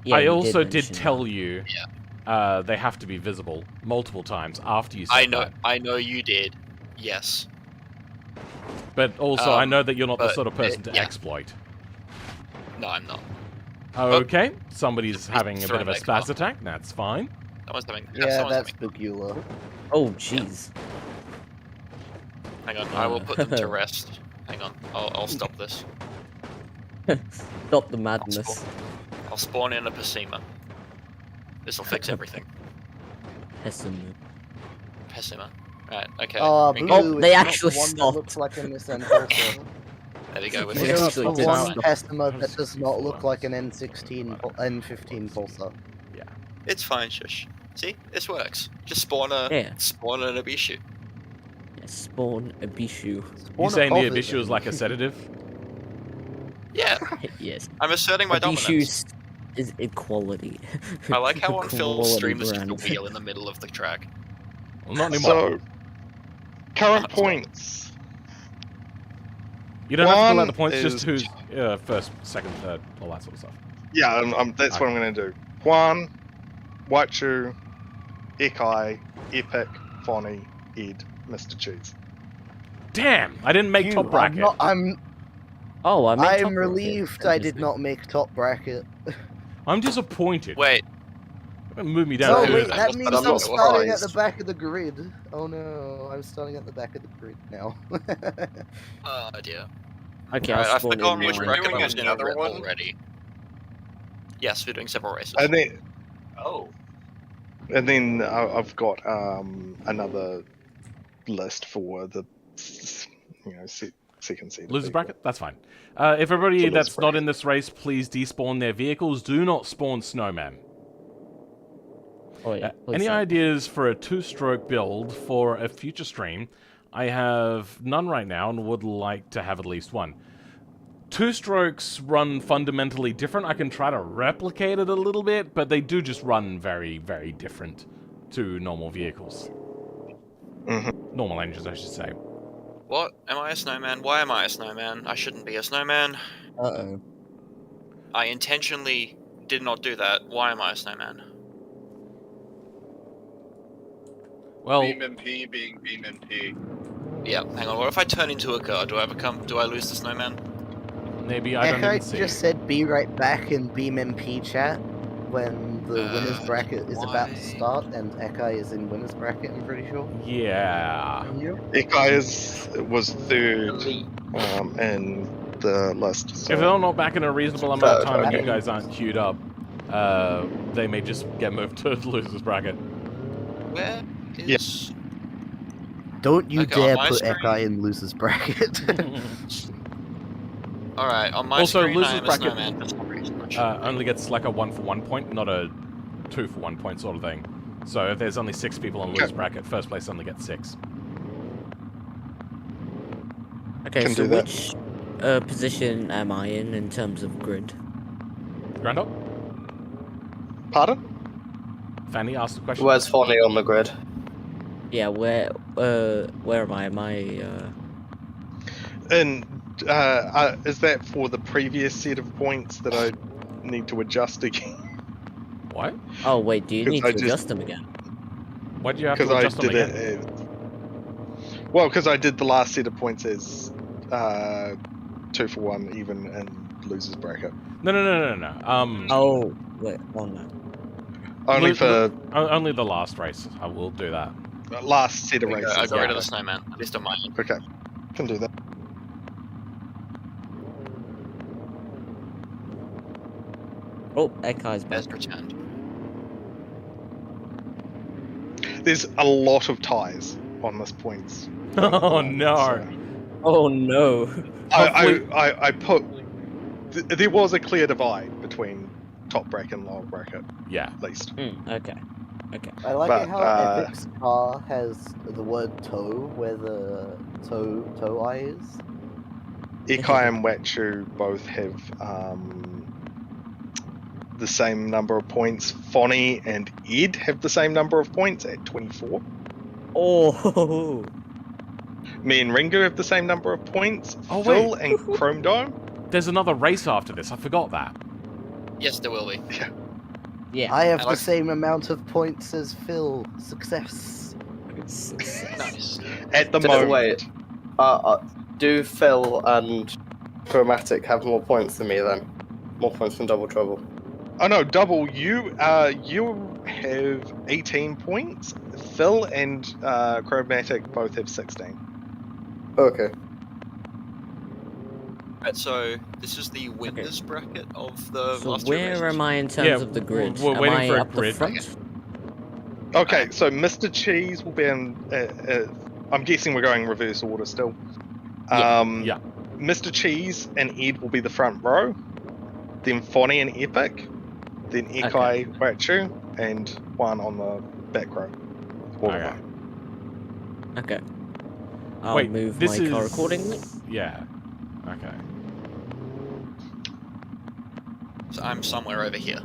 S9: Yeah,
S2: I
S9: you
S2: also did
S9: mention
S2: tell
S9: that.
S2: you they have to be visible multiple times after you said that.
S1: I know you did. Yes.
S2: But also, I know that you're not the
S1: but
S2: sort of person to
S1: yeah.
S2: exploit.
S1: No, I'm not.
S2: Okay, somebody's having a bit
S1: throwing
S2: of a
S1: that
S2: spaz
S1: car.
S2: attack. That's fine.
S1: Someone's having.
S3: Yeah,
S1: someone's
S3: that's
S1: having-
S3: Bugula.
S9: Oh, jeez.
S1: Hang on, I will put them to rest. Hang on, I'll stop this.
S9: Stop the madness.
S1: I'll spawn in a Pessima. This'll fix everything.
S9: Pessimism.
S1: Pessima. Right, okay.
S3: Oh,
S1: Ringo.
S3: Boo,
S9: Oh, they
S3: it's not
S9: actually
S3: the one that
S9: stopped.
S3: looks like an SN Pulsar.
S1: There we go. We're
S9: They
S3: It's
S1: fixing
S3: not
S9: actually
S3: the
S1: it.
S9: did
S3: one
S9: stop.
S3: Pessima that does not look like an N16, N15 Pulsar.
S1: It's fine, shush. See, this works. Just spawn an Abishu.
S9: Yeah, spawn a Bishu.
S2: You saying the Abishu is like a sedative?
S1: Yeah,
S9: Yes.
S1: I'm asserting my dominance.
S9: Abishu is equality.
S1: I like how on Phil's
S9: Quality
S1: stream there's just a
S9: brand.
S1: wheel in the middle of the track.
S2: Well, not anymore.
S5: So, current points.
S2: You don't have to fill out
S5: one
S2: the points, just
S5: is-
S2: who's first, second, third, all that sort of stuff.
S5: Yeah, that's what I'm going to do. 1, Waichu, Ekai, Epic, Fonny, Ed, Mr. Cheese.
S2: Damn! I didn't make top bracket.
S9: Oh, I made top
S3: I'm
S9: bracket.
S3: relieved I did not make top bracket.
S2: I'm disappointed.
S1: Wait,
S2: Move me down.
S3: Oh
S1: Yeah,
S3: wait,
S1: but
S3: that
S1: I'm
S3: means
S1: not
S3: I'm starting at
S10: surprised.
S3: the back of the grid. Oh no, I'm starting at the back of the grid now.
S1: oh dear.
S9: Okay,
S1: Alright,
S9: I'll
S1: I've
S9: spawn
S1: forgotten
S9: in
S1: which
S9: mine.
S1: bracket I
S8: doing
S1: was in
S8: another one?
S1: already. Yes, we're doing several races.
S5: And then,
S8: Oh.
S5: I've got another list for the second seed.
S2: Losers bracket? That's fine. If everybody
S5: So
S2: that's
S5: losers
S2: not in this race, please despawn their vehicles. Do not spawn snowman.
S9: Oh, yeah.
S2: Any
S9: please
S2: ideas for a 2-stroke build for a future stream? I have none right now and would like to have at least one. 2-strokes run fundamentally different. I can try to replicate it a little bit, but they do just run very, very different to normal vehicles. Normal engines, I should say.
S1: What? Am I a snowman? Why am I a snowman? I shouldn't be a snowman.
S9: Uh-oh.
S1: I intentionally did not do that. Why am I a snowman?
S2: Well,
S8: BeamNG being BeamNG.
S1: Yeah, hang on. What if I turn into a car? Do I lose the snowman?
S2: maybe I don't even see.
S3: just said be right back in BeamNG chat when the winners bracket is about to start, and Ekai is in winners bracket, I'm pretty sure.
S2: Yeah.
S5: Ekai was third in the list. So.
S2: If they're not back in a reasonable amount of time and you
S3: Okay.
S2: guys aren't queued up, they may just get moved to the losers bracket.
S1: Where is...
S3: Don't you
S1: Okay, on
S3: dare
S1: my
S3: put
S1: screen-
S3: Ekai in losers bracket.
S1: Alright, on my
S2: Also,
S1: screen I
S2: losers
S1: am a
S2: bracket-
S1: snowman for some reason. I shouldn't be.
S2: Only gets like a 1-for-1 point, not a 2-for-1 point sort of thing. So if there's only 6 people in the losers bracket, first place only gets 6.
S9: Okay,
S5: Can
S9: so
S5: do that.
S9: which position am I in terms of grid?
S2: Grandop?
S5: Pardon?
S2: Fanny asked the question.
S10: Where's Fonny on the grid?
S9: Yeah, where am I? Am I,
S5: And is that for the previous set of points that I need to adjust again?
S2: What?
S9: Oh, wait, do you
S5: 'Cause
S9: need
S5: I
S9: to
S5: just-
S9: adjust them again?
S2: Why do you have
S5: Because
S2: to
S5: I
S2: adjust them
S5: did
S2: again?
S5: it. Well, because I did the last set of points as 2-for-1 even in losers bracket.
S2: No.
S9: Oh, wait, one minute.
S5: Only for
S2: Only the last race. I will do that.
S5: the last set of
S1: There we go,
S5: races.
S1: I got rid of
S2: yeah.
S1: the snowman, at least on my end.
S5: Okay, can do that.
S9: Oh, Ekai's back.
S1: There's returned.
S5: There's a lot of ties on this points.
S2: Oh no.
S5: So,
S9: Oh no.
S5: I put. There was a clear divide between top bracket and lower bracket,
S2: Yeah.
S5: at least.
S9: Okay. Okay.
S3: I like
S5: But,
S3: it how Epic's car has the word toe where the toe eye is.
S5: Ikai and Wachu both have the same number of points. Fonny and Ed have the same number of points at 24.
S9: Oh.
S5: Me and Ringu have the same number of points.
S2: Oh,
S5: Phil
S2: wait.
S5: and Chrome Dome.
S2: There's another race after this. I forgot that.
S1: Yes, there will be.
S9: Yeah.
S3: I have
S1: I
S3: the
S1: like-
S3: same amount of points as Phil. Success.
S1: Nice.
S5: At the
S10: So,
S5: moment.
S10: wait. Do Phil and Chromatic have more points than me then? More points than Double Trouble.
S5: Oh no, Double, you have 18 points. Phil and Chromatic both have 16.
S10: Okay.
S1: Right, so this is the winners bracket of the
S9: So
S1: last two
S9: where
S1: races.
S9: am I in terms
S2: Yeah,
S9: of the grid?
S2: we're
S9: Am
S2: waiting
S9: I
S2: for a
S9: up
S2: grid.
S9: the front?
S5: Okay, so Mr. Cheese will be in. I'm guessing we're going reverse order still.
S9: Yeah.
S2: Yeah.
S5: Mr. Cheese and Ed will be the front row. Then Fonny and Epic. Then Ikai, Wachu, and Juan on the back row. All of
S2: Okay.
S5: them.
S9: Okay. I'll
S2: Wait,
S9: move
S2: this
S9: my car
S2: is...
S9: accordingly.
S2: Yeah. Okay.
S1: So I'm somewhere over here.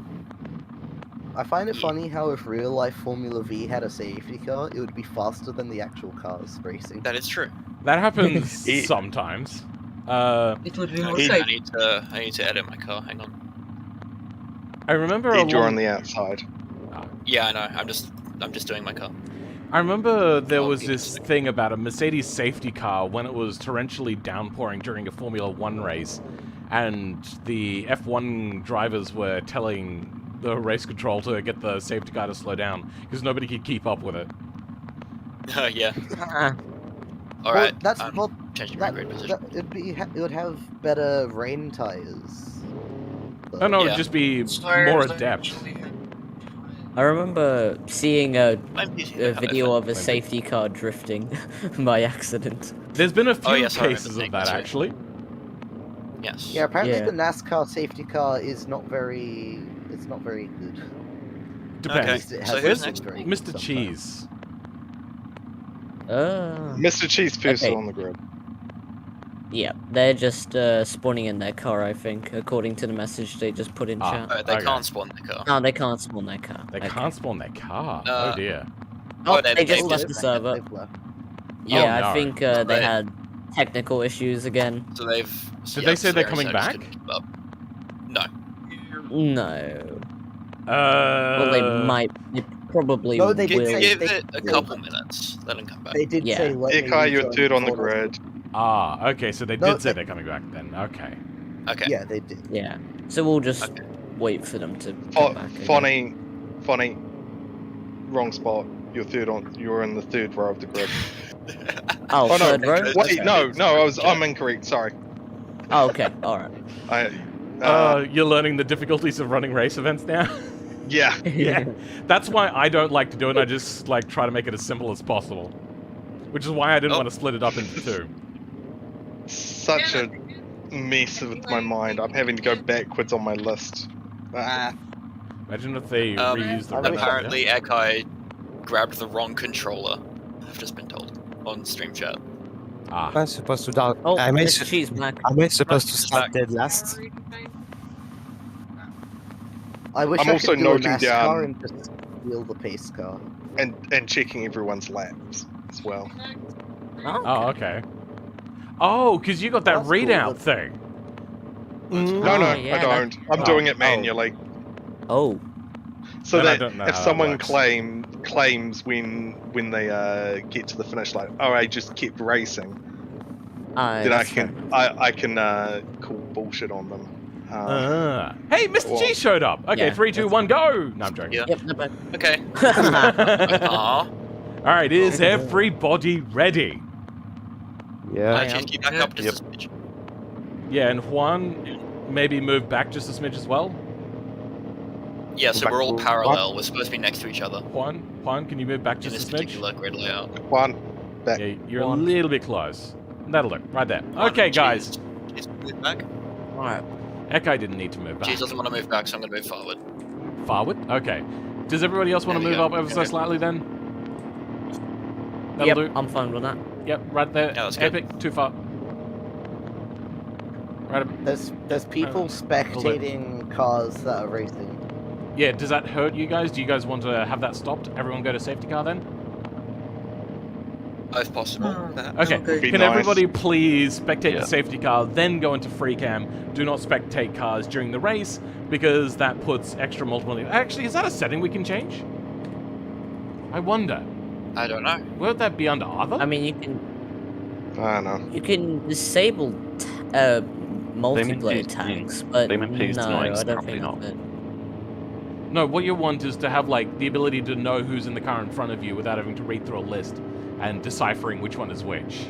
S3: I find it funny how if real life Formula V had a safety car, it would be faster than the actual cars racing.
S1: That is true.
S2: That happens
S5: It-
S2: sometimes.
S6: It would be more
S1: I
S6: safe.
S1: need to edit my car. Hang on.
S2: I remember
S5: Ed, you're
S2: along...
S5: on the outside.
S1: Yeah, I know. I'm just doing my car.
S2: I remember there
S1: Oh,
S2: was
S1: yeah.
S2: this thing about a Mercedes safety car when it was torrentially downpouring during a Formula 1 race, and the F1 drivers were telling the race control to get the safety car to slow down, because nobody could keep up with it.
S1: Yeah.
S9: Ah,
S1: All right.
S3: That's
S1: I'm
S3: well,
S1: changing my grid position.
S3: it would have better rain tires.
S2: Oh no,
S1: Yeah.
S2: it'd just be
S8: Tires
S2: more
S8: don't
S2: adept.
S8: usually have-
S9: I remember seeing a
S1: I'm using
S9: a
S1: the
S9: video
S1: colour.
S9: of a safety car drifting by accident.
S2: There's been a few
S1: yes, I remember
S2: cases
S1: seeing
S2: of that,
S1: that too.
S2: actually.
S1: Yes.
S3: Yeah, apparently
S9: Yeah.
S3: the NASCAR safety car is not very. It's not very good.
S2: Depends.
S1: Okay.
S3: At least it
S1: So
S3: has
S1: who's
S3: been
S1: next?
S3: very good
S2: Mr.
S3: sometimes.
S2: Cheese.
S5: Mr. Cheese first
S9: Okay.
S5: on the grid.
S9: Yeah, they're just spawning in their car, I think, according to the message they just put in chat.
S1: They
S2: Okay.
S1: can't spawn the car.
S9: No, they can't spawn their car.
S2: They
S9: Okay.
S2: can't spawn their car.
S1: Uh,
S2: Oh dear.
S9: Oh,
S1: Oh,
S9: they
S1: they've
S9: just
S3: Oh,
S9: left
S3: they've
S9: the
S3: left,
S9: server.
S3: they've left.
S9: Yeah,
S2: no.
S9: I think
S1: Right.
S9: they had technical issues again.
S1: So they've.
S2: Did they say they're coming
S1: Sierra
S2: back?
S1: just couldn't keep up. No.
S9: No. Well, they might. They probably
S3: No, they
S1: Give,
S3: did
S9: will.
S3: say
S1: give
S3: they-
S1: it a couple minutes. Let them come back.
S3: They did
S9: Yeah.
S3: say let me
S5: Ikai, you're
S3: rejoin
S5: third on the
S3: before they-
S5: grid.
S2: Ah, okay, so they
S3: No,
S2: did say
S3: they-
S2: they're coming back then. Okay.
S1: Okay.
S3: Yeah, they did.
S9: Yeah. So we'll just
S1: Okay.
S9: wait for them to come back. again.
S5: Fonny, wrong spot. You're in the third row of the grid.
S9: Oh,
S5: no,
S9: third row?
S1: okay.
S5: Wait,
S1: Okay.
S5: no, I'm incorrect. Sorry.
S9: Oh, okay. Alright.
S2: You're learning the difficulties of running race events now?
S5: Yeah.
S2: Yeah. That's why I don't like to do it, I just like try to make it as simple as possible. Which is why I didn't
S1: Oh.
S2: want to split it up into two.
S5: Such a mess with my mind. I'm having to go backwards on my list.
S2: Imagine if they reused the
S3: I wish I-
S1: Apparently, Ekai grabbed the wrong controller. I've just been told on stream chat.
S2: Ah.
S11: Am I supposed to down?
S9: Oh,
S11: am I
S9: Mr. Cheese back.
S11: supposed to
S1: He's
S11: start
S1: back.
S11: dead last?
S3: I wish
S5: I'm
S3: I
S5: also
S3: could do a
S5: noting
S3: NASCAR
S5: down-
S3: and just steal the pace car.
S5: and checking everyone's laps as well.
S2: Oh, okay. Oh, because you got that
S3: That's cool,
S2: readout
S3: but-
S2: thing.
S5: No,
S9: Oh,
S5: I
S9: yeah,
S5: don't. I'm
S2: Oh.
S5: doing it manually.
S9: Oh.
S5: So
S2: Then I
S5: that
S2: don't know
S5: if
S2: how that
S5: someone
S2: works.
S5: claims when they get to the finish line, oh, I just kept racing, then
S9: That's fair.
S5: I can call bullshit on them.
S2: Hey, Mr.
S5: well-
S2: G showed up. Okay,
S9: Yeah,
S2: 3, 2, 1, go! No, I'm joking.
S1: Yeah.
S9: Yep, they're back.
S1: Okay.
S2: All
S1: Aw.
S2: right, is everybody ready?
S11: Yeah.
S1: Just keep back up just a smidge.
S2: Yeah, and Juan, maybe move back just a smidge as well.
S1: Yeah, so
S5: Back
S1: we're all
S5: to-
S1: parallel. We're supposed to be next to each other
S2: Juan, can you move back
S1: in
S2: just
S1: this
S2: a smidge?
S1: particular grid layout.
S5: One back.
S2: Yeah, you're a little bit close. That'll do, right there. Okay, guys.
S1: Cheese, move back.
S9: Alright.
S2: Ekai didn't need to move back.
S1: Cheese doesn't want to move back, so I'm going to move forward.
S2: Forward? Okay. Does everybody else want to
S1: There we
S2: move
S1: go.
S2: up ever so
S1: Okay.
S2: slightly then? That'll
S9: Yep,
S2: do.
S9: I'm fine with that.
S2: Yep, right there.
S1: Yeah, that's good.
S2: Epic, too far. Right.
S3: There's people spectating cars that are racing.
S2: Yeah, does that hurt you guys? Do you guys want to have that stopped? Everyone go to safety car then?
S1: If possible. perhaps.
S2: Okay.
S6: Okay.
S5: Be
S2: Can
S5: nice.
S2: everybody please spectate
S7: Yeah.
S2: the safety car, then go into free cam? Do not spectate cars during the race because that puts extra multiple. Actually, is that a setting we can change? I wonder.
S1: I don't know.
S2: Would that be under other?
S9: I mean,
S5: I don't know.
S9: you can disable multiplayer
S7: BeamNG
S9: tags, but no,
S7: BeamNG's
S9: I
S7: noise,
S9: don't
S7: probably
S9: think
S7: not.
S9: that.
S2: No, what you want is to have like the ability to know who's in the car in front of you without having to read through a list and deciphering which one is which.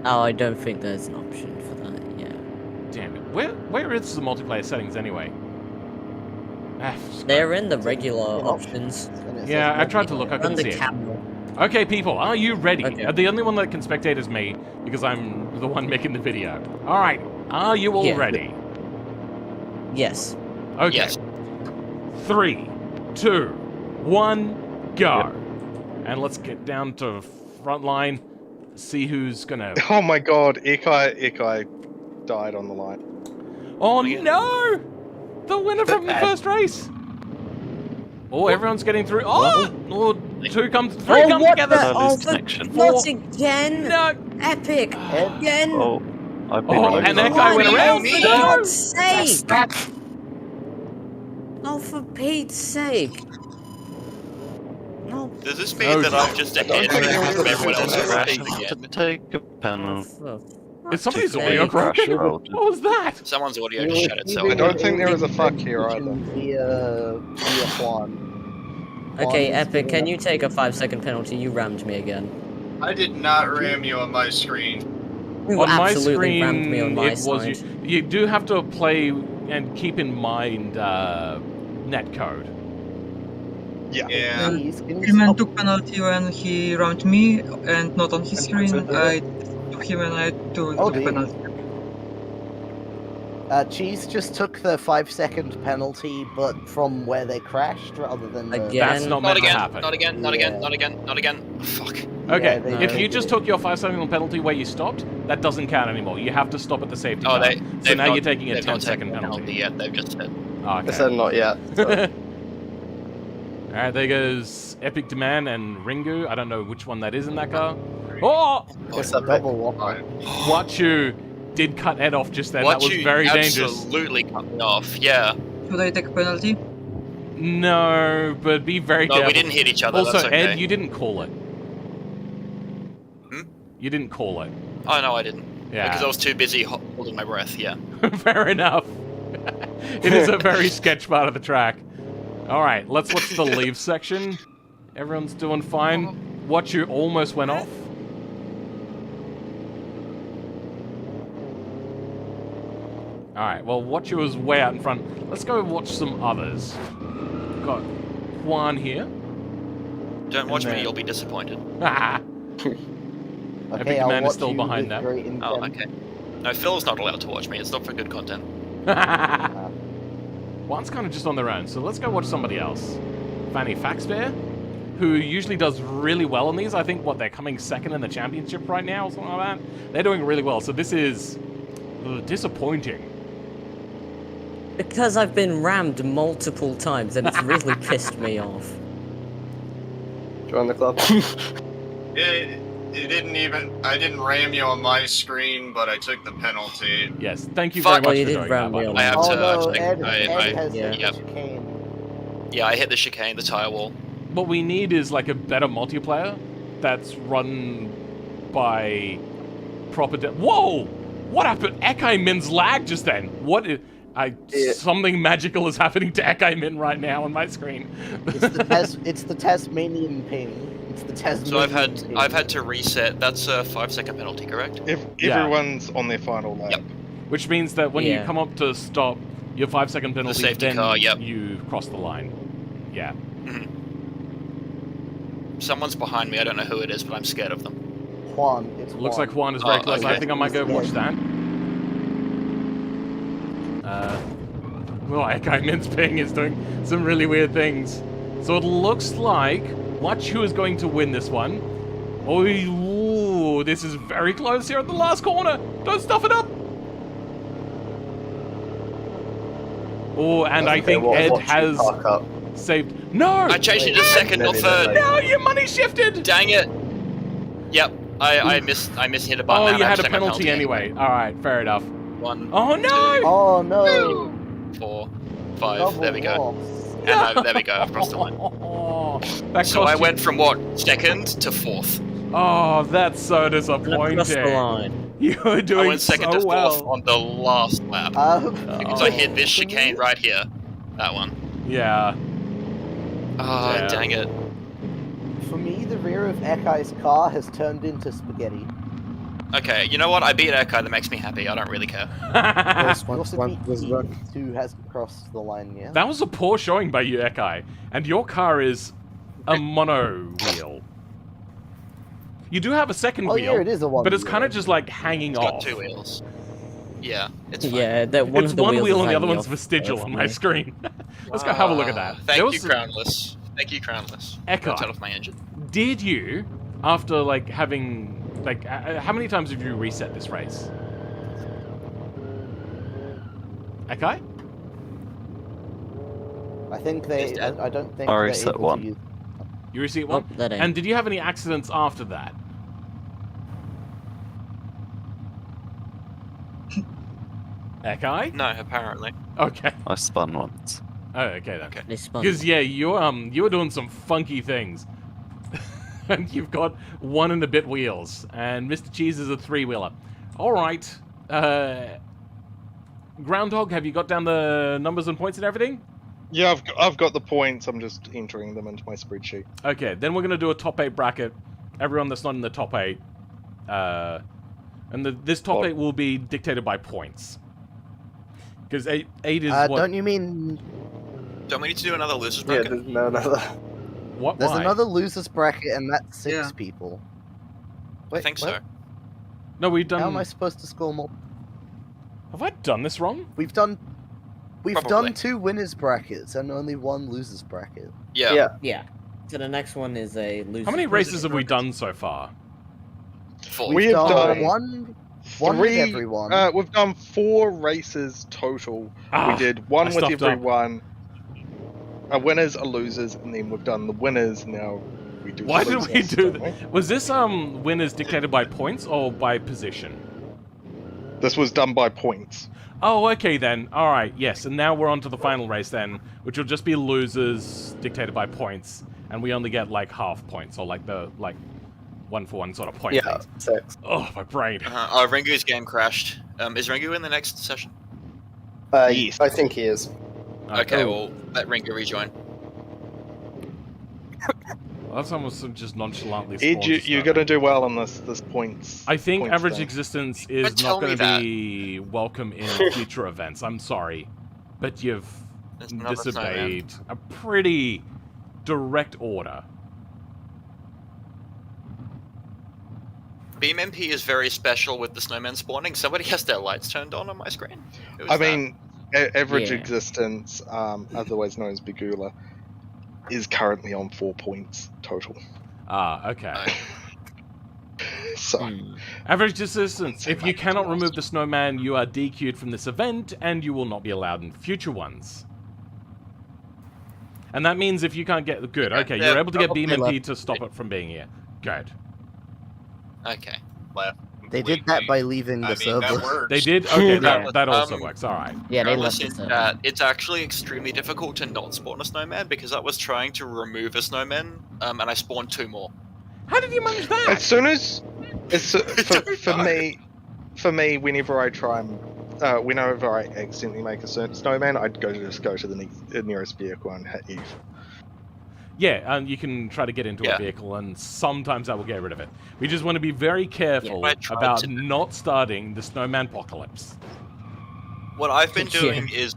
S9: Oh, I don't think there's an option for that. Yeah,
S2: Damn it. Where is the multiplayer settings anyway? Ah,
S9: they're in the regular options.
S2: yeah, I tried to look. I couldn't
S9: Under
S2: see it.
S9: camera.
S2: Okay, people, are you ready?
S9: Okay.
S2: The only one that can spectate is me because I'm the one making the video. All right, are you all
S9: Yeah.
S2: ready?
S9: Yes.
S2: Okay.
S1: Yes.
S2: 3, 2, 1, go. And let's get down to front line. See who's gonna.
S5: Oh my god, Ikai died on the line.
S2: Oh no! The winner from the first race. Oh, everyone's getting through. Oh, three come
S9: what
S2: together.
S9: the-
S7: lose
S9: for
S7: connection.
S9: Not again!
S2: No.
S9: Epic! Again!
S7: Oh, I've been
S2: Oh,
S7: running
S2: and that
S7: out.
S2: guy went
S9: Oh,
S2: around.
S9: for
S2: No.
S9: God's sake! Oh, for Pete's sake! No.
S1: Does this mean
S2: Oh,
S1: that I'm just ahead
S5: think
S1: from everyone else who's
S7: Crash
S1: racing
S7: to
S1: again?
S7: take a penalty.
S2: Is somebody's
S9: Okay.
S2: audio
S7: Crash
S2: broken?
S7: roll.
S2: What was that?
S1: Someone's audio just shut itself.
S5: I don't think there is a fuck here either.
S3: Via Juan.
S9: Okay,
S3: Juan is
S9: Epic, can
S3: doing
S9: you take a 5-second penalty? You rammed me again.
S8: I did not ram you on my screen.
S9: You
S2: On my
S9: absolutely
S2: screen,
S9: rammed me on my
S2: it was
S9: side.
S2: you do have to play and keep in mind netcode.
S5: Yeah.
S8: Yeah.
S3: Please, can you
S6: Greenman
S3: stop?
S6: took penalty when he rammed me and not on his screen. I took him and I took
S3: Okay.
S6: penalty.
S3: Cheese just took the 5-second penalty, but from where they crashed rather than the...
S9: Again?
S2: That's not
S1: Not
S2: meant to
S1: again,
S2: happen.
S1: not again, not again,
S3: Yeah.
S1: not again, not again. Fuck.
S2: Okay,
S3: they
S2: if you
S3: did
S2: just
S3: it.
S2: took your 5-second penalty where you stopped, that doesn't count anymore. You have to stop at the safety
S1: Oh,
S2: car.
S1: they.
S2: So
S1: they've
S2: now
S1: not-
S2: you're taking a
S1: they've not
S2: 10-second
S1: taken the
S2: penalty.
S1: yet. They've just said.
S2: Oh,
S10: I
S2: okay.
S10: said not yet. So.
S2: Alright, there goes Epic Demand and Ringu. I don't know which one that is in that car. Oh!
S10: It's a
S3: Double walk.
S2: What you did cut Ed off just then. That was
S1: you
S2: very dangerous.
S1: absolutely cut me off. Yeah.
S6: Should I take a penalty?
S2: No, but be very
S1: No,
S2: careful.
S1: we didn't hit each other.
S2: Also,
S1: That's okay.
S2: Ed, you didn't call it.
S1: Hmm?
S2: You didn't call it.
S1: Oh no, I didn't.
S2: Yeah.
S1: Because I was too busy holding my breath. Yeah.
S2: Fair enough. It is a very sketch part of the track. Alright, let's watch the leave section. Everyone's doing fine. What you almost went off. Alright, well, Watcher was way out in front. Let's go watch some others. We've got Juan here.
S1: Don't watch
S2: then-
S1: me. You'll be disappointed.
S2: Epic
S3: Okay, I'll
S2: Man is
S3: watch
S2: still
S3: you
S2: behind
S3: with
S2: that.
S3: great
S1: Oh,
S3: intent.
S1: okay. No, Phil's not allowed to watch me. It's not for good content.
S2: Juan's kind of just on their own, so let's go watch somebody else. Fanny Faxbear, who usually does really well on these. I think, they're coming second in the championship right now or something like that. They're doing really well, so this is disappointing.
S9: Because I've been rammed multiple times and it's really pissed me off.
S10: Join the club.
S8: It didn't even. I didn't ram you on my screen, but I took the penalty.
S2: Yes, thank you
S1: Fuck.
S2: very much
S9: Well, you
S2: for
S9: did
S2: doing
S9: ram
S2: that, by
S9: me
S2: the
S9: on
S2: way.
S1: I have
S3: Oh
S1: to.
S3: no,
S1: I-
S3: Ed,
S1: I-
S3: Ed has
S9: yeah.
S3: hit
S1: Yep.
S3: the chicane.
S1: Yeah, I hit the chicane, the tire wall.
S2: What we need is like a better multiplayer that's run by proper. Whoa! What happened? Ekai Min's lag just then. What is?
S10: Yeah.
S2: Something magical is happening to Ekai Min right now on my screen.
S3: It's the Tasmanian ping. It's the Tasmanian
S1: So
S3: ping.
S1: I've had to reset. That's a 5-second penalty, correct?
S5: If
S2: Yeah.
S5: everyone's on their final lap.
S1: Yep.
S2: Which means that when you
S9: Yeah.
S2: come up to stop your 5-second penalty,
S1: safety
S2: then
S1: car, yep.
S2: you cross the line. Yeah.
S1: Someone's behind me. I don't know who it is, but I'm scared of them.
S3: Juan. It's
S2: Looks
S3: Juan.
S2: like Juan is very
S1: Oh,
S2: close. I
S1: okay.
S2: think I might go watch that. Well, Ekai Minsping is doing some really weird things. So it looks like Wachu is going to win this one. Oh, ooh, this is very close here at the last corner. Don't stuff it up. Oh, and I think Ed has saved. No!
S1: I changed it to second or third.
S2: No, your money shifted.
S1: Dang it! Yep, I mishit a button.
S2: Oh,
S1: and
S2: you
S1: I
S2: had a
S1: just had my
S2: penalty anyway. All right, fair enough.
S1: 1.
S2: Oh no!
S3: Oh no!
S1: 4, 5.
S3: Double
S1: There we go.
S3: loss.
S1: And there we go. I've crossed the line.
S2: That
S1: So I
S2: cost you-
S1: went from what, second to 4th.
S2: Oh, that's so
S9: And across the
S2: disappointing.
S9: line.
S2: You were doing
S1: I went second
S2: so
S1: to 4th
S2: well.
S1: on the last lap because I hit this chicane right here. That one.
S2: Yeah.
S1: Ah,
S2: Yeah.
S1: dang it.
S3: For me, the rear of Ekai's car has turned into spaghetti.
S1: Okay, you know what? I beat Echo. That makes me happy. I don't really care.
S3: You also beat Keith, who hasn't crossed the line yet.
S2: That was a poor showing by you, Ekai. And your car is a mono wheel. You do have a second
S3: Oh,
S2: wheel,
S3: yeah, it is a one
S2: but it's
S3: wheel.
S2: kind of just like hanging
S1: It's
S2: off.
S1: got 2 wheels. Yeah, it's fine.
S9: Yeah, that one
S2: It's
S9: of the
S2: one
S9: wheels
S2: wheel
S9: is
S2: and the other
S9: hanging
S2: one's
S9: off
S2: vestigial
S9: both
S2: on
S9: of
S2: my
S9: me.
S2: screen. Let's go have a look at that.
S1: Thank
S2: There
S1: you,
S2: was-
S1: Crownless. Thank you, Crownless.
S2: Echo.
S1: Turn off my engine.
S2: Did you, after like having, like, how many times have you reset this race? Ekai?
S3: I think they. I don't think
S7: I
S3: they're
S7: reset
S3: able
S7: one.
S3: to use.
S2: You received one?
S9: Oh, that ain't.
S2: And did you have any accidents after that? Ekai?
S1: No, apparently.
S2: Okay.
S7: I spun once.
S2: Oh, okay then.
S1: Okay.
S9: They spun.
S2: Because yeah, you were doing some funky things, and you've got 1 and a bit wheels, and Mr. Cheese is a 3-wheeler. All right, Groundhog, have you got down the numbers and points and everything?
S5: Yeah, I've got the points. I'm just entering them into my spreadsheet.
S2: Okay, then we're gonna do a top 8 bracket. Everyone that's not in the top 8, and this top 8 will be dictated by points. Because 8 is what?
S3: Don't you mean
S1: Don't we need to do another losers
S10: Yeah,
S1: bracket?
S10: there's no another.
S2: What?
S3: there's
S2: Why?
S3: another losers bracket and that's 6
S6: Yeah.
S3: people?
S1: I think so.
S3: what?
S2: No, we've done.
S3: How am I supposed to score more?
S2: Have I done this wrong?
S3: We've done
S1: Probably.
S3: 2 winners brackets and only 1 losers bracket.
S1: Yeah.
S10: Yeah.
S9: Yeah. So the next one is a loser.
S2: How many races have we done so far?
S1: 4.
S5: We
S3: We've
S5: have done
S3: one with
S5: 3.
S3: everyone.
S5: We've done 4 races total.
S2: Ah,
S5: We did 1
S2: I
S5: with
S2: stuffed up.
S5: everyone. Winners are losers, and then we've done the winners. Now we do.
S2: Why
S5: the
S2: did we
S5: losers,
S2: do
S5: don't
S2: that? Was this winners dictated by points or by position?
S5: This was done by points.
S2: Oh, okay then. All right, yes. And now we're on to the final race then, which will just be losers dictated by points, and we only get like half points or like the 1-for-1 sort of point
S10: Yeah,
S2: things.
S10: 6.
S2: Oh, my brain.
S1: Oh, Rengu's game crashed. Is Rengu in the next session?
S5: Yes.
S10: I think he is.
S1: Okay,
S2: Oh.
S1: well, let Rengu rejoin.
S2: That's almost just nonchalantly.
S5: Ed,
S2: spawned
S5: you're
S2: stuff.
S5: going to do well on this points.
S2: I think
S5: points
S2: average
S5: thing.
S2: existence
S1: Don't
S2: is
S1: tell
S2: not
S1: me
S2: going to be welcome in future events. I'm sorry, but you've
S1: There's another
S2: disobeyed a pretty direct order.
S1: BeamNG is very special with the snowman spawning. Somebody has their lights turned on my screen. Who was
S5: I
S1: that?
S5: mean, average
S9: Yeah.
S5: existence, otherwise known as Bigula, is currently on 4 points total.
S2: Ah, okay.
S5: So,
S9: Hmm.
S2: Average existence. If you cannot remove the snowman, you are DQ'd from this event, and you will not be allowed in future ones. And that means if you can't get... Good, okay,
S1: Yeah,
S2: you're able to get
S1: probably
S2: BeamNG to stop it from being here. Good.
S1: Okay.
S3: They did that by leaving the server.
S8: That works.
S2: They did? Okay,
S9: Yeah.
S2: that also
S1: Um,
S2: works, alright.
S9: Yeah, they
S1: Listen,
S9: left it.
S1: that it's actually extremely difficult to not spawn a snowman because I was trying to remove a snowman, and I spawned 2 more.
S2: How did you manage that?
S5: as soon as for
S1: know.
S5: me, whenever I try and whenever I accidentally make a certain snowman, I'd just go to the nearest vehicle and hit Eve.
S2: Yeah, and you can try to get into a
S1: Yeah.
S2: vehicle, and sometimes that will get rid of it. We just want to be very careful
S1: I tried
S2: about
S1: to-
S2: not starting the snowman apocalypse.
S1: What I've been
S9: Yeah.
S1: doing is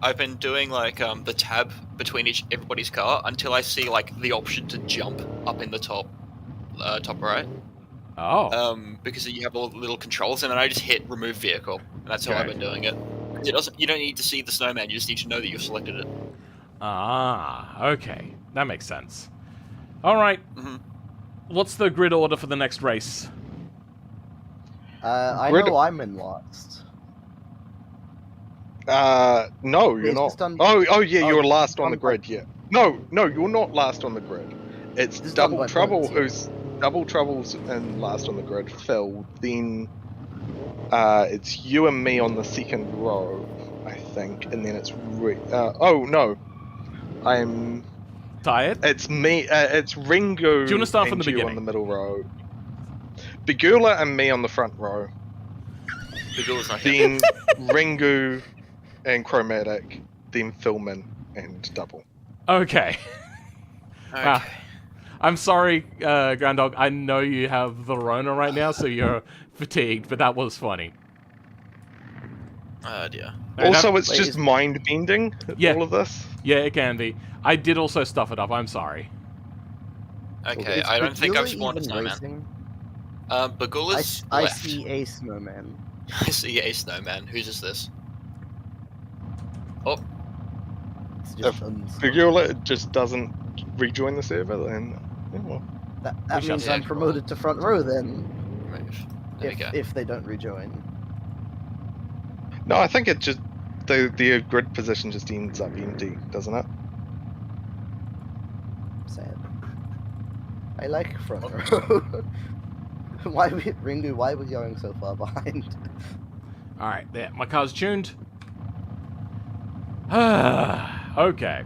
S1: I've been doing like the tab between everybody's car until I see like the option to jump up in the top right.
S2: Oh.
S1: Because you have all the little controls, and then I just hit remove vehicle, and that's how I've
S2: Okay.
S1: been doing it. It doesn't. You don't need to see the snowman. You just need to know that you've selected it.
S2: Ah, okay. That makes sense. All right.
S1: Mm-hmm.
S2: What's the grid order for the next race?
S3: I
S5: Grid-
S3: know I'm in last.
S5: No, you're
S3: It's
S5: not.
S3: just on-
S5: Oh, yeah,
S3: oh,
S5: you're last
S3: it's
S5: on the
S3: done by-
S5: grid. Yeah. No, you're not last on the grid. It's
S3: It's done
S5: Double
S3: by
S5: Trouble
S3: points, yeah.
S5: who's Double Trouble's and last on the grid. Phil. Then it's you and me on the second row, I think, and then it's oh no, I'm
S2: Tired?
S5: It's me. It's Ringu.
S2: Do you want to start from
S5: and
S2: the
S5: you
S2: beginning?
S5: on the middle row. Bagula and me on the front row.
S1: Bagula's not here.
S5: Then Ringu and Chromatic. Then Philman and Double.
S2: Okay.
S1: Okay.
S2: I'm sorry, Grand Dog. I know you have the Rona right now, so you're fatigued, but that was funny.
S1: Oh dear.
S5: Also, it's just mind bending.
S2: Yeah.
S5: All of this.
S2: Yeah, it can be. I did also stuff it up. I'm sorry.
S1: Okay,
S3: Is
S1: I don't think I've
S3: Bagula
S1: spawned a
S3: even
S1: snowman.
S3: racing?
S1: Bagula's
S3: I
S1: left.
S3: see a snowman.
S1: I see a snowman. Whose is this? Oh,
S3: It's
S5: If
S3: just
S5: Bagula just doesn't rejoin the server, then yeah, well.
S3: that
S2: We shall
S3: means
S2: see.
S3: I'm promoted to front row then.
S1: move. There we go.
S3: If they don't rejoin.
S5: No, I think it just the grid position just ends up empty, doesn't it?
S3: Sad. I like front row. Why we Ringu? Why are we going so far behind?
S2: All right, there. My car's tuned. Okay.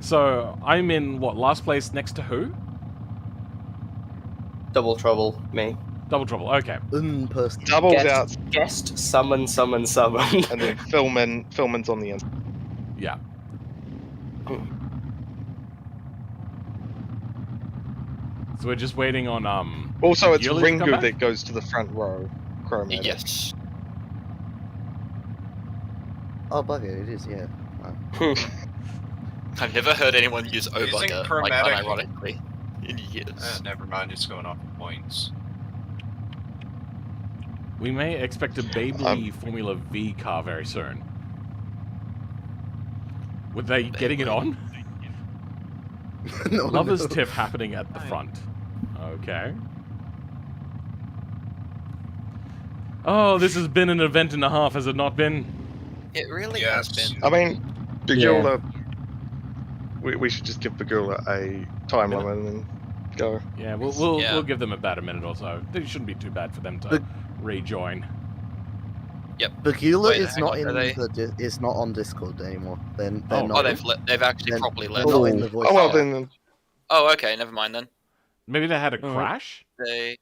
S2: So I'm in what, last place next to who?
S10: Double Trouble, me.
S2: Double Trouble. Okay.
S3: Person.
S5: Double's
S10: Guest,
S5: out,
S10: guest, summon.
S5: and then Philman's on the end.
S2: Yeah. So we're just waiting on
S5: Also, it's
S2: Bagula to come
S5: Ringu
S2: back?
S5: that goes to the front row. Chromatic.
S1: Yes.
S3: Oh, bugger! It is, yeah.
S1: I've never heard anyone use
S8: Using
S1: Obugger, like,
S8: chromatic-
S1: unironically, in years.
S8: Never mind, it's going off points.
S2: We may expect a Beyblade Formula V car very soon. Were they getting it on?
S3: No,
S2: Lovers
S3: no.
S2: tiff happening at the front. Okay. Oh, this has been an event and a half, has it not been?
S1: It really
S8: Yes.
S1: has been.
S5: I mean, Bagula. We should just give Bagula a time limit and then go.
S2: Yeah, we'll give them about a minute or so. It shouldn't be too bad for them to rejoin.
S1: Yep.
S3: Bagula
S1: Wait,
S3: is
S1: hang
S3: not
S1: on,
S3: in
S1: are they-
S3: is not on Discord anymore. They're
S2: Oh,
S3: not.
S1: They've actually
S3: Then-
S1: properly
S3: they're
S1: left.
S3: not in the voice.
S5: Oh well,
S3: chat.
S5: then.
S1: Oh, okay, never mind then.
S2: Maybe they had a crash?
S1: They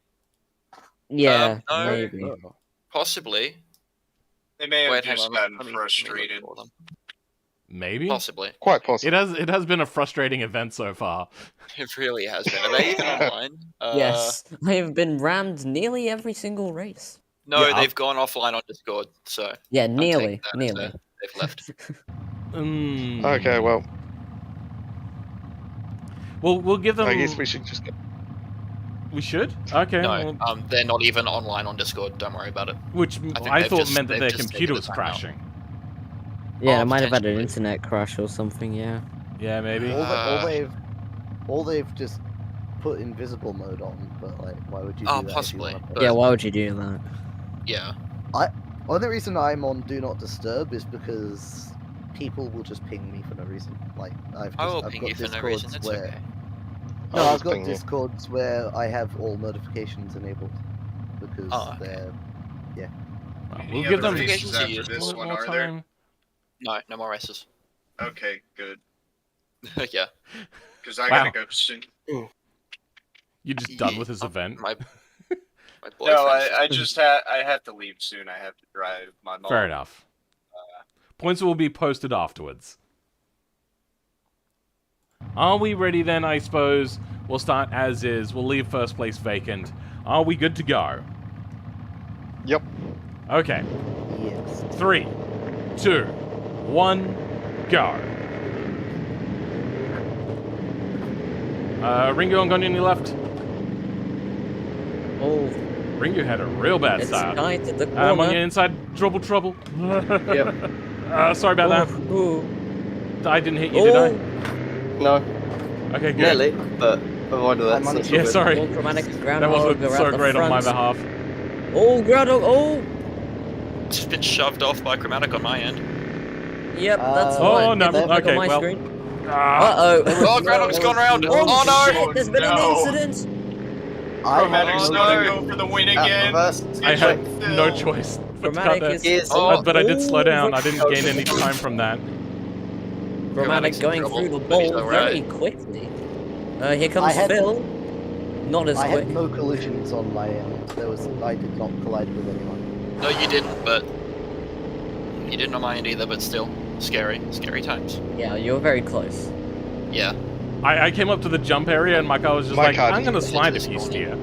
S9: Yeah,
S1: no.
S9: maybe.
S3: Oh.
S1: possibly.
S8: They may have
S1: Wait, hang
S8: just
S1: on,
S8: gotten
S1: let me
S8: frustrated.
S1: look for them.
S2: Maybe?
S1: Possibly.
S5: Quite possible.
S2: It has been a frustrating event so far.
S1: It really has been. Are they even online?
S9: Yes, I have been rammed nearly every single race.
S1: No,
S2: Yeah.
S1: they've gone offline on Discord, so
S9: Yeah,
S1: I'm
S9: nearly,
S1: taking that as
S9: nearly.
S1: they've left.
S5: Okay, well,
S2: We'll give them.
S5: I guess we should just.
S2: We should? Okay.
S1: No,
S2: well,
S1: they're not even online on Discord. Don't worry about it.
S2: which
S1: think
S2: I
S1: they've
S2: thought
S1: just-
S2: meant that
S1: they've
S2: their
S1: just
S2: computer
S1: taken
S2: was
S1: the time out.
S2: crashing.
S9: Yeah,
S1: Oh,
S9: I might have had an
S1: potentially.
S9: internet crash or something, yeah.
S2: Yeah, maybe.
S3: All they've just put invisible mode on, but like, why would you do
S1: Oh,
S3: that? if you
S1: possibly,
S3: wanna
S1: but-
S3: play?
S9: Yeah, why would you do that?
S1: Yeah.
S3: Only reason I'm on Do Not Disturb is because people will just ping me for no reason. Like I've
S1: I will
S3: got
S1: ping you for no
S3: Discords
S1: reason. It's
S3: where
S1: okay.
S3: no,
S5: I'll
S3: I've
S5: just
S3: got
S5: ping you.
S3: Discords where I have all notifications enabled because
S1: Oh, okay.
S3: they're
S2: Well,
S8: Any
S2: we'll
S8: other
S2: give them
S8: races
S1: Notifications are
S8: after
S1: useful.
S8: this
S2: a little
S8: one,
S2: more
S8: are there?
S2: time.
S1: No, no more races.
S8: Okay, good.
S1: Yeah.
S8: Because I
S2: Wow.
S8: gotta go soon.
S2: You're just done with this event.
S1: My
S8: No,
S1: boyfriend.
S8: I just I have to leave soon. I have to drive my mom.
S2: Fair enough. Points will be posted afterwards. Are we ready then, I suppose? We'll start as is. We'll leave first place vacant. Are we good to go?
S5: Yep.
S2: Okay.
S3: yes.
S2: 3, 2, 1, go. Ringo and Gonyan left.
S9: Oh,
S2: Ringo had a real bad
S9: it's
S2: start.
S9: tight at the
S2: On
S9: corner.
S2: your inside. Trouble.
S10: Yep.
S2: Sorry about that.
S9: Ooh.
S2: I didn't hit you, did I?
S10: No,
S2: Okay, good.
S10: nearly, but avoided that.
S3: I'm on
S10: so it's
S3: it.
S10: all
S2: Yeah,
S10: good.
S2: sorry.
S9: All chromatic
S2: That
S9: groundhog
S2: wasn't
S9: around
S2: so
S9: the
S2: great on my
S9: front.
S2: behalf.
S9: Oh, groundhog. Oh.
S1: Just been shoved off by chromatic on my end.
S9: Yep, that's
S3: Oh,
S9: what
S2: no,
S9: it looked like
S2: okay,
S9: on my
S2: well.
S9: screen.
S2: Ah,
S9: Uh-oh.
S1: Oh, groundhog's gone around. Oh no!
S9: Shit, there's been an incident.
S8: Chromatic's
S1: Oh,
S8: gonna
S1: no.
S8: go for the win again.
S10: Reverse.
S2: I
S8: It's
S2: had
S8: Phil.
S2: no choice but to cut
S9: Chromatic
S2: that.
S9: is...
S10: Here's
S2: But I did slow down. I didn't
S10: Oh.
S2: gain any time from that.
S9: Chromatic
S1: Chromatic's in
S9: going
S1: trouble,
S9: through the
S1: but he's
S9: bowl
S1: alright.
S9: very quickly. Here comes
S3: I had-
S9: Phil. Not as
S3: I
S9: quick.
S3: had no collisions on my end. I did not collide with anyone.
S1: No, you didn't, but you didn't on my end either. But still, scary times.
S9: Yeah, you were very close.
S1: Yeah.
S2: I came up to the jump area and my car was just
S5: My
S2: like,
S5: car
S2: I'm
S5: just
S2: gonna slide
S1: went
S2: if
S1: into
S2: you
S1: this
S2: steer.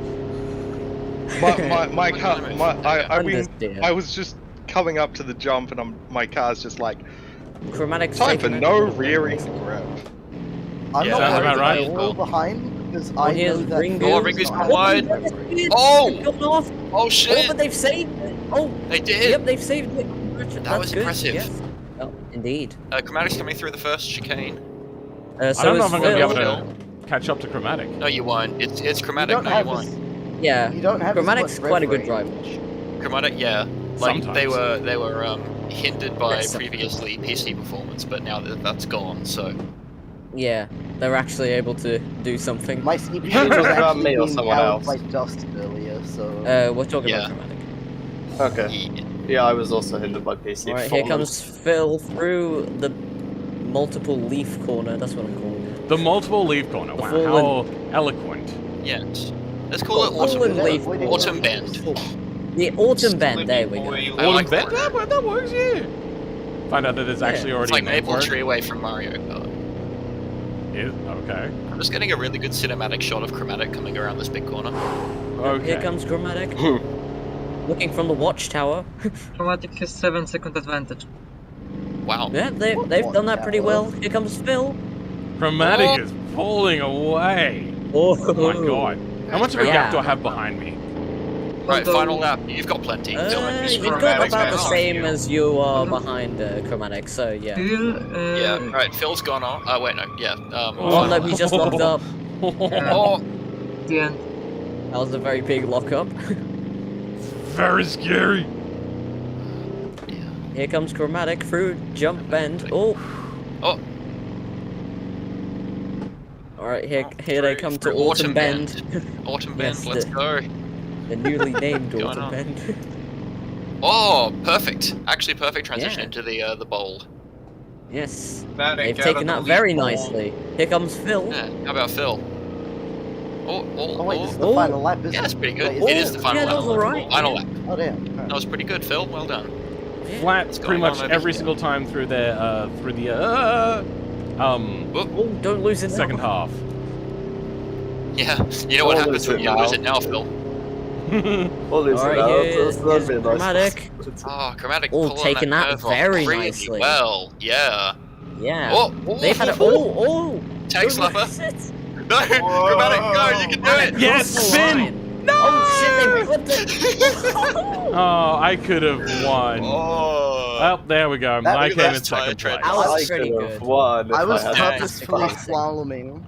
S5: My car.
S9: Understeer.
S5: I was just coming up to the jump, and my car's just like
S9: Chromatic's
S5: time for
S9: taking
S5: no
S9: it.
S5: rearing grip.
S3: I'm
S1: Yeah,
S3: not
S2: sounds
S3: worried
S2: about right.
S3: about all behind because I know
S9: here's
S3: that.
S9: Ringu.
S1: Oh, Ringu's
S3: not
S1: gone wide.
S3: having
S1: Oh!
S9: They've gone off.
S1: Oh
S9: Oh,
S1: shit!
S9: but they've saved it. Oh,
S1: They did.
S9: yep, they've saved it. That's
S1: was
S9: good.
S1: impressive.
S9: Yes. Oh, indeed.
S1: Chromatic's coming through the first chicane.
S2: I
S9: So
S2: don't know
S9: is
S2: if I'm gonna be
S9: Phil.
S2: able to catch up to Chromatic.
S1: No, you won't. It's
S3: You
S1: chromatic.
S3: don't
S1: No, you
S3: have
S1: won't.
S9: Yeah.
S3: You don't have
S9: Chromatic's
S3: as much
S9: quite a
S3: rev
S9: good driver.
S3: range.
S1: Chromatic, yeah. Like
S2: Sometimes.
S1: they were hindered by
S9: That's something.
S1: previously PC performance, but now that that's gone, so
S9: Yeah, they're actually able to do something.
S3: My CPU
S10: You
S3: was
S10: talking about
S3: actually
S10: me or
S3: being
S10: someone
S3: powered
S10: else?
S3: by dust earlier, so.
S9: We're talking
S1: Yeah.
S9: about Chromatic.
S10: Okay.
S1: yeah.
S10: Yeah, I was also hindered by PC.
S9: Alright, here comes Phil through the multiple leaf corner. That's what I'm calling it.
S2: The multiple leaf corner.
S9: The
S2: Wow,
S9: full
S2: how eloquent.
S1: Yes. Let's call it
S9: Full
S1: autumn.
S9: and leaf
S1: Autumn bend.
S9: The autumn bend. There we go.
S1: I
S2: Autumn
S1: like
S2: bend?
S1: that.
S2: That works, yeah. Find out that there's actually
S9: Yeah.
S2: already
S1: It's like
S2: a name
S1: Maple
S2: for it.
S1: Tree away from Mario Kart.
S2: Okay.
S1: I'm just getting a really good cinematic shot of Chromatic coming around this big corner.
S2: Okay.
S9: Here comes Chromatic. Looking from the watchtower.
S6: Chromatic has 7-second advantage.
S1: Wow.
S9: Yeah, they've done that pretty well. Here comes Phil.
S2: Chromatic
S1: Oh.
S2: is pulling away.
S9: Oh,
S2: Oh my god. How much of a
S9: Yeah.
S2: gap do I have behind me?
S1: Right,
S6: Although-
S1: final lap. You've got plenty. Don't be
S9: You've got
S8: Chromatic's
S9: about the
S8: better.
S9: same as you are behind Chromatic, so yeah.
S6: Phil,
S1: Yeah, right, Phil's gone off. Oh, wait, no, yeah.
S9: Oh no, he just locked up.
S1: Oh,
S6: the end.
S9: That was a very big lockup.
S2: Very scary.
S9: Here comes Chromatic through jump bend. Oh.
S1: Oh.
S9: Alright, here they come to
S1: through
S9: Autumn Bend.
S1: Autumn Bend,
S9: Yes,
S1: let's
S9: the-
S1: go.
S9: The newly named
S1: Going
S9: Autumn
S1: on.
S9: Bend.
S1: Oh, perfect. Actually, perfect transition
S9: Yeah.
S1: into the bowl.
S9: Yes.
S8: That ain't
S9: They've
S8: got
S9: taken
S8: a
S9: that
S8: leaf
S9: very
S8: ball.
S9: nicely. Here comes Phil.
S1: Yeah, how about Phil?
S3: Oh wait, this is the
S9: Oh.
S3: final lap, isn't
S1: Yeah, that's
S3: it?
S1: pretty good.
S3: Wait,
S1: It is the final
S9: yeah,
S1: lap.
S9: that was alright.
S1: Final lap.
S3: Oh damn.
S1: That was pretty good, Phil. Well done.
S2: Flat
S1: What's
S2: pretty
S1: going
S2: much
S1: on over
S2: every
S1: here?
S2: single time through the
S9: Oh, don't lose it now.
S2: second half.
S1: Yeah, you know what
S10: Oh,
S1: happens
S10: lose
S1: when
S10: it
S1: you
S10: now.
S1: lose it now, Phil.
S10: All these
S9: Alright,
S10: now.
S9: here's
S10: That'd be a nice
S9: Chromatic.
S1: Oh, Chromatic
S9: Oh,
S1: pulling
S9: taking that
S1: curve off
S9: very
S1: really
S9: nicely.
S1: well. Yeah.
S9: Yeah.
S1: Oh,
S9: They've had it. Oh,
S1: Tag
S9: don't
S1: slapper.
S9: lose it.
S1: No, Chromatic, go! You can do it.
S2: Yes,
S9: Cross the
S2: spin!
S9: line. Oh shit, they flipped it.
S2: Oh, I could have won.
S1: Oh.
S2: Oh, there we go.
S3: That
S2: I
S3: was
S2: came in
S1: best tire
S2: second
S1: tread.
S2: place.
S9: That was
S10: I
S9: pretty
S10: could have
S9: good.
S10: won.
S3: I
S10: if
S3: was
S10: had
S3: purposefully
S9: Fantastic.
S3: slaloming.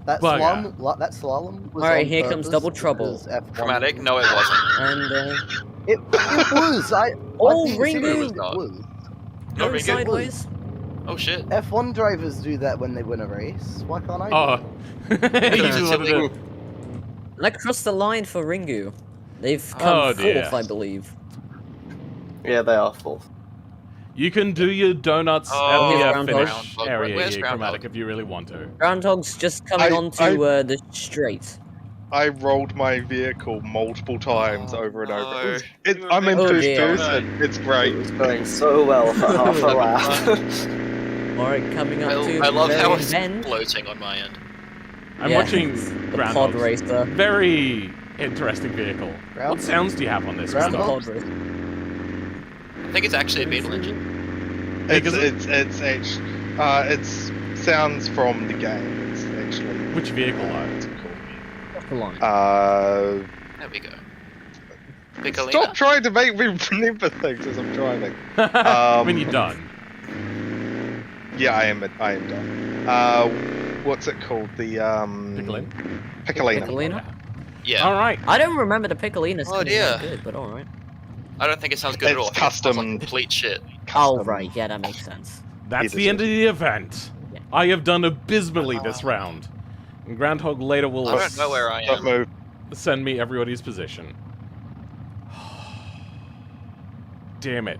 S3: That
S2: Bugger.
S3: slalom was
S9: Alright,
S3: on
S9: here comes
S3: purpose
S9: double trouble.
S3: because F1
S1: Chromatic? No, it wasn't.
S9: And
S3: It was.
S9: Oh,
S3: I'm being
S9: Ringu!
S3: serious,
S1: It was not.
S3: It was.
S1: No,
S9: going
S1: Ringu.
S9: sideways.
S1: Oh shit.
S3: F1 drivers do that when they win a race. Why can't I?
S2: Oh. You just wanted to-
S9: And I crossed the line for Ringu. They've
S2: Oh,
S9: come
S2: dear.
S9: fourth, I believe.
S10: Yeah, they are fourth.
S2: You can do your donuts
S1: Oh,
S2: at the
S9: Groundhog.
S2: finish
S1: Groundhog.
S2: area
S1: Where's
S2: here,
S1: Groundhog?
S2: Chromatic, if you really want to.
S9: Groundhog's just coming onto the straight.
S5: I rolled my vehicle multiple times over and
S1: no.
S5: over. I'm in
S9: Oh,
S5: first
S9: dear.
S5: person. It's
S10: It
S5: great.
S10: was going so well for half a lap.
S9: Alright, coming up to
S1: I love how
S9: very
S1: it's
S9: bend.
S1: floating on my end.
S2: I'm
S9: Yeah,
S2: watching
S9: it's the
S2: Groundhog.
S9: pod racer.
S2: Very interesting vehicle. What
S3: Groundhog?
S2: sounds do you have on this?
S3: Groundhog?
S2: Gustav?
S9: Pod racer.
S1: I think it's actually a Beetle engine.
S5: It's sounds from the game. It's actually
S2: Which vehicle though?
S5: what's it called?
S9: Cross the line.
S1: There we go. Piccolina?
S5: Stop trying to make me remember things as I'm driving.
S2: When you're done.
S5: Yeah, I am done. What's it called? The
S2: Piccolina?
S5: Piccolina.
S1: Yeah.
S2: Alright.
S9: I don't remember the Piccolina
S1: Oh,
S9: sounding
S1: dear.
S9: that good, but alright.
S1: I don't think it sounds good at all.
S5: It's
S1: I think it sounds like
S5: custom.
S1: complete shit.
S9: Oh, right, yeah, that makes sense.
S2: That's the end of the event.
S9: Yeah.
S2: I have done abysmally this round. And Groundhog later will
S1: I don't know where I
S5: Don't
S1: am.
S5: move.
S2: send me everybody's position. Damn it.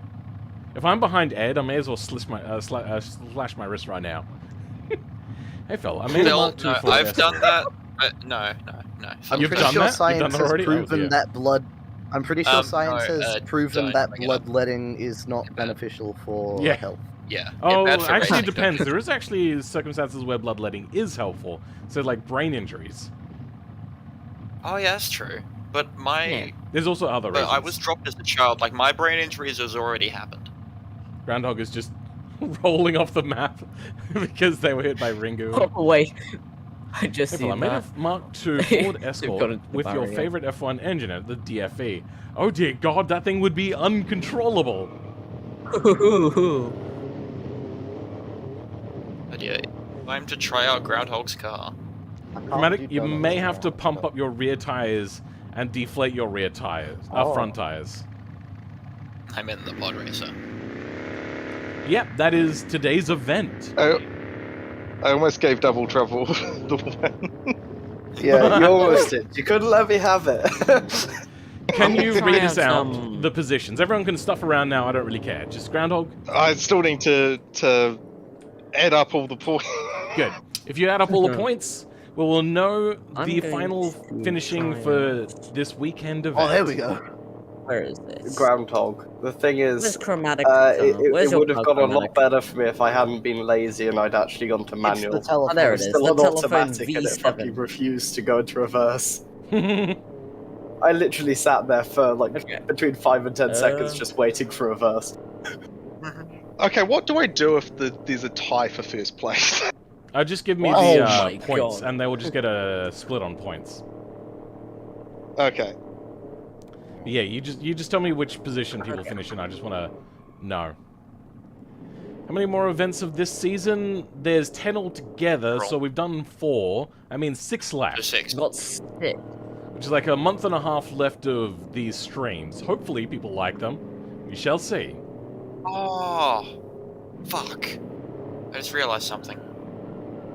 S2: If I'm behind Ed, I may as well slash my wrist right now. Hey, Phil, I made a mark 2 for
S1: I've
S2: this.
S1: done that. No.
S3: I'm
S2: You've
S3: pretty
S2: done
S3: sure
S2: that? You've
S3: science
S2: done it
S3: has
S2: already? Oh,
S3: proven
S2: dear.
S3: that blood. I'm pretty sure science
S1: no,
S3: has proven that
S1: bring it up.
S3: bloodletting is not beneficial for
S2: Yeah.
S3: health.
S1: Yeah.
S2: Oh,
S1: bad for
S2: actually, it
S1: racing.
S2: depends. There is actually circumstances where bloodletting is helpful. So, like brain injuries.
S1: Oh yeah, that's true. But
S2: There's also other reasons.
S1: I was dropped as a child. Like my brain injuries has already happened.
S2: Groundhog is just rolling off the map because they were hit by Ringu.
S9: Oh, wait. I just
S2: Hey,
S9: see
S2: Phil, I made a
S9: that.
S2: Mark II Ford
S9: got
S2: Escort
S9: into the
S2: with your
S9: barrier.
S2: favorite F1 engine at the DFE. Oh dear God, that thing would be uncontrollable.
S1: But yeah, time to try out Groundhog's car.
S2: Chromatic, you may have to pump up your rear tires and deflate your rear tires, front tires.
S1: I'm in the pod racer.
S2: Yep, that is today's event.
S5: I almost gave Double Trouble the win.
S10: Yeah, you almost did. You couldn't let me have it.
S2: Can you
S9: try
S2: read us
S9: out
S2: out the positions? Everyone can stuff around now, I don't really care. Just Groundhog?
S5: I still need to add up all the points.
S2: Good. If you add up all the points, we will know the
S9: going
S2: final
S9: to
S2: finishing
S9: try
S2: for this weekend event.
S3: Oh, there we go.
S9: Where is this?
S10: Groundhog. The thing
S9: Where's
S10: is,
S9: chromatic?
S10: it
S9: Where's your
S10: would have gone a
S9: chromatic?
S10: lot better for me if I hadn't been lazy and I'd actually gone to manual.
S3: It's the telephone.
S9: Oh, there it
S10: It's
S9: is.
S10: still
S9: The
S10: on
S9: telephone
S10: automatic and it
S9: V7.
S10: fucking refused to go into reverse. I literally sat there for like
S9: Okay.
S10: between 5 and 10 seconds just waiting for reverse.
S5: Okay, what do I do if there's a tie for first place?
S2: Just give me
S9: Oh
S2: the
S9: my
S2: points,
S9: God.
S2: and they will just get a split on points.
S5: Okay.
S2: Yeah, you just tell me which position people finish in. I just want to know. How many more events of this season? There's 10 altogether, so we've done 4. I mean 6 left.
S1: Just 6.
S9: Got 6.
S2: Which is like a month and a half left of these streams. Hopefully people like them. We shall see.
S1: Oh, fuck! I just realized something.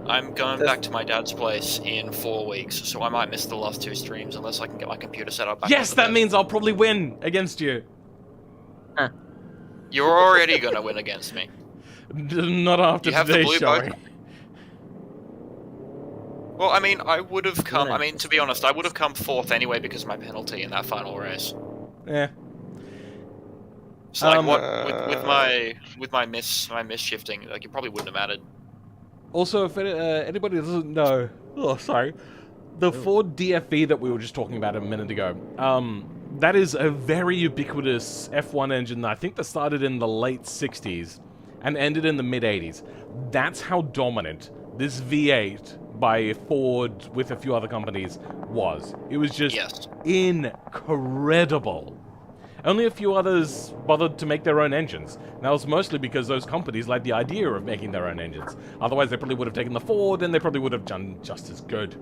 S1: I'm going back to my dad's place in 4 weeks, so I might miss the last 2 streams unless I can get my computer set up.
S2: Yes, that means I'll probably win against you.
S1: You're already gonna win against me.
S2: Not after
S1: You have the
S2: today's
S1: blue
S2: showing.
S1: bug? Well, I mean, I would have come. I mean, to be honest, I would have come 4th anyway because of my penalty in that final race.
S2: Yeah.
S1: So like, with my miss shifting, like it probably wouldn't have mattered.
S2: Also, if anybody doesn't know, the Ford DFE that we were just talking about a minute ago, that is a very ubiquitous F1 engine that I think that started in the late 60s and ended in the mid 80s. That's how dominant this V8 by Ford with a few other companies was. It was just incredible. Only a few others bothered to make their own engines. And that was mostly because those companies liked the idea of making their own engines. Otherwise, they probably would have taken the Ford, and they probably would have done just as good.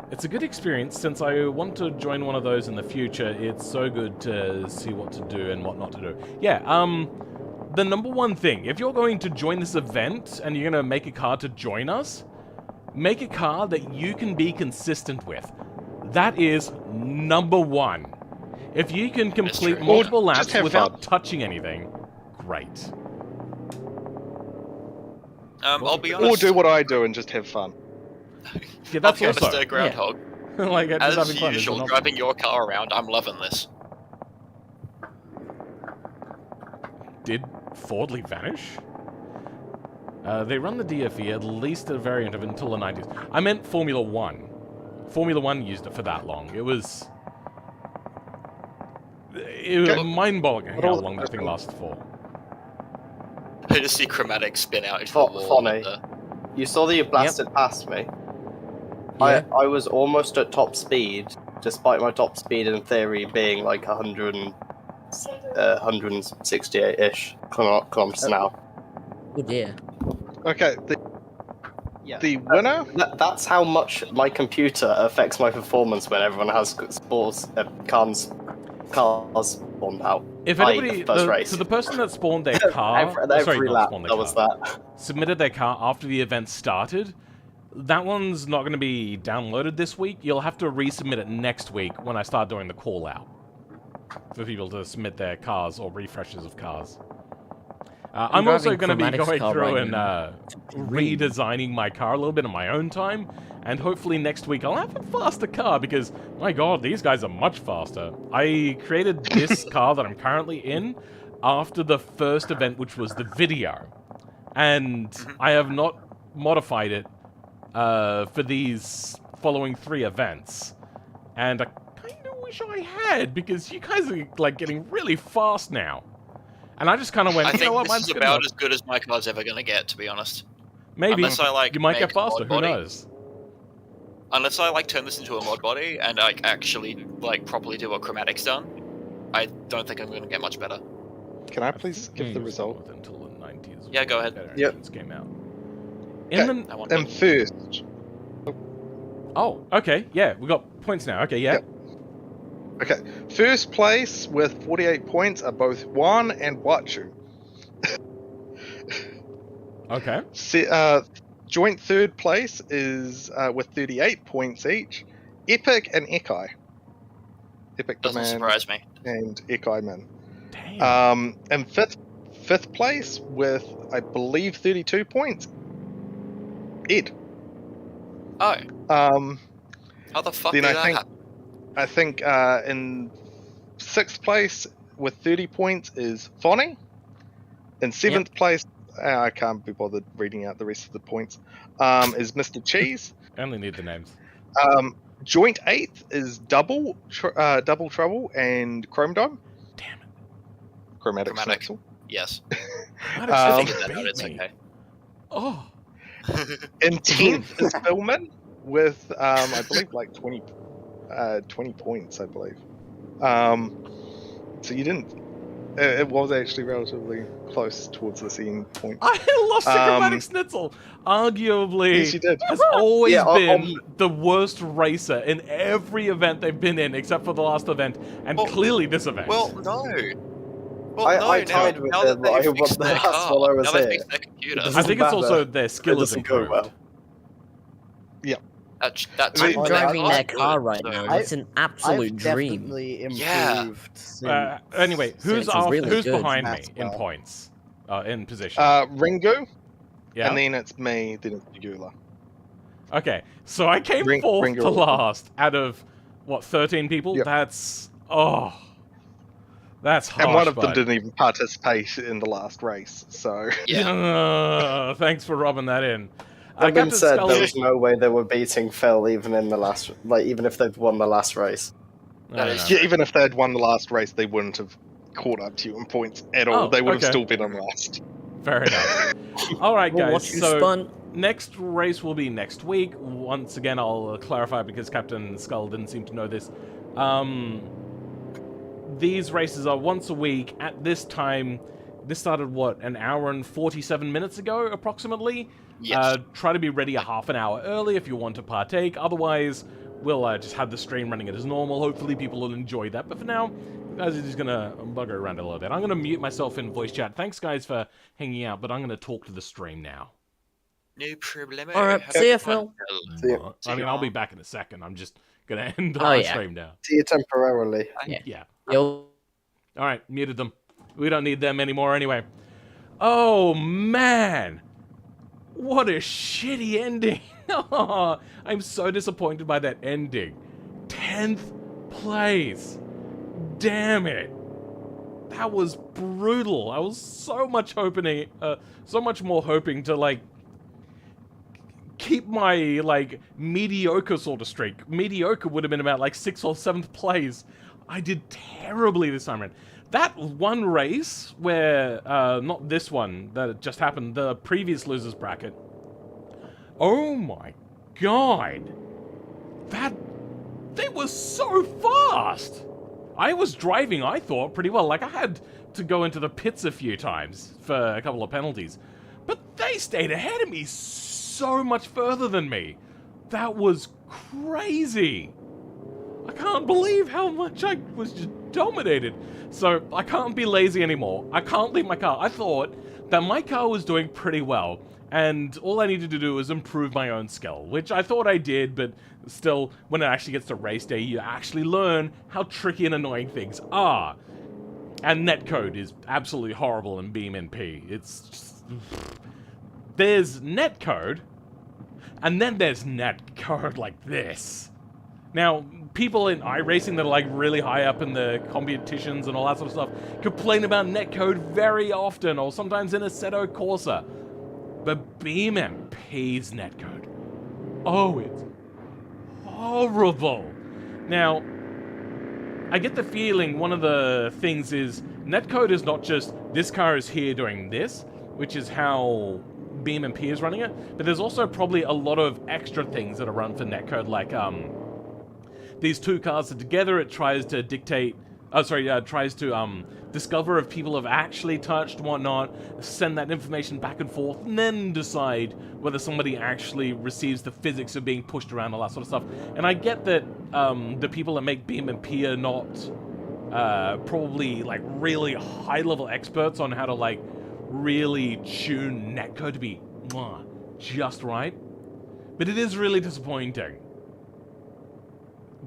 S2: It's a good experience, since I want to join one of those in the future. It's so good to see what to do and what not to do. Yeah, the number one thing, if you're going to join this event, and you're going to make a car to join us, make a car that you can be consistent with. That is number one. If you can complete multiple laps without touching anything, great.
S1: I'll be honest.
S5: Or do what I do and just have fun.
S2: Yeah, that's
S1: I'll be
S2: also
S1: honest, Groundhog.
S2: like just
S1: As
S2: having fun.
S1: usual, driving your car around, I'm loving this.
S2: Did Fordley vanish? They run the DFE, at least a variant of it, until the 90s. I meant Formula 1. Formula 1 used it for that long. It was mind-boggling how long that thing lasted for.
S1: I just see Chromatic spin out into the wall.
S10: Funny. You saw that you blasted past me. I was almost at top speed despite my top speed in theory being like 168-ish kilometers an hour.
S9: Oh dear.
S5: Okay,
S10: Yeah.
S5: the winner.
S10: That's how much my computer affects my performance when everyone has cars spawned out.
S2: If
S10: i.e.
S2: anybody,
S10: the first race.
S2: so the person that spawned their car,
S10: every lap,
S2: spawned their
S10: that was
S2: car,
S10: that.
S2: submitted their car after the event started, that one's not going to be downloaded this week. You'll have to resubmit it next week when I start doing the call out for people to submit their cars or refreshes of cars. I'm also going to be going through and redesigning my car a little bit on my own time, and hopefully next week I'll have a faster car because, my god, these guys are much faster. I created this car that I'm currently in after the first event, which was the video, and I have not modified it for these following 3 events, and I kind of wish I had because you guys are like getting really fast now. And I just kind of went,
S1: I
S2: you know
S1: think
S2: what,
S1: this
S2: mine's
S1: is
S2: good
S1: about
S2: enough.
S1: as good as my car's ever going to get, to be honest.
S2: Maybe.
S1: Unless I, like,
S2: you might
S1: make
S2: get
S1: a
S2: faster,
S1: mod
S2: who
S1: body.
S2: knows?
S1: Unless I like turn this into a mod body and I actually like properly do what chromatic's done, I don't think I'm going to get much better.
S5: Can I please give the result?
S2: Until the 90s.
S1: Yeah, go ahead.
S2: Yep. Came out.
S5: And first.
S2: Oh, okay, yeah, we got points now. Okay, yeah.
S5: Yep. Okay, first place with 48 points are both Juan and Wachu.
S2: Okay.
S5: Joint third place is with 38 points each, Epic and Ekai. Epic
S1: Doesn't surprise me.
S5: And Ekai Man.
S2: Damn.
S5: And fifth place with, I believe, 32 points, Ed.
S1: Oh. How the fuck did that happen?
S5: I think in 6th place with 30 points is Fonny. In 7th place, I can't be bothered reading out the rest of the points, is Mr. Cheese.
S2: I only need the names.
S5: Joint 8th is Double Trouble and Chrome Dome.
S2: Damn it.
S5: Chromatic Schnitzel.
S1: Yes.
S2: I
S1: figured that out, it's okay.
S2: Oh.
S5: In 10th is Philman with, I believe, like 20 points, I believe. So you didn't... It was actually relatively close towards the end point.
S2: I lost the chromatic schnitzel. Arguably,
S5: Yes, you did.
S2: has always been the worst racer in every event they've been in, except for the last event, and clearly this event.
S1: Well, no. Well,
S10: I tied with
S1: now that
S10: them. I
S1: they've
S10: won
S1: fixed
S10: the
S1: their
S10: last
S1: car,
S10: while I was
S1: now they've
S10: here.
S1: fixed their computer.
S2: I think it's also their skill is
S10: doesn't go
S2: improved.
S10: well.
S1: That's
S9: I'm driving their
S1: good,
S9: car right
S1: so-
S9: now. It's an absolute
S3: I've
S9: dream.
S3: definitely improved
S1: Yeah.
S3: since.
S2: Anyway, who's
S9: It's really
S2: who's
S9: good.
S2: behind me
S3: That's
S2: in
S3: well.
S2: points, in position?
S5: Ringo,
S2: Yeah.
S5: and then it's me, then it's Yula.
S2: Okay, so I came fourth
S5: Ringo.
S2: to last out of what 13 people.
S5: Yep.
S2: That's harsh.
S5: And one of them
S2: bud.
S5: didn't even participate in the last race, so...
S2: Thanks for rubbing that in.
S10: That being
S2: Captain
S10: said,
S2: Skull-
S10: there was no way they were beating Phil even in the last, even if they'd won the last race.
S1: That is
S5: Yeah, even if they had won the last race, they wouldn't have caught up to you in points at all.
S2: Oh,
S5: They would
S2: okay.
S5: have still been on last.
S2: Fair enough. All right,
S9: Well,
S2: guys.
S9: what you
S2: So
S9: spun?
S2: next race will be next week. Once again, I'll clarify because Captain Skull didn't seem to know this. These races are once a week at this time. This started, what, an hour and 47 minutes ago, approximately?
S1: Yes.
S2: Try to be ready a half an hour early if you want to partake. Otherwise, we'll just have the stream running it as normal. Hopefully people will enjoy that. But for now, guys are just going to bugger around a little bit. I'm going to mute myself in voice chat. Thanks, guys, for hanging out, but I'm going to talk to the stream now.
S1: No problem.
S9: Alright, see ya, Phil.
S2: I mean, I'll be back in a second. I'm just going to end
S9: Oh,
S2: the
S9: yeah.
S2: stream now.
S10: See you temporarily.
S2: Yeah.
S9: Yo.
S2: All right, muted them. We don't need them anymore anyway. Oh, man. What a shitty ending. I'm so disappointed by that ending. 10th place. Damn it. That was brutal. I was so much more hoping to, like, keep my, like, mediocre sort of streak. Mediocre would have been about, like, 6th or 7th place. I did terribly this time around. That one race where, not this one that just happened, the previous losers bracket. Oh my god. they were so fast. I was driving, I thought, pretty well. Like, I had to go into the pits a few times for a couple of penalties. But they stayed ahead of me so much further than me. That was crazy. I can't believe how much I was just dominated. So, I can't be lazy anymore. I can't leave my car. I thought that my car was doing pretty well, and all I needed to do was improve my own skill, which I thought I did, but still, when it actually gets to race day, you actually learn how tricky and annoying things are. And netcode is absolutely horrible in BeamNP. It's just... There's netcode, and then there's netcode like this. Now, people in iRacing that are like really high up in the competitions and all that sort of stuff complain about netcode very often, or sometimes in Assetto Corsa. But BeamNP's netcode, oh, it's horrible. Now, I get the feeling one of the things is netcode is not just this car is here doing this, which is how BeamNP is running it, but there's also probably a lot of extra things that are run for netcode, like these two cars are together, it tries to dictate, tries to discover if people have actually touched whatnot, send that information back and forth, and then decide whether somebody actually receives the physics of being pushed around, all that sort of stuff. And I get that the people that make BeamNP are not probably like really high-level experts on how to like really tune netcode to be just right, but it is really disappointing.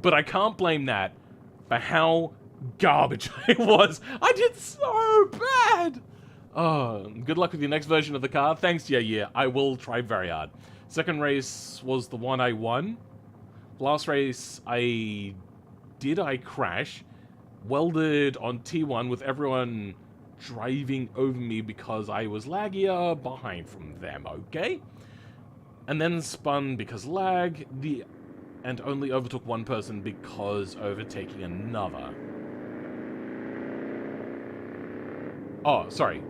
S2: But I can't blame that for how garbage I was. I did so bad. Oh, good luck with your next version of the car. Thanks, yeah. I will try very hard. Second race was the one I won. Last race, I crash. Welded on T1 with everyone driving over me because I was laggier behind from them, okay? And then spun because lag, and only overtook one person because overtaking another. Oh, sorry.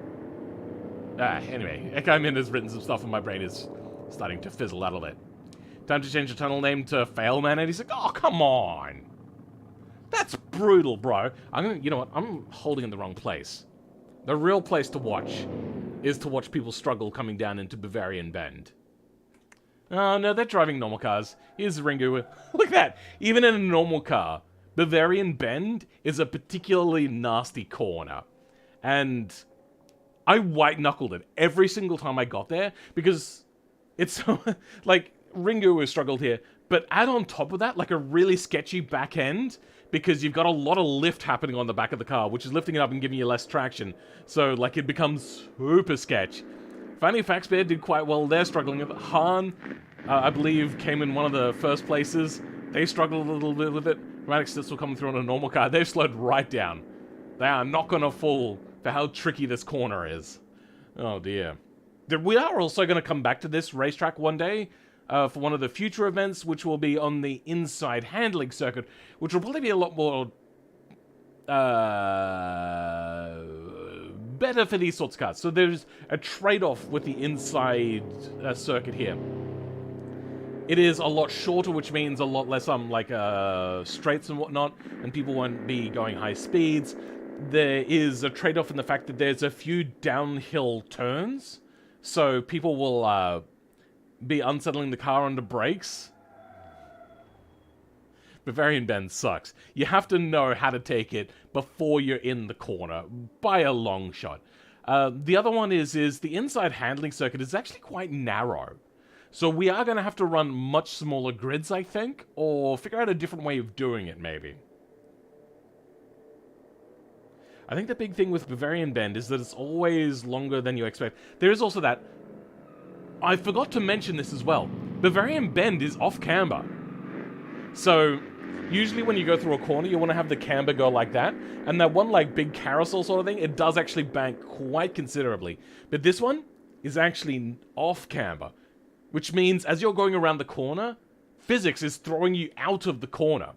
S2: Anyway, Ekaimin has written some stuff and my brain is starting to fizzle out a bit. Time to change the tunnel name to Failman, and he's like, oh, come on! That's brutal, bro. You know what, I'm holding in the wrong place. The real place to watch is to watch people struggle coming down into Bavarian Bend. Oh, no, they're driving normal cars. Here's Ringu. Look at that. Even in a normal car, Bavarian Bend is a particularly nasty corner. And I white-knuckled it every single time I got there because it's so... like, Ringu has struggled here, but add on top of that, like a really sketchy back end because you've got a lot of lift happening on the back of the car, which is lifting it up and giving you less traction. So, like, it becomes super sketch. Fanny Faxbear did quite well. They're struggling with it. Han, I believe, came in one of the first places. They struggled a little bit with it. Chromatic still coming through on a normal car. They've slowed right down. They are not going to fall for how tricky this corner is. Oh, dear. We are also going to come back to this racetrack one day for one of the future events, which will be on the inside handling circuit, which will probably be a lot more... better for these sorts of cars. So there's a trade-off with the inside circuit here. It is a lot shorter, which means a lot less straights and whatnot, and people won't be going high speeds. There is a trade-off in the fact that there's a few downhill turns, so people will be unsettling the car under brakes. Bavarian Bend sucks. You have to know how to take it before you're in the corner, by a long shot. The other one is the inside handling circuit is actually quite narrow. So we are going to have to run much smaller grids, I think, or figure out a different way of doing it, maybe. I think the big thing with Bavarian Bend is that it's always longer than you expect. There is also that... I forgot to mention this as well. Bavarian Bend is off-camber. So... usually when you go through a corner, you want to have the camber go like that. And that one, like, big carousel sort of thing, it does actually bank quite considerably. But this one is actually off-camber. Which means, as you're going around the corner, physics is throwing you out of the corner.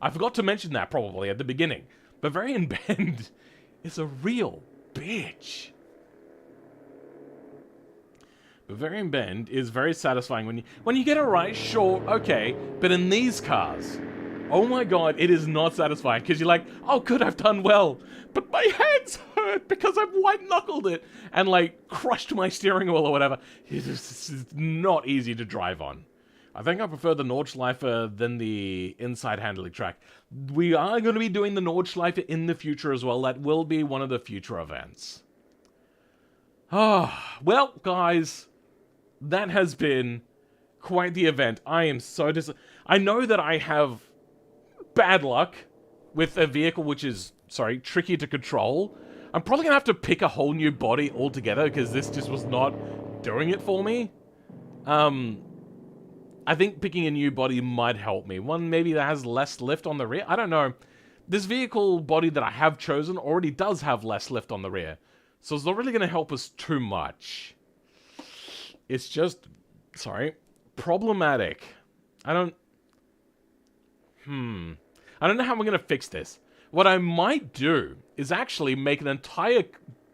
S2: I forgot to mention that, probably, at the beginning. Bavarian Bend is a real bitch. Bavarian Bend is very satisfying when you get it right, sure, okay. But in these cars... Oh my god, it is not satisfying, because you're like, oh good, I've done well, but my hands hurt because I've white-knuckled it, and like, crushed my steering wheel or whatever. It's not easy to drive on. I think I prefer the Nordschleife than the inside handling track. We are going to be doing the Nordschleife in the future as well. That will be one of the future events. Ah, well, guys, that has been quite the event. I am so I know that I have bad luck with a vehicle which is, sorry, tricky to control. I'm probably going to have to pick a whole new body altogether because this just was not doing it for me. I think picking a new body might help me. One maybe that has less lift on the rear. I don't know. This vehicle body that I have chosen already does have less lift on the rear. So it's not really going to help us too much. It's just, sorry, problematic. I don't know how we're going to fix this. What I might do is actually make an entire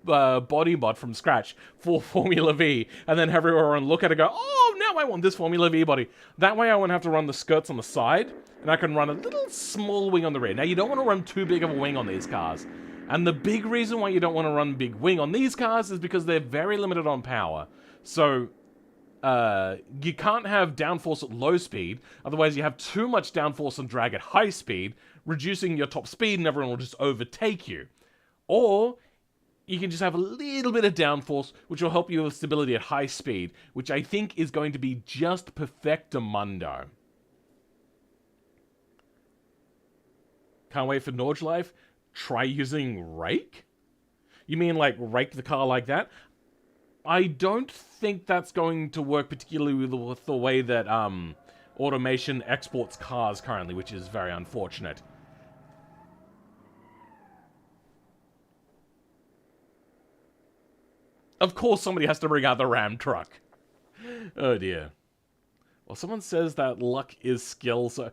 S2: body mod from scratch for Formula V, and then have everyone look at it and go, oh, now I want this Formula V body. That way I won't have to run the skirts on the side, and I can run a little small wing on the rear. Now, you don't want to run too big of a wing on these cars. And the big reason why you don't want to run big wing on these cars is because they're very limited on power. So, you can't have downforce at low speed, otherwise you have too much downforce and drag at high speed, reducing your top speed and everyone will just overtake you. Or, you can just have a little bit of downforce, which will help you with stability at high speed, which I think is going to be just perfectamundo. Can't wait for Nordschleife. Try using rake? You mean like rake the car like that? I don't think that's going to work particularly with the way that automation exports cars currently, which is very unfortunate. Of course somebody has to bring out the Ram truck. Oh dear. Well, someone says that luck is skill, so...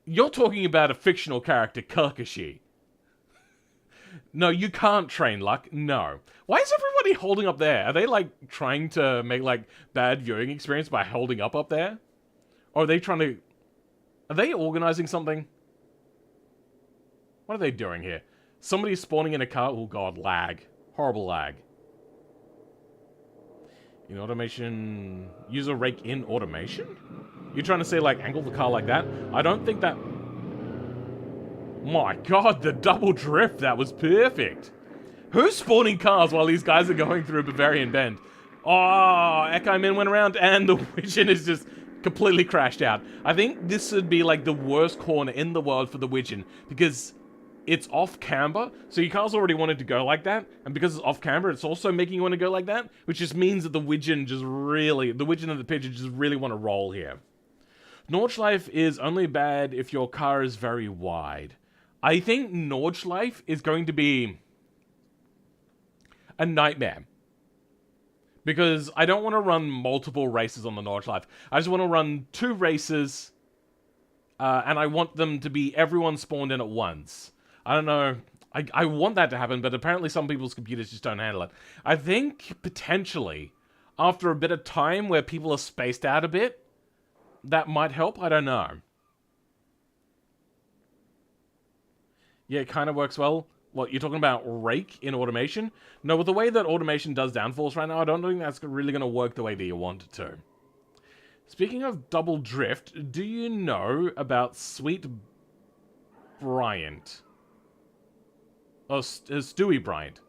S2: You're talking about a fictional character, Kirkashi. No, you can't train luck. No. Why is everybody holding up there? Are they, like, trying to make, like, bad viewing experience by holding up there? Or are they trying to... Are they organizing something? What are they doing here? Somebody's spawning in a car. Oh, God, lag. Horrible lag. In automation... Use a rake in automation? You're trying to say, like, angle the car like that? I don't think that... My god, the double drift, that was perfect. Who's spawning cars while these guys are going through Bavarian Bend? Oh, Echo Min went around and the Widgeon is just completely crashed out. I think this would be like the worst corner in the world for the Widgeon because it's off camber, so your car's already wanted to go like that, and because it's off camber, it's also making you want to go like that, which just means that the Widgeon just really, the Widgeon and the Pigeon just really want to roll here. Nordschleife is only bad if your car is very wide. I think Nordschleife is going to be a nightmare. Because I don't want to run multiple races on the Nordschleife. I just want to run 2 races, and I want them to be everyone spawned in at once. I don't know. I want that to happen, but apparently some people's computers just don't handle it. I think, potentially, after a bit of time where people are spaced out a bit, that might help. I don't know. Yeah, it kind of works well. What, you're talking about rake in automation? No, with the way that automation does downforce right now, I don't think that's really going to work the way that you want it to. Speaking of double drift, do you know about Sweet Bryant? Oh, Stewie Bryant.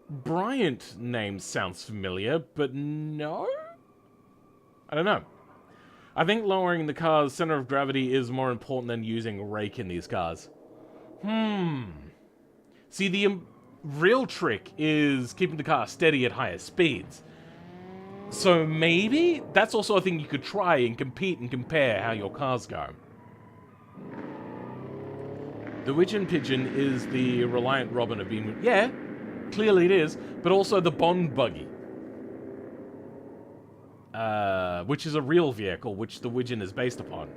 S2: Bryant name sounds familiar, but no? I don't know. I think lowering the car's center of gravity is more important than using rake in these cars. See, the real trick is keeping the car steady at higher speeds. So maybe that's also a thing you could try and compete and compare how your cars go. The Widgeon Pigeon is the Reliant Robin of BeamNG. Yeah, clearly it is, but also the Bond Buggy. Which is a real vehicle, which the Widgeon is based upon.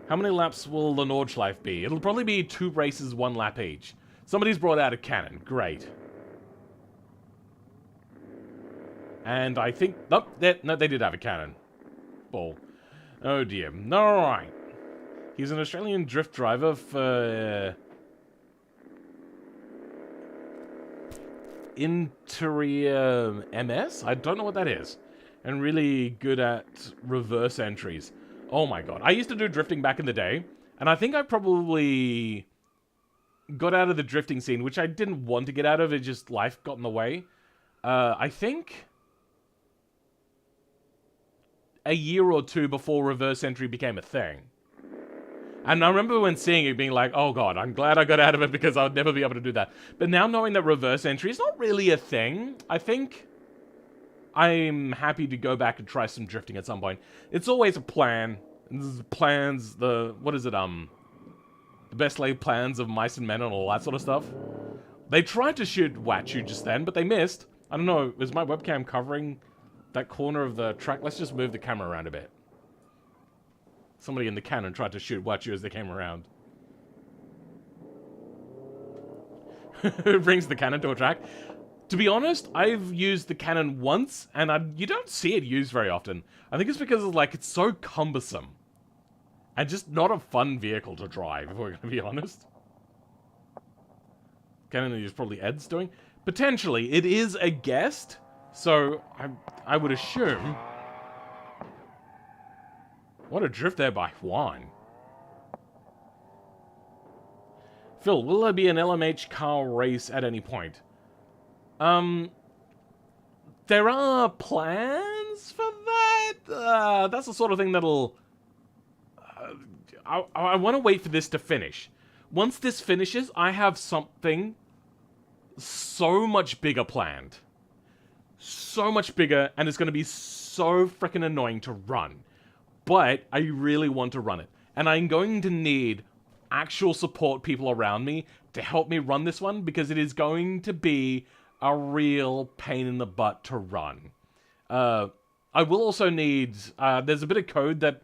S2: How many laps will the Nordschleife be? It'll probably be 2 races, 1 lap each. Somebody's brought out a cannon. Great. And I think... Oh, no, they did have a cannon. Ball. Oh dear. Alright. He's an Australian drift driver for Interior MS? I don't know what that is. And really good at reverse entries. Oh my god. I used to do drifting back in the day, and I think I probably got out of the drifting scene, which I didn't want to get out of, it just life got in the way. I think a year or two before reverse entry became a thing. And I remember when seeing it being like, oh god, I'm glad I got out of it because I would never be able to do that. But now knowing that reverse entry is not really a thing, I think I'm happy to go back and try some drifting at some point. It's always a plan. Plans, the best laid plans of mice and men and all that sort of stuff. They tried to shoot Wachu just then, but they missed. I don't know, is my webcam covering that corner of the track? Let's just move the camera around a bit. Somebody in the cannon tried to shoot Wachu as they came around. Who brings the cannon to a track? To be honest, I've used the cannon once, and you don't see it used very often. I think it's because it's so cumbersome. And just not a fun vehicle to drive, if we're going to be honest. Cannon is probably Ed's doing. Potentially, it is a guest, so I would assume... What a drift there by Juan. Phil, will there be an LMH car race at any point? There are plans for that. That's the sort of thing that'll... I want to wait for this to finish. Once this finishes, I have something so much bigger planned. So much bigger, and it's going to be so freaking annoying to run. But I really want to run it. And I'm going to need actual support people around me to help me run this one, because it is going to be a real pain in the butt to run. I will also need... there's a bit of code that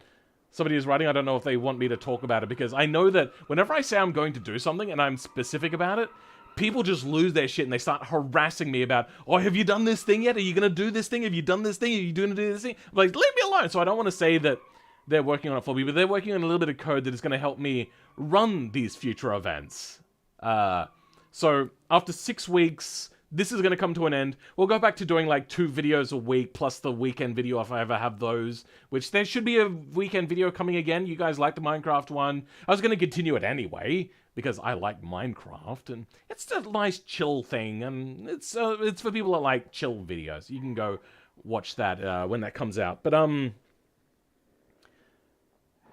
S2: somebody is writing. I don't know if they want me to talk about it, because I know that whenever I say I'm going to do something and I'm specific about it, people just lose their shit and they start harassing me about, oh, have you done this thing yet? Are you going to do this thing? Have you done this thing? Are you going to do this thing? I'm like, leave me alone. So I don't want to say that they're working on it for me, but they're working on a little bit of code that is going to help me run these future events. So after 6 weeks, this is going to come to an end. We'll go back to doing 2 videos a week, plus the weekend video if I ever have those, which there should be a weekend video coming again. You guys like the Minecraft one. I was going to continue it anyway, because I like Minecraft, and it's a nice chill thing, and it's for people that like chill videos. You can go watch that when that comes out. But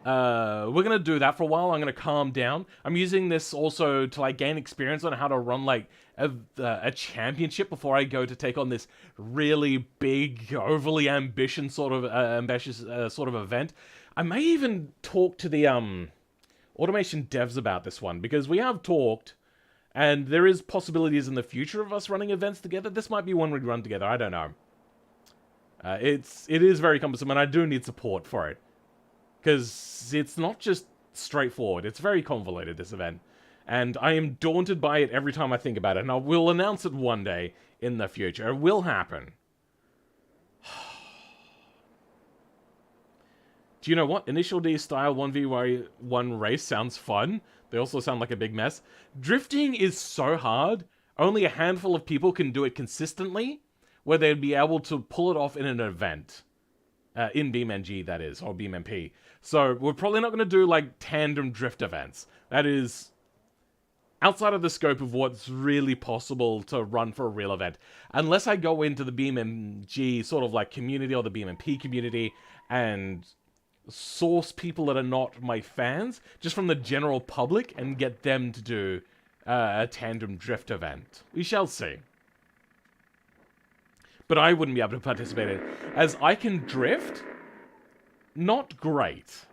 S2: we're gonna do that for a while. I'm gonna calm down. I'm using this also to gain experience on how to run a championship before I go to take on this really big, overly ambitious sort of event. I may even talk to the automation devs about this one, because we have talked, and there is possibilities in the future of us running events together. This might be one we'd run together. I don't know. It is very cumbersome, and I do need support for it. Because it's not just straightforward. It's very convoluted, this event. And I am daunted by it every time I think about it. And I will announce it one day in the future. It will happen. Do you know what? Initial D style 1v1 race sounds fun. They also sound like a big mess. Drifting is so hard. Only a handful of people can do it consistently, where they'd be able to pull it off in an event. In BeamNG, that is, or BeamNP. So we're probably not going to do tandem drift events. That is outside of the scope of what's really possible to run for a real event. Unless I go into the BeamNG sort of community, or the BeamNP community, and source people that are not my fans, just from the general public, and get them to do a tandem drift event. We shall see. But I wouldn't be able to participate in it, as I can drift, not great.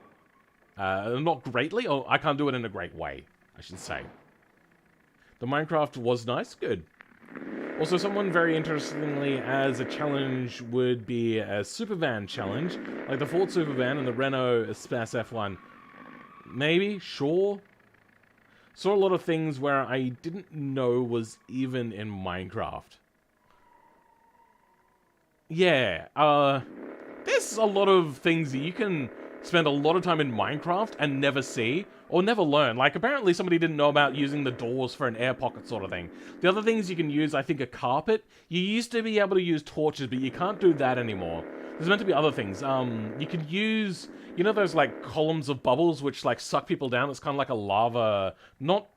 S2: Not greatly, or I can't do it in a great way, I should say. The Minecraft was nice, good. Also, someone very interestingly as a challenge would be a Supervan challenge, like the Ford Supervan and the Renault Espace F1. Maybe, sure. Saw a lot of things where I didn't know was even in Minecraft. Yeah, there's a lot of things that you can spend a lot of time in Minecraft and never see or never learn. Like, apparently somebody didn't know about using the doors for an air pocket sort of thing. The other things you can use, I think, a carpet. You used to be able to use torches, but you can't do that anymore. There's meant to be other things. You can use, you know, those like columns of bubbles which like suck people down. It's kind of like a lava, not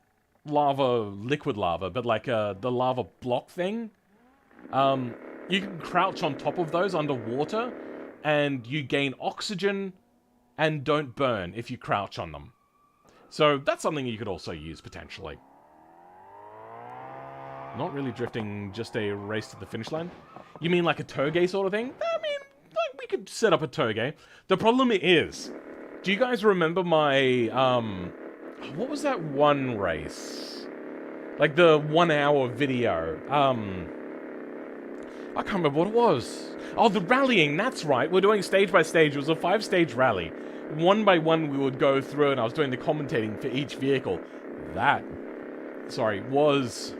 S2: lava, liquid lava, but like the lava block thing. You can crouch on top of those underwater, and you gain oxygen and don't burn if you crouch on them. So that's something you could also use potentially. Not really drifting, just a race to the finish line. You mean like a toge sort of thing? I mean, like, we could set up a toge. The problem is, do you guys remember my, what was that one race? Like the 1 hour video. I can't remember what it was. Oh, the rallying, that's right. We're doing stage by stage. It was a 5-stage rally. One by one we would go through, and I was doing the commentating for each vehicle. That, was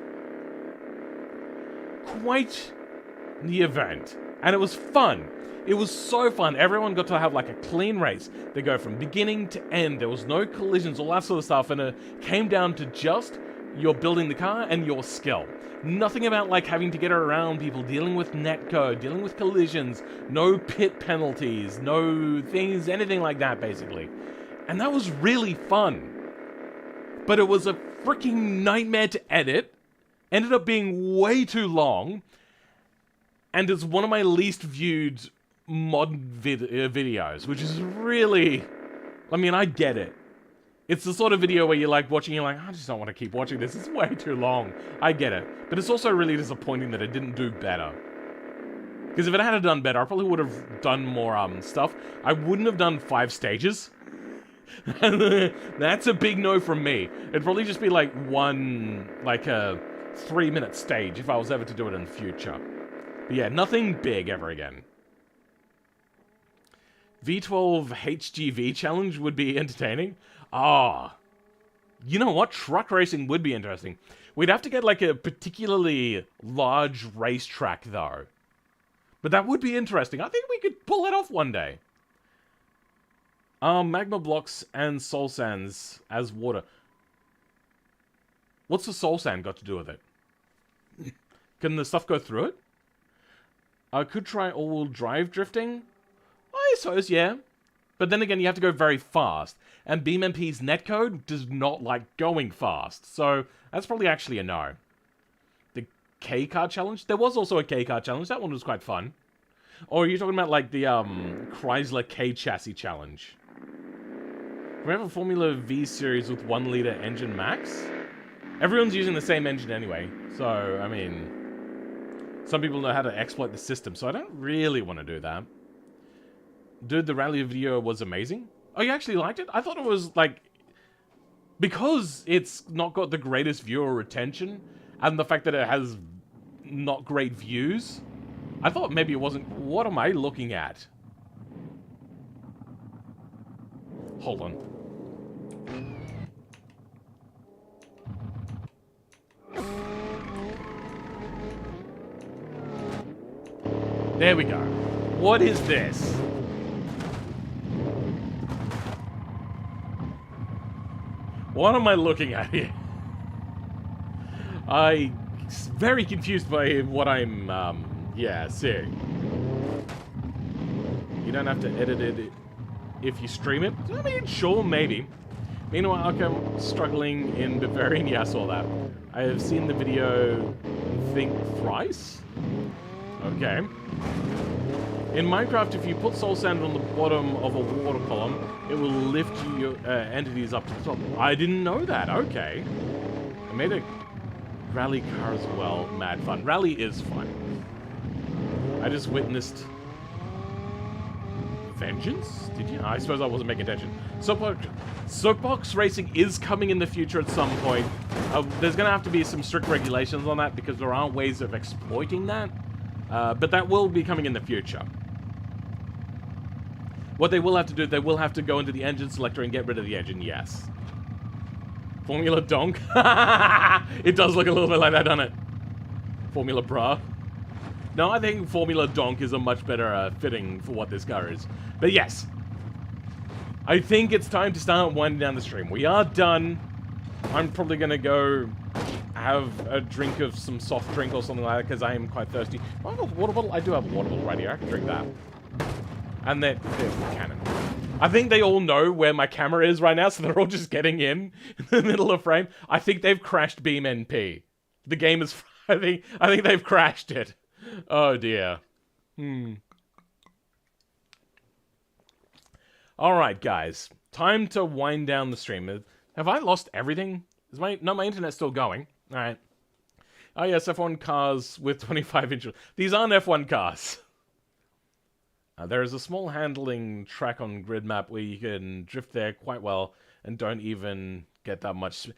S2: quite the event. And it was fun. It was so fun. Everyone got to have like a clean race. They go from beginning to end. There was no collisions, all that sort of stuff. And it came down to just you're building the car and your skill. Nothing about like having to get around people, dealing with netcode, dealing with collisions, no pit penalties, no things, anything like that basically. And that was really fun. But it was a freaking nightmare to edit. Ended up being way too long. And it's one of my least viewed mod videos, which is really... I mean, I get it. It's the sort of video where you're like watching, you're like, I just don't want to keep watching this. It's way too long. I get it. But it's also really disappointing that it didn't do better. Because if it had done better, I probably would have done more stuff. I wouldn't have done 5 stages. That's a big no from me. It'd probably just be like one, like a 3-minute stage if I was ever to do it in the future. But yeah, nothing big ever again. V12 HGV challenge would be entertaining. Ah, you know what? Truck racing would be interesting. We'd have to get like a particularly large racetrack though. But that would be interesting. I think we could pull it off one day. Magma blocks and soul sands as water. What's the soul sand got to do with it? Can the stuff go through it? I could try all-wheel drive drifting. I suppose, yeah. But then again, you have to go very fast. And BeamNG's netcode does not like going fast. So, that's probably actually a no. The K-car challenge? There was also a K-car challenge. That one was quite fun. Or are you talking about like the Chrysler K-chassis challenge? We have a Formula V series with 1-liter engine max. Everyone's using the same engine anyway. So, I mean... some people know how to exploit the system, so I don't really want to do that. Dude, the rally video was amazing. Oh, you actually liked it? I thought it was, like... because it's not got the greatest viewer retention, and the fact that it has not great views, I thought maybe it wasn't... what am I looking at? Hold on. There we go. What is this? What am I looking at here? I'm very confused by what I'm, yeah, seeing. You don't have to edit it if you stream it. I mean, sure, maybe. Meanwhile, I'm struggling in Bavarian. Yeah, I saw that. I have seen the video, I think, thrice? Okay. In Minecraft, if you put soul sand on the bottom of a water column, it will lift your entities up to the top. I didn't know that. Okay. I made a rally car as well. Mad fun. Rally is fun. I just witnessed... vengeance? Did you? I suppose I wasn't paying attention. Soapbox racing is coming in the future at some point. There's going to have to be some strict regulations on that because there aren't ways of exploiting that. But that will be coming in the future. What they will have to do, they will have to go into the engine selector and get rid of the engine, yes. Formula Donk? It does look a little bit like that, doesn't it? Formula Bra. No, I think Formula Donk is a much better fitting for what this car is. But yes. I think it's time to start winding down the stream. We are done. I'm probably gonna go have a drink of some soft drink or something like that because I am quite thirsty. Oh, I have a water bottle. I do have a water bottle right here. I can drink that. And then there's the cannon. I think they all know where my camera is right now, so they're all just getting in the middle of frame. I think they've crashed BeamNP. The game is. I think they've crashed it. Oh dear. All right, guys. Time to wind down the stream. Have I lost everything? Is my internet's still going? All right. Oh yes, F1 cars with 25 inches. These aren't F1 cars. There is a small handling track on grid map where you can drift there quite well and don't even get that much.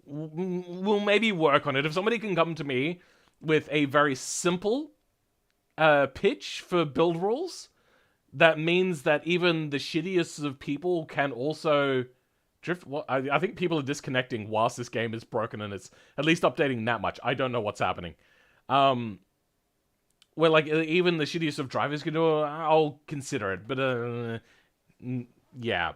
S2: We'll maybe work on it. If somebody can come to me with a very simple pitch for build rules, that means that even the shittiest of people can also drift. Well, I think people are disconnecting whilst this game is broken, and it's at least updating that much. I don't know what's happening. Where like even the shittiest of drivers can do it, I'll consider it. But yeah.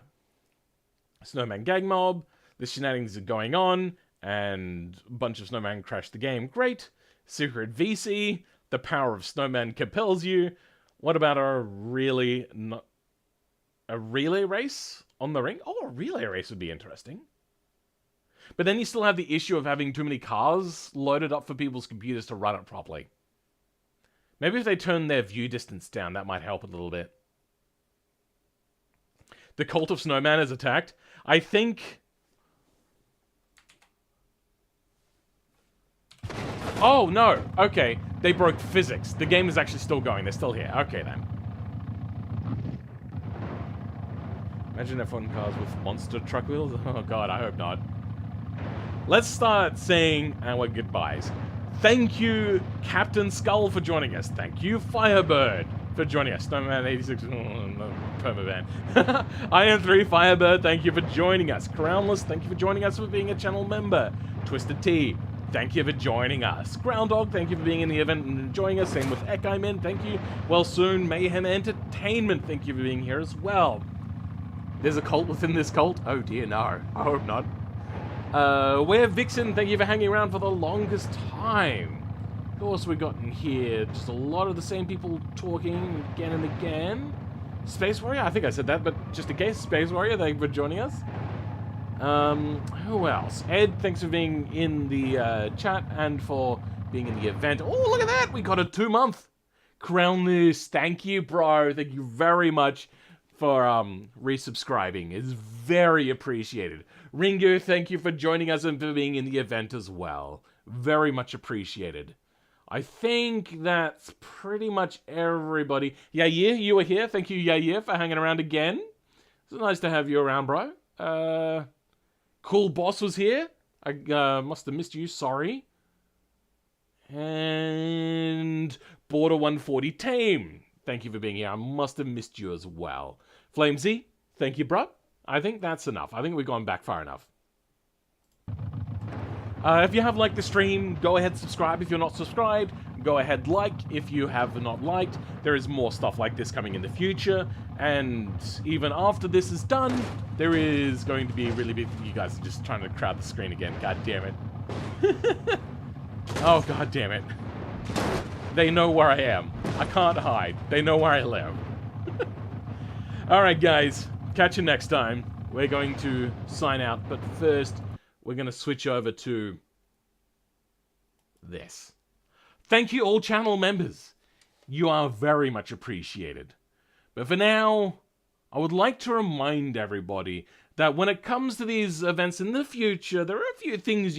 S2: Snowman gang mob. The shenanigans are going on, and a bunch of snowman crashed the game. Great. Secret VC. The power of snowman compels you. What about a relay race on the ring? Oh, a relay race would be interesting. But then you still have the issue of having too many cars loaded up for people's computers to run it properly. Maybe if they turn their view distance down, that might help a little bit. The cult of snowman is attacked. I think... Oh, no. Okay. They broke physics. The game is actually still going. They're still here. Okay, then. Imagine F1 cars with monster truck wheels. Oh, God. I hope not. Let's start saying our goodbyes. Thank you, Captain Skull, for joining us. Thank you, Firebird, for joining us. Snowman86, no, Permaban. Iron3, Firebird, thank you for joining us. Crownless, thank you for joining us for being a channel member. Twisted T, thank you for joining us. Groundhog, thank you for being in the event and enjoying us. Same with Ekaimen, thank you. Well soon, Mayhem Entertainment, thank you for being here as well. There's a cult within this cult? Oh dear, no. I hope not. Where Vixen, thank you for hanging around for the longest time. Of course, we got in here just a lot of the same people talking again and again. Space Warrior, I think I said that, but just in case, Space Warrior, thank you for joining us. Who else? Ed, thanks for being in the chat and for being in the event. Oh, look at that! We got a 2-month. Crownless, thank you, bro. Thank you very much for resubscribing. It's very appreciated. Ringo, thank you for joining us and for being in the event as well. Very much appreciated. I think that's pretty much everybody. Yair, you were here. Thank you, Yair, for hanging around again. It's nice to have you around, bro. Cool Boss was here. I must have missed you. Sorry. And Border 140 Tame. Thank you for being here. I must have missed you as well. Flamesy, thank you, bro. I think that's enough. I think we've gone back far enough. If you have liked the stream, go ahead subscribe. If you're not subscribed, go ahead like. If you have not liked, there is more stuff like this coming in the future. And even after this is done, there is going to be really big... You guys are just trying to crowd the screen again. God damn it. Oh, god damn it. They know where I am. I can't hide. They know where I live. Alright, guys. Catch you next time. We're going to sign out, but first, we're going to switch over to this. Thank you, all channel members. You are very much appreciated. But for now, I would like to remind everybody that when it comes to these events in the future, there are a few things you